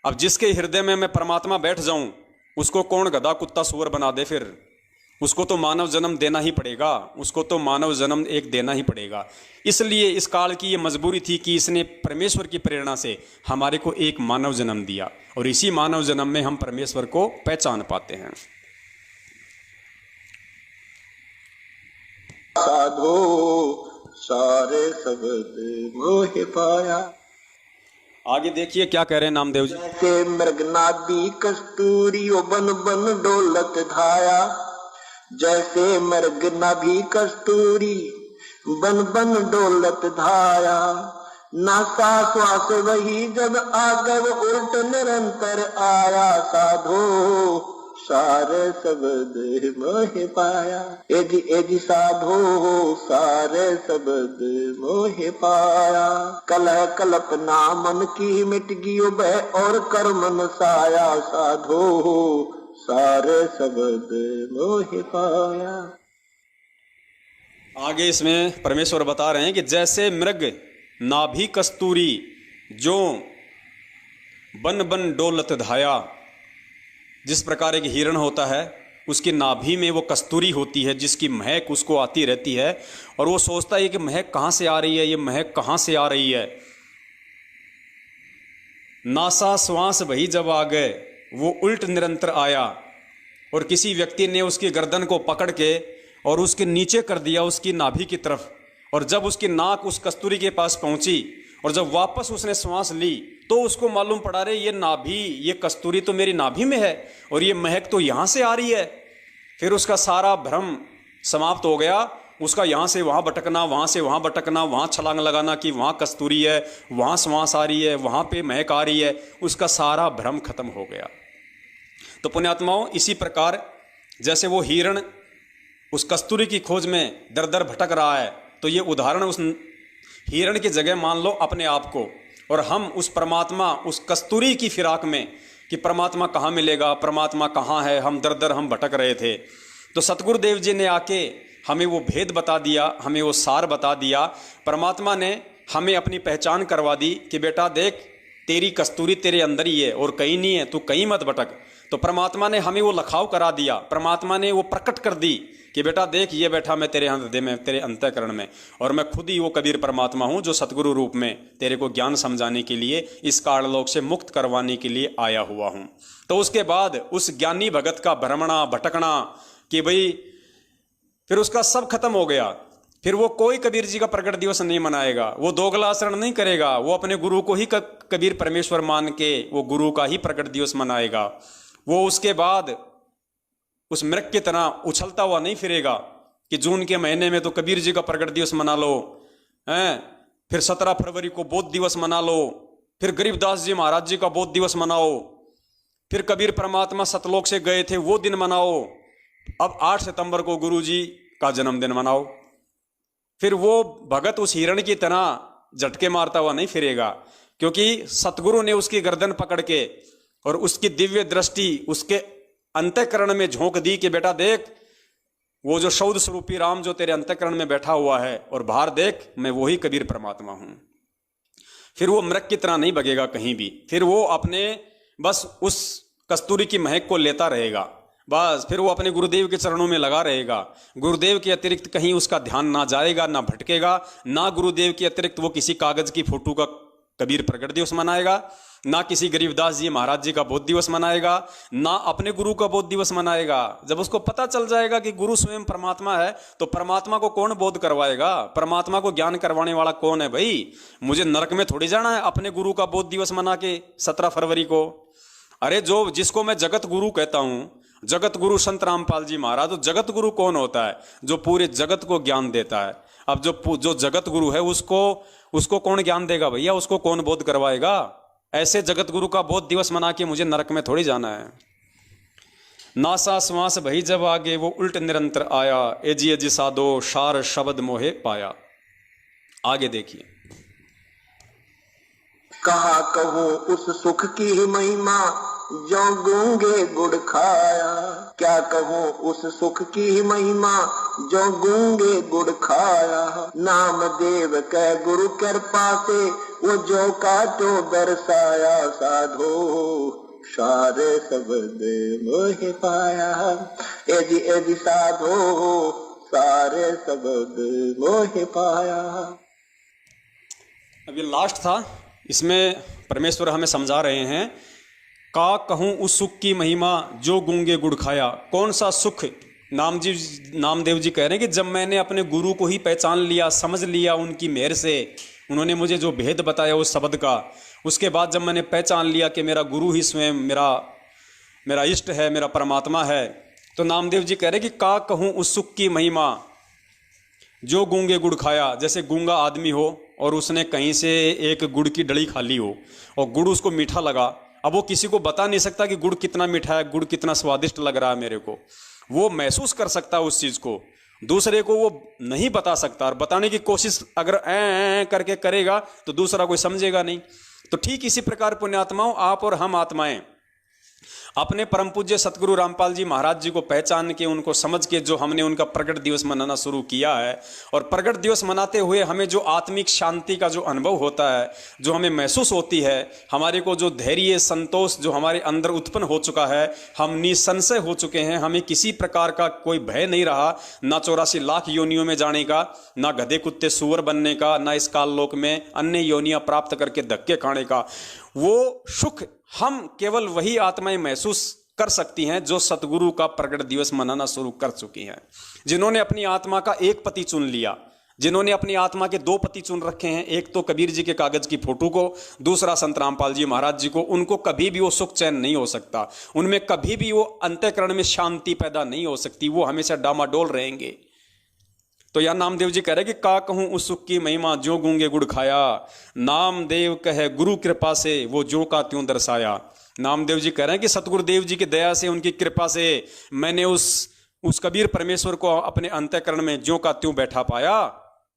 अब जिसके हृदय में मैं परमात्मा बैठ जाऊं उसको कौन गधा कुत्ता सूअर बना दे, फिर उसको तो मानव जन्म देना ही पड़ेगा, उसको तो मानव जन्म एक देना ही पड़ेगा। इसलिए इस काल की ये मजबूरी थी कि इसने परमेश्वर की प्रेरणा से हमारे को एक मानव जन्म दिया, और इसी मानव जन्म में हम परमेश्वर को पहचान पाते हैं। साधो सारे शब्द मोह पाया। आगे देखिए क्या कह रहे हैं नामदेव जी। जैसे मृगनाभि कस्तूरी बन बन डोलत धाया, जैसे मृगनाभि कस्तूरी बन बन डोलत धाया, नासा श्वास वही जब आगव उल्ट निरंतर आया, साधो सारे शब्द मोह पाया। एजी साधो सारे शब्द मोह पाया, कलह कल्पना मन की मिट गियो बह और कर्मन साया, साधो सारे शब्द मोह पाया। आगे इसमें परमेश्वर बता रहे हैं कि जैसे मृग नाभि कस्तूरी जो बन बन डोलत धाया, जिस प्रकार एक हिरण होता है उसकी नाभि में वो कस्तूरी होती है जिसकी महक उसको आती रहती है, और वो सोचता है कि महक कहाँ से आ रही है, ये महक कहाँ से आ रही है। नासा श्वास वही जब आ गए वो उल्ट निरंतर आया, और किसी व्यक्ति ने उसकी गर्दन को पकड़ के और उसके नीचे कर दिया उसकी नाभि की तरफ, और जब उसकी नाक उस कस्तूरी के पास पहुंची और जब वापस उसने श्वास ली तो उसको मालूम पड़ा रहे ये नाभि, ये कस्तूरी तो मेरी नाभि में है और ये महक तो यहां से आ रही है। फिर उसका सारा भ्रम समाप्त हो गया, उसका यहां से वहां भटकना, वहां से वहां भटकना, वहां छलांग लगाना कि वहां कस्तूरी है, वहां श्वास आ रही है, वहां पे महक आ रही है, उसका सारा भ्रम खत्म हो गया। तो पुण्यात्माओं, इसी प्रकार जैसे वो हिरण उस कस्तूरी की खोज में दर दर भटक रहा है, तो ये उदाहरण उस हिरण की जगह मान लो अपने आप को, और हम उस परमात्मा, उस कस्तूरी की फिराक में कि परमात्मा कहाँ मिलेगा, परमात्मा कहाँ है, हम दर दर हम भटक रहे थे। तो सतगुरुदेव जी ने आके हमें वो भेद बता दिया, हमें वो सार बता दिया। परमात्मा ने हमें अपनी पहचान करवा दी कि बेटा देख, तेरी कस्तूरी तेरे अंदर ही है और कहीं नहीं है, तू कहीं मत भटक। तो परमात्मा ने हमें वो लखाव करा दिया, परमात्मा ने वो प्रकट कर दी कि बेटा देख, ये बैठा मैं तेरे हृदय में, तेरे अंतःकरण में, और मैं खुद ही वो कबीर परमात्मा हूँ जो सतगुरु रूप में तेरे को ज्ञान समझाने के लिए, इस काललोक से मुक्त करवाने के लिए आया हुआ हूँ। तो उसके बाद उस ज्ञानी भगत का भ्रमणा भटकना कि भाई फिर उसका सब खत्म हो गया। फिर वो कोई कबीर जी का प्रकट दिवस नहीं मनाएगा, वो दोगला आचरण नहीं करेगा, वो अपने गुरु को ही कबीर परमेश्वर मान के वो गुरु का ही प्रकट दिवस मनाएगा। वो उसके बाद उस मृग की तरह उछलता हुआ नहीं फिरेगा कि जून के महीने में तो कबीर जी का प्रकट दिवस मना लो, हैं, फिर 17 फरवरी को बौद्ध दिवस मना लो, फिर गरीबदास जी महाराज जी का बौद्ध दिवस मनाओ, फिर कबीर परमात्मा सतलोक से गए थे वो दिन मनाओ, अब 8 सितंबर को गुरु जी का जन्मदिन मनाओ। फिर वो भगत उस हिरण की तरह झटके मारता हुआ नहीं फिरेगा, क्योंकि सतगुरु ने उसकी गर्दन पकड़ के और उसकी दिव्य दृष्टि उसके अंतःकरण में झोंक दी कि बेटा देख, वो जो शौद स्वरूपी राम जो तेरे अंतःकरण में बैठा हुआ है, और बाहर देख, मैं वही कबीर परमात्मा हूं। फिर वो मृग की तरह नहीं भगेगा कहीं भी, फिर वो अपने बस उस कस्तूरी की महक को लेता रहेगा, बस फिर वो अपने गुरुदेव के चरणों में लगा रहेगा। गुरुदेव के अतिरिक्त कहीं उसका ध्यान ना जाएगा, ना भटकेगा, ना गुरुदेव के अतिरिक्त वो किसी कागज की फोटो का कबीर प्रकट दिवस मनाएगा, ना किसी गरीबदास जी महाराज जी का बौद्ध दिवस मनाएगा, ना अपने गुरु का बौद्ध दिवस मनाएगा। जब उसको पता चल जाएगा कि गुरु स्वयं परमात्मा है, तो परमात्मा को कौन बोध करवाएगा, परमात्मा को ज्ञान करवाने वाला कौन है। भाई मुझे नरक में थोड़ी जाना है अपने गुरु का बौद्ध दिवस मना के 17 फरवरी को। अरे जो जिसको मैं जगत गुरु कहता हूं, जगत गुरु संत रामपाल जी महाराज, तो जगत गुरु कौन होता है? जो पूरे जगत को ज्ञान देता है। अब जो जगत गुरु है उसको कौन ज्ञान देगा भैया? उसको कौन बोध करवाएगा? ऐसे जगत गुरु का बोध दिवस मना के मुझे नरक में थोड़ी जाना है। नासा श्वास भई जब आगे वो उल्ट निरंतर आया, एजी एजी साधो शार शब्द मोहे पाया। आगे देखिए, कहा कहूँ उस सुख की ही महिमा जो गूंगे गुड़ खाया। क्या कहूँ उस सुख की ही महिमा जो गूंगे गुड़ खाया। नाम देव कै गुरु कृपा से वो जो काटो दर्शाया। साधो सारे शब्द मोहे पाया। एजी साधो सारे शब्द मोहे पाया। अब ये लास्ट था, इसमें परमेश्वर हमें समझा रहे हैं, का कहूँ उस सुख की महिमा जो गूंगे गुड़ खाया। कौन सा सुख? नामदेव जी कह रहे हैं कि जब मैंने अपने गुरु को ही पहचान लिया, समझ लिया उनकी मेहर से, उन्होंने मुझे जो भेद बताया उस शब्द का, उसके बाद जब मैंने पहचान लिया कि मेरा गुरु ही स्वयं मेरा इष्ट है, मेरा परमात्मा है, तो नामदेव जी कह रहे हैं कि का कहूँ उस सुख की महिमा जो गूंगे गुड़ खाया। जैसे गूंगा आदमी हो और उसने कहीं से एक गुड़ की डली खा ली हो और गुड़ उसको मीठा लगा, अब वो किसी को बता नहीं सकता कि गुड़ कितना मीठा है, गुड़ कितना स्वादिष्ट लग रहा है मेरे को। वो महसूस कर सकता है उस चीज़ को, दूसरे को वो नहीं बता सकता। और बताने की कोशिश अगर ऐ करके करेगा तो दूसरा कोई समझेगा नहीं। तो ठीक इसी प्रकार पुण्यात्माओं, आप और हम आत्माएं अपने परम पूज्य सतगुरु रामपाल जी महाराज जी को पहचान के, उनको समझ के, जो हमने उनका प्रगट दिवस मनाना शुरू किया है, और प्रगट दिवस मनाते हुए हमें जो आत्मिक शांति का जो अनुभव होता है, जो हमें महसूस होती है, हमारे को जो धैर्य संतोष जो हमारे अंदर उत्पन्न हो चुका है, हम निसंशय हो चुके हैं, हमें किसी प्रकार का कोई भय नहीं रहा, ना 84 लाख योनियों में जाने का, ना गधे कुत्ते सुअर बनने का, ना इस काल लोक में अन्य योनियां प्राप्त करके धक्के खाने का। वो सुख हम केवल वही आत्माएं महसूस कर सकती हैं जो सतगुरु का प्रगट दिवस मनाना शुरू कर चुकी हैं, जिन्होंने अपनी आत्मा का एक पति चुन लिया, जिन्होंने अपनी आत्मा के 2 पति चुन रखे हैं, एक तो कबीर जी के कागज की फोटो को, दूसरा संत रामपाल जी महाराज जी को। उनको कभी भी वो सुख चैन नहीं हो सकता, उनमें कभी भी वो अंतःकरण में शांति पैदा नहीं हो सकती, वो हमेशा डामाडोल रहेंगे। तो यह नामदेव जी कह रहे कि का कहूँ उस सुख की महिमा जो गूंगे गुड़ खाया। नामदेव कहे गुरु कृपा से वो जो का त्यों दर्शाया। नामदेव जी कह रहे हैं कि सतगुरुदेव जी की दया से, उनकी कृपा से मैंने उस कबीर परमेश्वर को अपने अंतःकरण में ज्यों का त्यों बैठा पाया।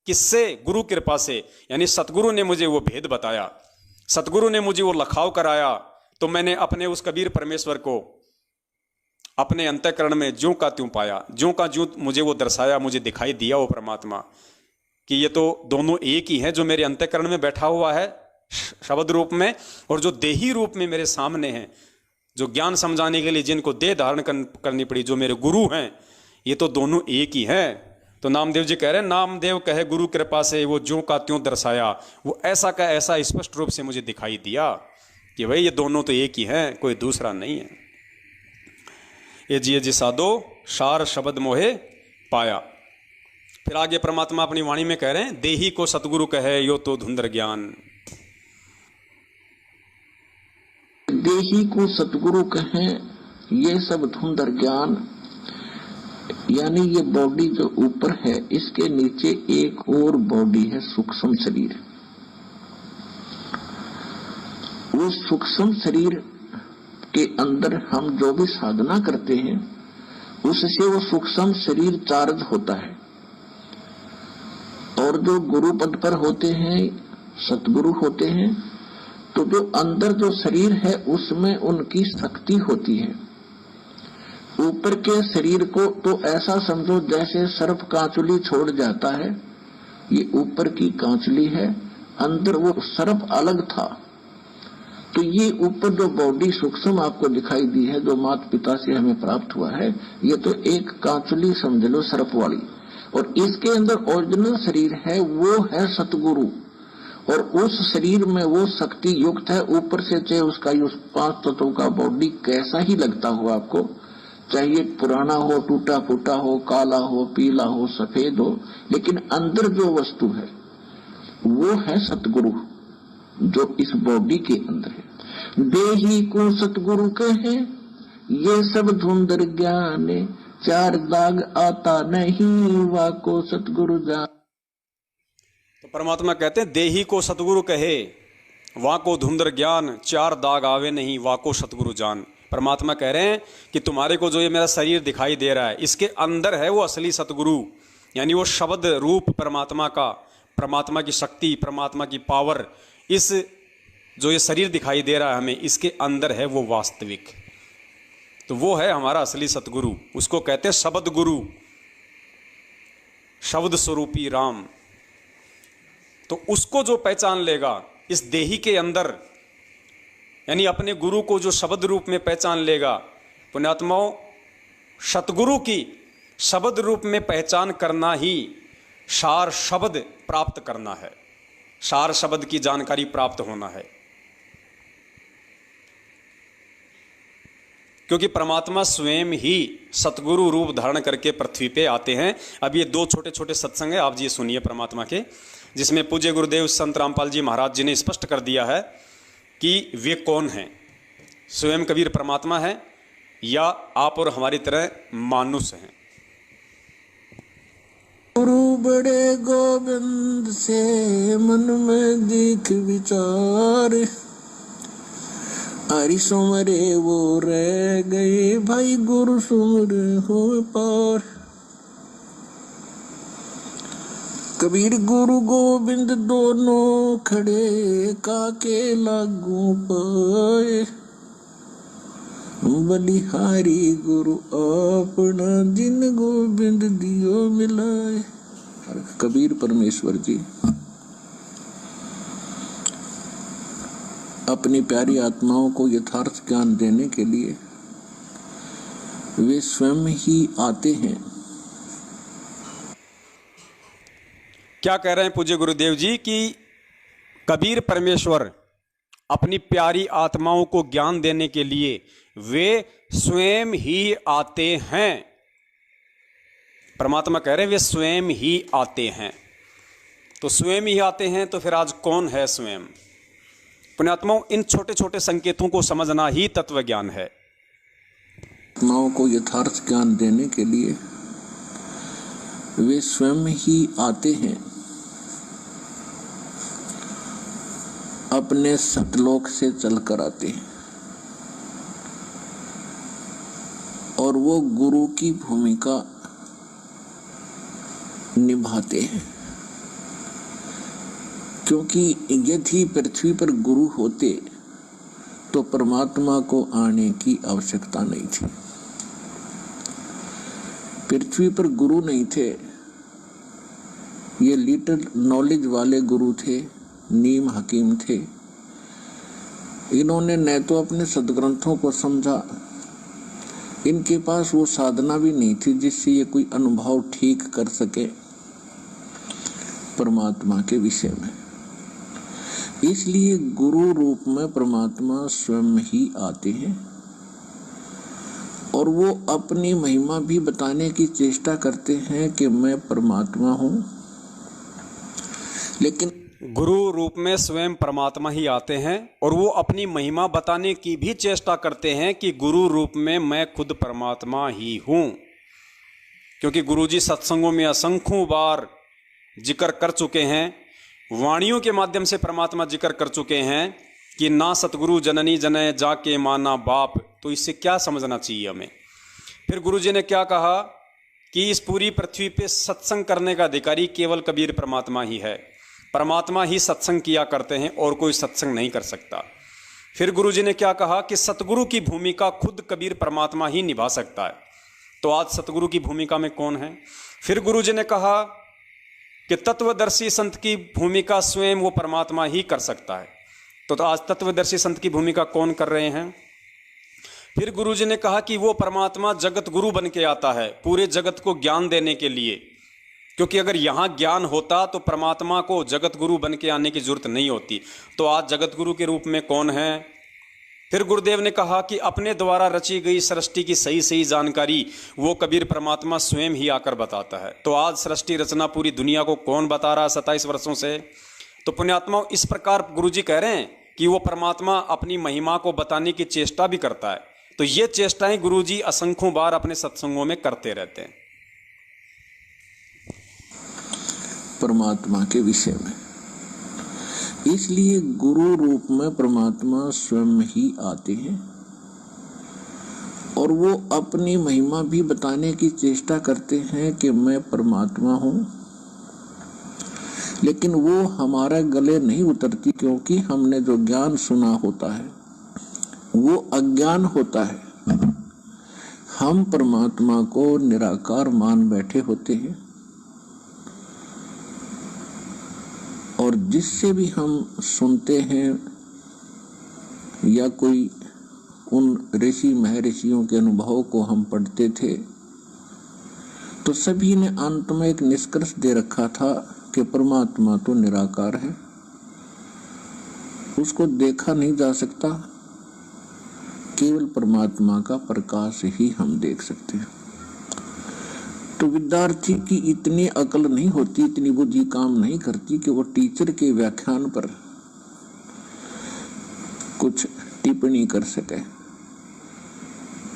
किससे? गुरु कृपा से, यानी सतगुरु ने मुझे वो भेद बताया, सतगुरु ने मुझे वो लखाव कराया, तो मैंने अपने उस कबीर परमेश्वर को अपने अंतःकरण में ज्यों का त्यों पाया, ज्यों का ज्यों मुझे वो दर्शाया, मुझे दिखाई दिया वो परमात्मा कि ये तो दोनों एक ही है, जो मेरे अंतःकरण में बैठा हुआ है शब्द रूप में, और जो देही रूप में मेरे सामने है, जो ज्ञान समझाने के लिए जिनको देह धारण करनी पड़ी, जो मेरे गुरु हैं, ये तो दोनों एक ही हैं। तो नामदेव जी कह रहे हैं, नामदेव कहे गुरु कृपा से वो ज्यों का त्यों दर्शाया। वो ऐसा का ऐसा स्पष्ट रूप से मुझे दिखाई दिया कि भाई ये दोनों तो एक ही हैं, कोई दूसरा नहीं है। ये जी साधो सार शब्द मोहे पाया। फिर आगे परमात्मा अपनी वाणी में कह रहे हैं, देही को सतगुरु कहे यो तो धुंधर ज्ञान। देही को सतगुरु कहें ये सब धुंधर ज्ञान, यानी ये बॉडी जो ऊपर है, इसके नीचे एक और बॉडी है, सूक्ष्म शरीर। वो सूक्ष्म शरीर के अंदर हम जो भी साधना करते हैं, उससे वो सूक्ष्म शरीर चार्ज होता है। और जो गुरु पद पर होते हैं, सतगुरु होते हैं, तो जो अंदर जो शरीर है उसमें उनकी शक्ति होती है। ऊपर के शरीर को तो ऐसा समझो जैसे सर्प कांचुली छोड़ जाता है, ये ऊपर की कांचुली है, अंदर वो सर्प अलग था। तो ये ऊपर जो बॉडी सूक्ष्म आपको दिखाई दी है, जो माता पिता से हमें प्राप्त हुआ है, ये तो एक कांचुली समझ लो सर्प वाली। और इसके अंदर ओरिजिनल शरीर है, वो है सतगुरु। और उस शरीर में वो शक्ति युक्त है। ऊपर से चाहे उसका 5 तत्वों का बॉडी कैसा ही लगता हो आपको, चाहे पुराना हो, टूटा फूटा हो, काला हो, पीला हो, सफेद हो, लेकिन अंदर जो वस्तु है वो है सतगुरु। जो इस बॉडी के अंदर है। देही को सतगुरु कहे ये सब धुंधर ज्ञान, चार दाग आता नहीं वाको सतगुरु जान। तो परमात्मा कहते हैं देही को सतगुरु कहे वाको धुंधर ज्ञान, चार दाग आवे नहीं वाको सतगुरु जान। परमात्मा कह रहे हैं कि तुम्हारे को जो ये मेरा शरीर दिखाई दे रहा है इसके अंदर है वो असली सतगुरु, यानी वो शब्द रूप परमात्मा का, परमात्मा की शक्ति, परमात्मा की पावर। इस जो ये शरीर दिखाई दे रहा है हमें, इसके अंदर है वो वास्तविक। तो वो है हमारा असली सतगुरु, उसको कहते हैं शब्द गुरु, शब्द स्वरूपी राम। तो उसको जो पहचान लेगा इस देही के अंदर, यानी अपने गुरु को जो शब्द रूप में पहचान लेगा, पुण्यात्माओं सतगुरु की शब्द रूप में पहचान करना ही सार शब्द प्राप्त करना है, सार शब्द की जानकारी प्राप्त होना है। क्योंकि परमात्मा स्वयं ही सतगुरु रूप धारण करके पृथ्वी पे आते हैं। अब ये दो छोटे छोटे सत्संग है, आप जी सुनिए परमात्मा के, जिसमें पूज्य गुरुदेव संत रामपाल जी महाराज जी ने स्पष्ट कर दिया है कि वे कौन हैं। स्वयं कबीर परमात्मा है या आप और हमारी तरह मानुष हैं। गुरु बड़े गोविंद से मन में दिख विचार, हरि सुमरे वो रह गए भाई गुरु सुमरे हो पार। कबीर गुरु गोविंद दोनों खड़े काके लागू पाए, बलिहारी गुरु अपना जिन गोविंद दियो मिलाए। कबीर परमेश्वर जी अपनी प्यारी आत्माओं को यथार्थ ज्ञान देने के लिए वे स्वयं ही आते हैं। क्या कह रहे हैं पूज्य गुरुदेव जी कि कबीर परमेश्वर अपनी प्यारी आत्माओं को ज्ञान देने के लिए वे स्वयं ही आते हैं। परमात्मा कह रहे हैं वे स्वयं ही आते हैं। तो स्वयं ही आते हैं तो फिर आज कौन है स्वयं? पुण्यात्माओं, इन छोटे छोटे संकेतों को समझना ही तत्व ज्ञान है। आत्माओं को यथार्थ ज्ञान देने के लिए वे स्वयं ही आते हैं, अपने सतलोक से चलकर आते हैं और वो गुरु की भूमिका निभाते हैं। क्योंकि यदि पृथ्वी पर गुरु होते तो परमात्मा को आने की आवश्यकता नहीं थी। पृथ्वी पर गुरु नहीं थे, ये लिटिल नॉलेज वाले गुरु थे, नीम हकीम थे। इन्होंने न तो अपने सदग्रंथों को समझा, इनके पास वो साधना भी नहीं थी जिससे ये कोई अनुभव ठीक कर सके परमात्मा के विषय में। इसलिए गुरु रूप में परमात्मा स्वयं ही आते हैं और वो अपनी महिमा भी बताने की चेष्टा करते हैं कि मैं परमात्मा हूं। लेकिन गुरु रूप में स्वयं परमात्मा ही आते हैं और वो अपनी महिमा बताने की भी चेष्टा करते हैं कि गुरु रूप में मैं खुद परमात्मा ही हूं। क्योंकि गुरुजी सत्संगों में असंख्यों बार जिक्र कर चुके हैं, वाणियों के माध्यम से परमात्मा जिक्र कर चुके हैं कि ना सतगुरु जननी जनय जाके माना बाप। तो इससे क्या समझना चाहिए हमें? फिर गुरुजी ने क्या कहा कि इस पूरी पृथ्वी पे सत्संग करने का अधिकारी केवल कबीर परमात्मा ही है। परमात्मा ही सत्संग किया करते हैं और कोई सत्संग नहीं कर सकता। फिर गुरुजी ने क्या कहा कि सतगुरु की भूमिका खुद कबीर परमात्मा ही निभा सकता है। तो आज सतगुरु की भूमिका में कौन है? फिर गुरुजी ने कहा कि तत्वदर्शी संत की भूमिका स्वयं वो परमात्मा ही कर सकता है। तो आज तत्वदर्शी संत की भूमिका कौन कर रहे हैं? फिर गुरुजी ने कहा कि वो परमात्मा जगत गुरु बन के आता है पूरे जगत को ज्ञान देने के लिए। क्योंकि अगर यहाँ ज्ञान होता तो परमात्मा को जगत गुरु बन के आने की जरूरत नहीं होती। तो आज जगत गुरु के रूप में कौन है? फिर गुरुदेव ने कहा कि अपने द्वारा रची गई सृष्टि की सही सही जानकारी वो कबीर परमात्मा स्वयं ही आकर बताता है। तो आज सृष्टि रचना पूरी दुनिया को कौन बता रहा है 27 वर्षों से? तो पुण्यात्मा इस प्रकार गुरुजी कह रहे हैं कि वो परमात्मा अपनी महिमा को बताने की चेष्टा भी करता है। तो ये चेष्टाएं गुरुजी असंख्यों बार अपने सत्संगों में करते रहते हैं परमात्मा के विषय में। इसलिए गुरु रूप में परमात्मा स्वयं ही आते हैं और वो अपनी महिमा भी बताने की चेष्टा करते हैं कि मैं परमात्मा हूं, लेकिन वो हमारे गले नहीं उतरती, क्योंकि हमने जो ज्ञान सुना होता है वो अज्ञान होता है। हम परमात्मा को निराकार मान बैठे होते हैं और जिससे भी हम सुनते हैं या कोई उन ऋषि महर्षियों के अनुभवों को हम पढ़ते थे, तो सभी ने अंत में एक निष्कर्ष दे रखा था कि परमात्मा तो निराकार है, उसको देखा नहीं जा सकता, केवल परमात्मा का प्रकाश ही हम देख सकते हैं। तो विद्यार्थी की इतनी अकल नहीं होती, इतनी बुद्धि काम नहीं करती कि वो टीचर के व्याख्यान पर कुछ टिप्पणी कर सके।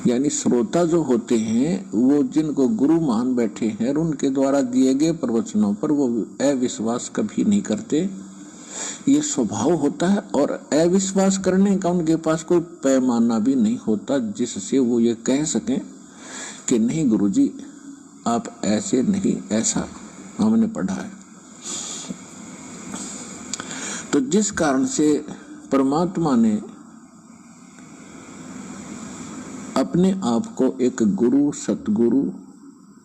यानी श्रोता जो होते हैं वो जिनको गुरु मान बैठे हैं और उनके द्वारा दिए गए प्रवचनों पर वो अविश्वास कभी नहीं करते, ये स्वभाव होता है। और अविश्वास करने का उनके पास कोई पैमाना भी नहीं होता जिससे वो ये कह सकें कि नहीं गुरुजी आप ऐसे नहीं, ऐसा हमने पढ़ा है। तो जिस कारण से परमात्मा ने अपने आप को एक गुरु सतगुरु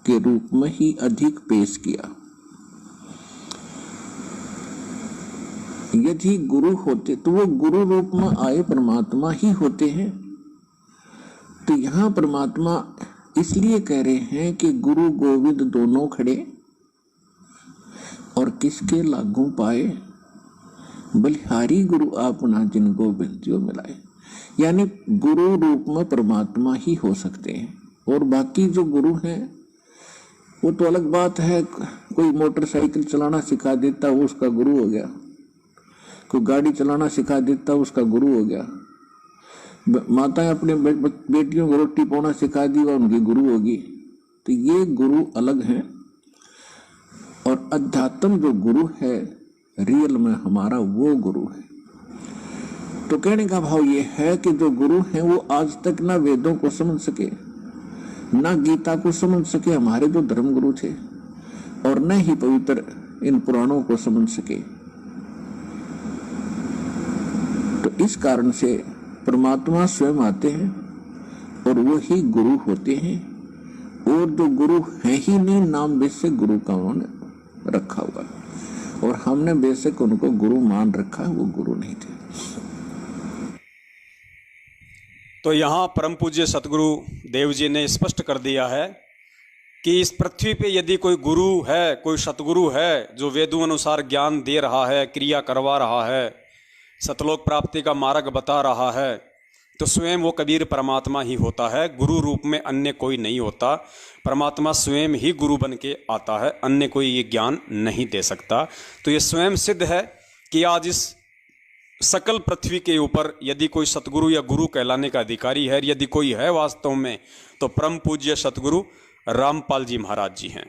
के रूप में ही अधिक पेश किया। यदि गुरु होते तो वो गुरु रूप में आए परमात्मा ही होते हैं। तो यहाँ परमात्मा इसलिए कह रहे हैं कि गुरु गोविंद दोनों खड़े और किसके लागू पाए, बलिहारी गुरु आपना जिन गोविंद जो मिलाए। यानी गुरु रूप में परमात्मा ही हो सकते हैं और बाकी जो गुरु हैं वो तो अलग बात है। कोई मोटरसाइकिल चलाना सिखा देता वो उसका गुरु हो गया, कोई गाड़ी चलाना सिखा देता उसका गुरु हो गया, माताएं अपने बेटियों को रोटी पकाना सिखा दी वो उनकी गुरु होगी। तो ये गुरु अलग हैं और अध्यात्म जो गुरु है रियल में हमारा वो गुरु है। तो कहने का भाव ये है कि जो गुरु हैं वो आज तक ना वेदों को समझ सके, ना गीता को समझ सके, हमारे जो धर्म गुरु थे, और न ही पवित्र इन पुराणों को समझ सके। तो इस कारण से परमात्मा स्वयं आते हैं और वो ही गुरु होते हैं। और जो गुरु है ही नहीं, नाम बेशक गुरु का उन्होंने रखा हुआ और हमने बेशक उनको गुरु मान रखा है, वो गुरु नहीं थे। तो यहाँ परम पूज्य सतगुरु देव जी ने स्पष्ट कर दिया है कि इस पृथ्वी पे यदि कोई गुरु है, कोई सतगुरु है जो वेदों अनुसार ज्ञान दे रहा है, क्रिया करवा रहा है, सतलोक प्राप्ति का मार्ग बता रहा है, तो स्वयं वो कबीर परमात्मा ही होता है। गुरु रूप में अन्य कोई नहीं होता। परमात्मा स्वयं ही गुरु बन के आता है, अन्य कोई ये ज्ञान नहीं दे सकता। तो ये स्वयं सिद्ध है कि आज इस सकल पृथ्वी के ऊपर यदि कोई सतगुरु या गुरु कहलाने का अधिकारी है, यदि कोई है वास्तव में, तो परम पूज्य सतगुरु रामपाल जी महाराज जी हैं।